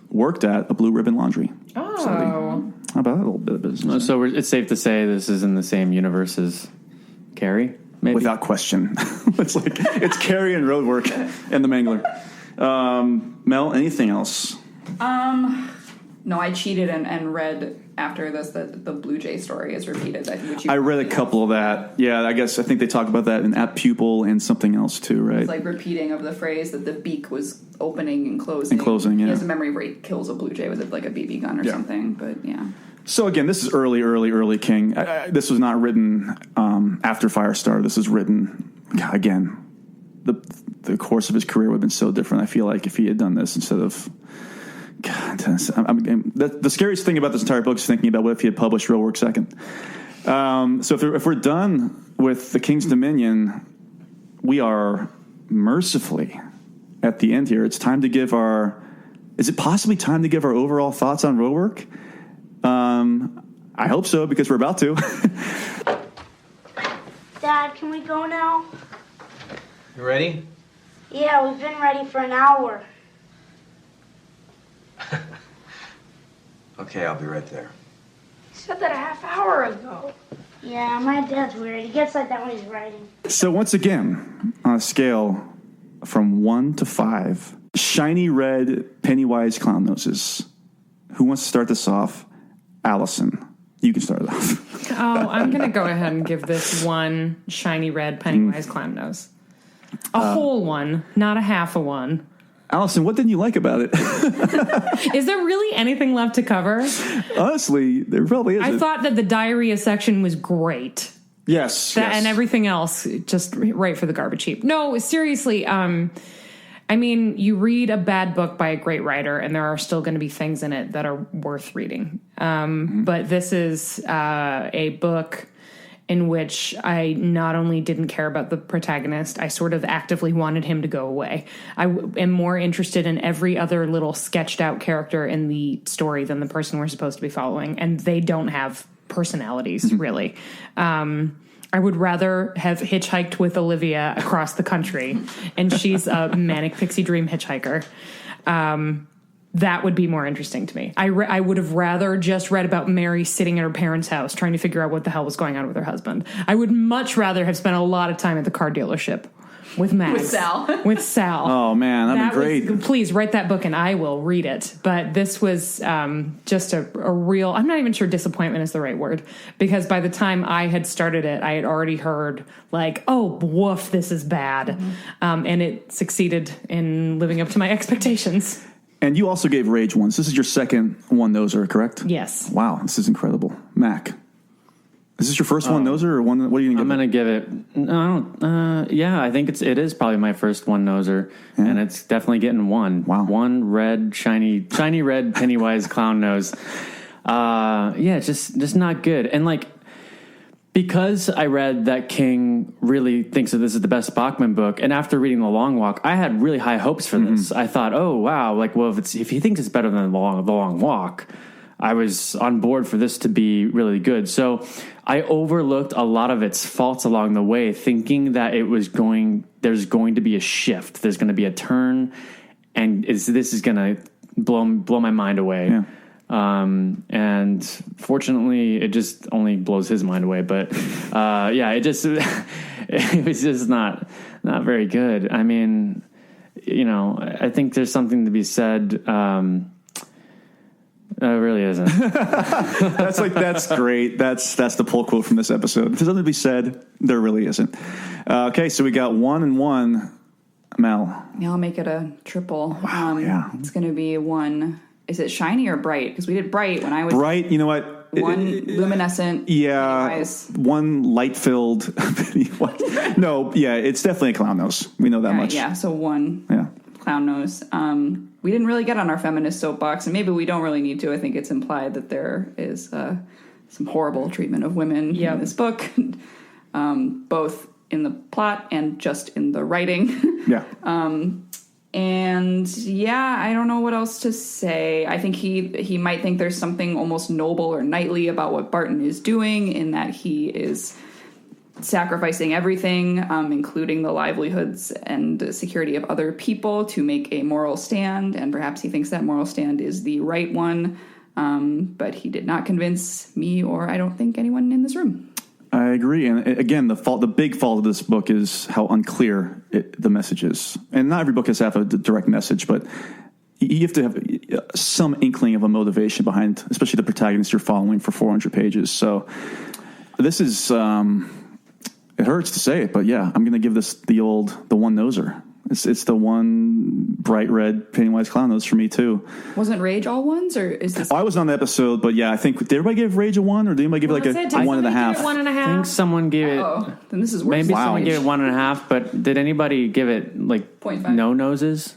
worked at a Blue Ribbon Laundry. Oh. How about a little bit of business? So it's safe to say this is in the same universe as Carrie? Maybe? Without question. It's Carrie and Roadwork and the Mangler. Mel, anything else? No, I cheated and read after this the Blue Jay story is repeated. I read a couple of that. Yeah, I think they talk about that in At Pupil and something else too, right? It's like repeating of the phrase that the beak was opening and closing. Yeah. He has a memory where he kills a blue jay with a BB gun or something, but yeah. So again, this is early King. This was not written after Firestarter. This is written, again, the course of his career would have been so different, I feel like, if he had done this instead of... God, the scariest thing about this entire book is thinking about what if he had published Roadwork second. So if we're done with the King's Dominion, we are mercifully at the end here. It's time to give is it possibly time to give our overall thoughts on Roadwork? I hope so, because we're about to. Dad, can we go now? You ready? Yeah, we've been ready for an hour. Okay, I'll be right there. You said that a half hour ago. Yeah, my dad's weird. He gets like that when he's writing. So once again, on a scale from 1 to 5, shiny red Pennywise clown noses. Who wants to start this off? Allison, you can start it off. Oh, I'm going to go ahead and give this one shiny red Pennywise clown nose. A whole one, not a half a one. Allison, what didn't you like about it? Is there really anything left to cover? Honestly, there probably isn't. I thought that the diarrhea section was great. Yes. And everything else, just right for the garbage heap. No, seriously, I mean, you read a bad book by a great writer, and there are still going to be things in it that are worth reading. But this is a book in which I not only didn't care about the protagonist, I sort of actively wanted him to go away. I am more interested in every other little sketched out character in the story than the person we're supposed to be following, and they don't have personalities, really. I would rather have hitchhiked with Olivia across the country, and she's a manic pixie dream hitchhiker. That would be more interesting to me. I would have rather just read about Mary sitting at her parents' house trying to figure out what the hell was going on with her husband. I would much rather have spent a lot of time at the car dealership with Max. With Sal. Oh, man, that'd be great. Please write that book and I will read it. But this was just a real, I'm not even sure disappointment is the right word, because by the time I had started it, I had already heard like, oh, woof, this is bad. And it succeeded in living up to my expectations. And you also gave Rage ones. This is your second one-noser, correct? Yes. Wow, this is incredible. Mac, is this your first one-noser, or one? What are you going to give it? I'm going to give it... yeah, I think it is probably my first one-noser, and it's definitely getting one. Wow. One red, shiny red Pennywise clown nose. Yeah, just not good. And, like, because I read that King really thinks that this is the best Bachman book, and after reading The Long Walk, I had really high hopes for this. I thought, oh, wow, like, well, if he thinks it's better than The Long Walk, I was on board for this to be really good. So I overlooked a lot of its faults along the way, thinking that there's going to be a shift. There's going to be a turn, and this is going to blow my mind away. Yeah. And fortunately, it just only blows his mind away. But yeah, it was just not very good. I mean, I think there's something to be said. It really isn't. That's great. That's the pull quote from this episode. There's something to be said. There really isn't. Okay, so we got 1 and 1. Mel. Yeah, I'll make it a triple. Wow, yeah. It's going to be 1. Is it shiny or bright? Because we did bright when I was... Bright, you know what? 1 luminescent. Yeah. Pennywise. 1 light-filled. No, yeah, it's definitely a clown nose. We know that much. Yeah, so 1 yeah. clown nose. We didn't really get on our feminist soapbox, and maybe we don't really need to. I think it's implied that there is some horrible treatment of women in this book, both in the plot and just in the writing. Yeah. And yeah, I don't know what else to say. I think he might think there's something almost noble or knightly about what Barton is doing, in that he is sacrificing everything, including the livelihoods and security of other people, to make a moral stand. And perhaps he thinks that moral stand is the right one. But he did not convince me, or I don't think anyone in this room. I agree. And again, the big fault of this book is how unclear the message is. And not every book has to have a direct message, but you have to have some inkling of a motivation behind, especially the protagonist you're following for 400 pages. So this is, it hurts to say it, but yeah, I'm going to give this the one-noser. It's the one bright red Pennywise clown nose for me too. Wasn't Rage all ones, or is this? I was on the episode, but yeah, I think, did everybody give Rage a 1, or did anybody give it like a 1.5? 1.5. I think someone gave it. Oh, then this is worse. Maybe someone gave it 1.5, but did anybody give it like 0.5. no noses?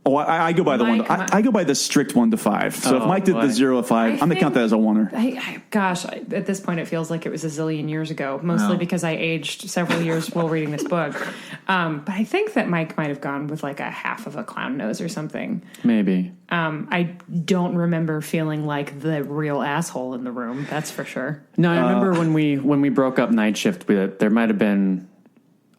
Oh, I go by the Mike, I go by the strict 1 to 5. So if Mike did the 0 to 5, I'm gonna count that as a oneer. Gosh, at this point, it feels like it was a zillion years ago. Mostly because I aged several years while reading this book. But I think that Mike might have gone with like a half of a clown nose or something. Maybe. I don't remember feeling like the real asshole in the room. That's for sure. No, I remember when we broke up Night Shift, there might have been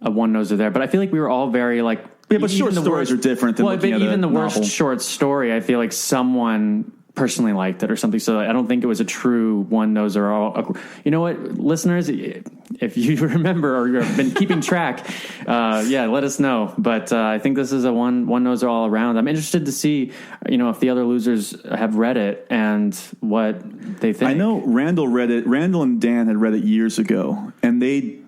a one-noser there, but I feel like we were all very like. Yeah, but short stories are different than looking at even the novel. worst short story, I feel like someone personally liked it or something. So I don't think it was a true one-noser. You know what, listeners, if you remember or you've been keeping track, let us know. But I think this is a one-noser all around. I'm interested to see, if the other losers have read it and what they think. I know Randall read it. Randall and Dan had read it years ago, and they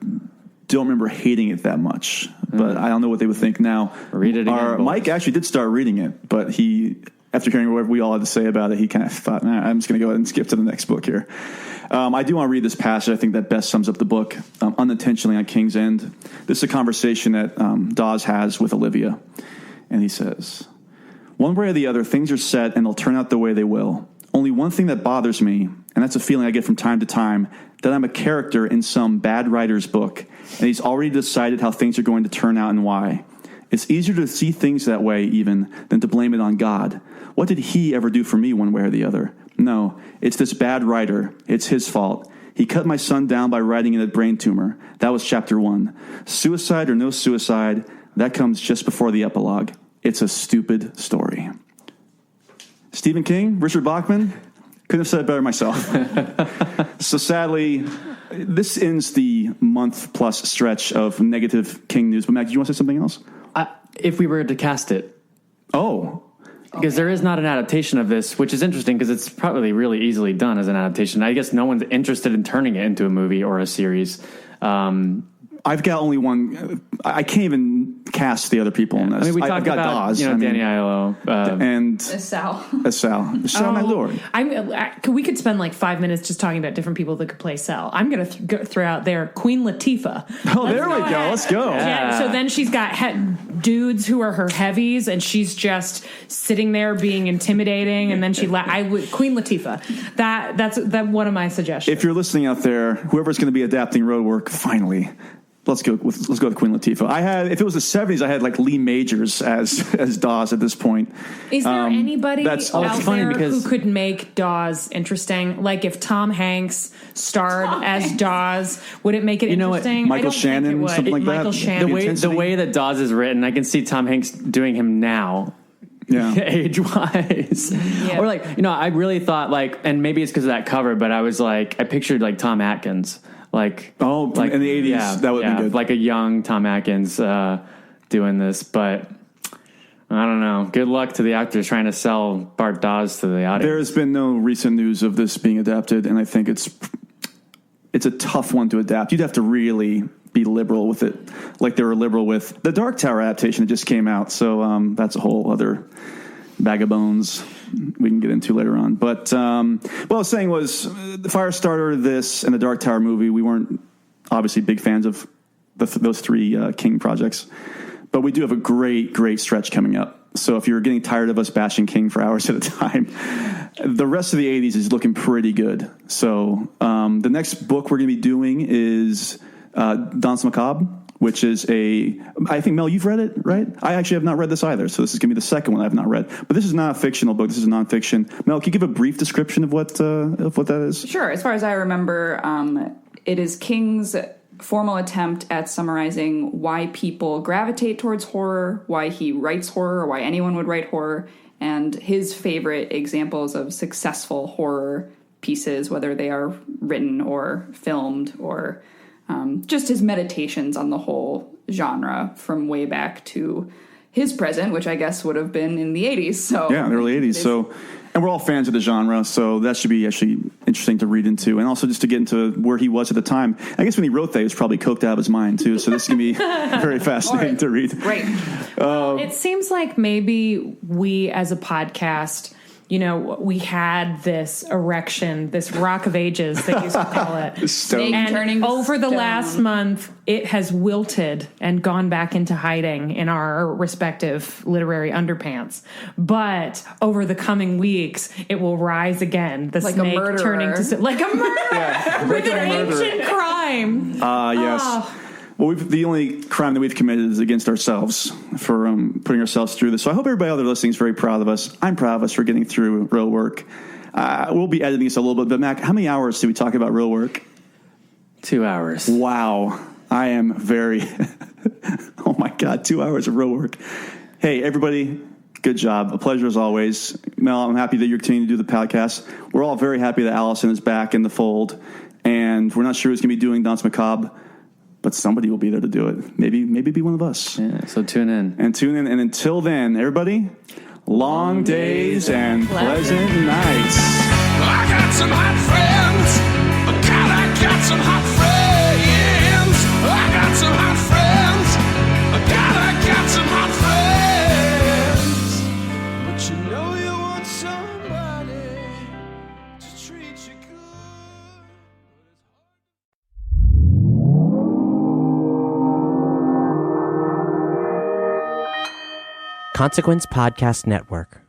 don't remember hating it that much, but I don't know what they would think now. Read it again. Mike actually did start reading it, but he, after hearing what we all had to say about it, he kind of thought, I'm just going to go ahead and skip to the next book here. I do want to read this passage. I think that best sums up the book, unintentionally on King's End. This is a conversation that Dawes has with Olivia, and he says, "One way or the other, things are set and they'll turn out the way they will. Only one thing that bothers me, and that's a feeling I get from time to time, that I'm a character in some bad writer's book, and he's already decided how things are going to turn out and why. It's easier to see things that way, even, than to blame it on God. What did he ever do for me one way or the other? No, it's this bad writer. It's his fault. He cut my son down by writing in a brain tumor. That was chapter 1. Suicide or no suicide, that comes just before the epilogue. It's a stupid story." Stephen King, Richard Bachman, couldn't have said it better myself. So sadly, this ends the month-plus stretch of negative King news. But Mac, do you want to say something else? If we were to cast it. Oh. Because there is not an adaptation of this, which is interesting because it's probably really easily done as an adaptation. I guess no one's interested in turning it into a movie or a series. I've got only one. I can't even cast the other people in this. I mean, we I've talked got about Dawes, Danny Aiello and Sal, my lord. We could spend like 5 minutes just talking about different people that could play Sal. I'm going to throw out there Queen Latifah. Oh, there we go. Let's go. Yeah. So then she's got dudes who are her heavies, and she's just sitting there being intimidating, and then Queen Latifah. That's one of my suggestions. If you're listening out there, whoever's going to be adapting Roadwork, finally. Let's go to Queen Latifah. If it was the 70s, I had like Lee Majors as Dawes at this point. Is there anybody out there because who could make Dawes interesting? Like if Tom Hanks starred as Dawes, would it make it interesting? Michael Shannon, something like Michael that. Shannon. The way that Dawes is written, I can see Tom Hanks doing him now. Yeah. Age-wise. Yeah. Or I really thought and maybe it's because of that cover, but I pictured Tom Atkins. In the 80s, that would be good. Like a young Tom Atkins doing this, but I don't know. Good luck to the actors trying to sell Bart Dawes to the audience. There has been no recent news of this being adapted, and I think it's a tough one to adapt. You'd have to really be liberal with it, like they were liberal with the Dark Tower adaptation that just came out. So that's a whole other bag of bones we can get into later on. But what I was saying was the Firestarter, this, and the Dark Tower movie, we weren't obviously big fans of those three King projects. But we do have a great stretch coming up. So if you're getting tired of us bashing King for hours at a time, the rest of the 80s is looking pretty good. So the next book we're going to be doing is Danse Macabre, which is I think, Mel, you've read it, right? I actually have not read this either, so this is going to be the second one I've not read. But this is not a fictional book. This is nonfiction. Mel, can you give a brief description of what that is? Sure. As far as I remember, it is King's formal attempt at summarizing why people gravitate towards horror, why he writes horror, why anyone would write horror, and his favorite examples of successful horror pieces, whether they are written or filmed or just his meditations on the whole genre from way back to his present, which I guess would have been in the 80s. So yeah, in the early 80s. So, and we're all fans of the genre, so that should be actually interesting to read into, and also just to get into where he was at the time. I guess when he wrote that, he was probably coked out of his mind too. So this is going to be very fascinating to read. Great. It seems like maybe we, as a podcast, we had this erection, this rock of ages, they used to call it. Stone. And over the last month, it has wilted and gone back into hiding in our respective literary underpants. But over the coming weeks, it will rise again. The like snake a murderer. turning to like a murderer with an ancient crime. Yes. Well, the only crime that we've committed is against ourselves for putting ourselves through this. So I hope everybody out there listening is very proud of us. I'm proud of us for getting through Roadwork. We'll be editing this a little bit, but Mac, how many hours did we talk about Roadwork? 2 hours. Wow. I am very, oh my God, 2 hours of Roadwork. Hey, everybody, good job. A pleasure as always. Mel, I'm happy that you're continuing to do the podcast. We're all very happy that Allison is back in the fold, and we're not sure who's going to be doing Danse Macabre, but somebody will be there to do it. Maybe be one of us. Yeah, so tune in. And until then, everybody, long days and pleasant nights. I got some hot friends. God, I got some hot friends. I got some hot friends. God, I got some hot friends. But you know you want somebody to treat you good. Consequence Podcast Network.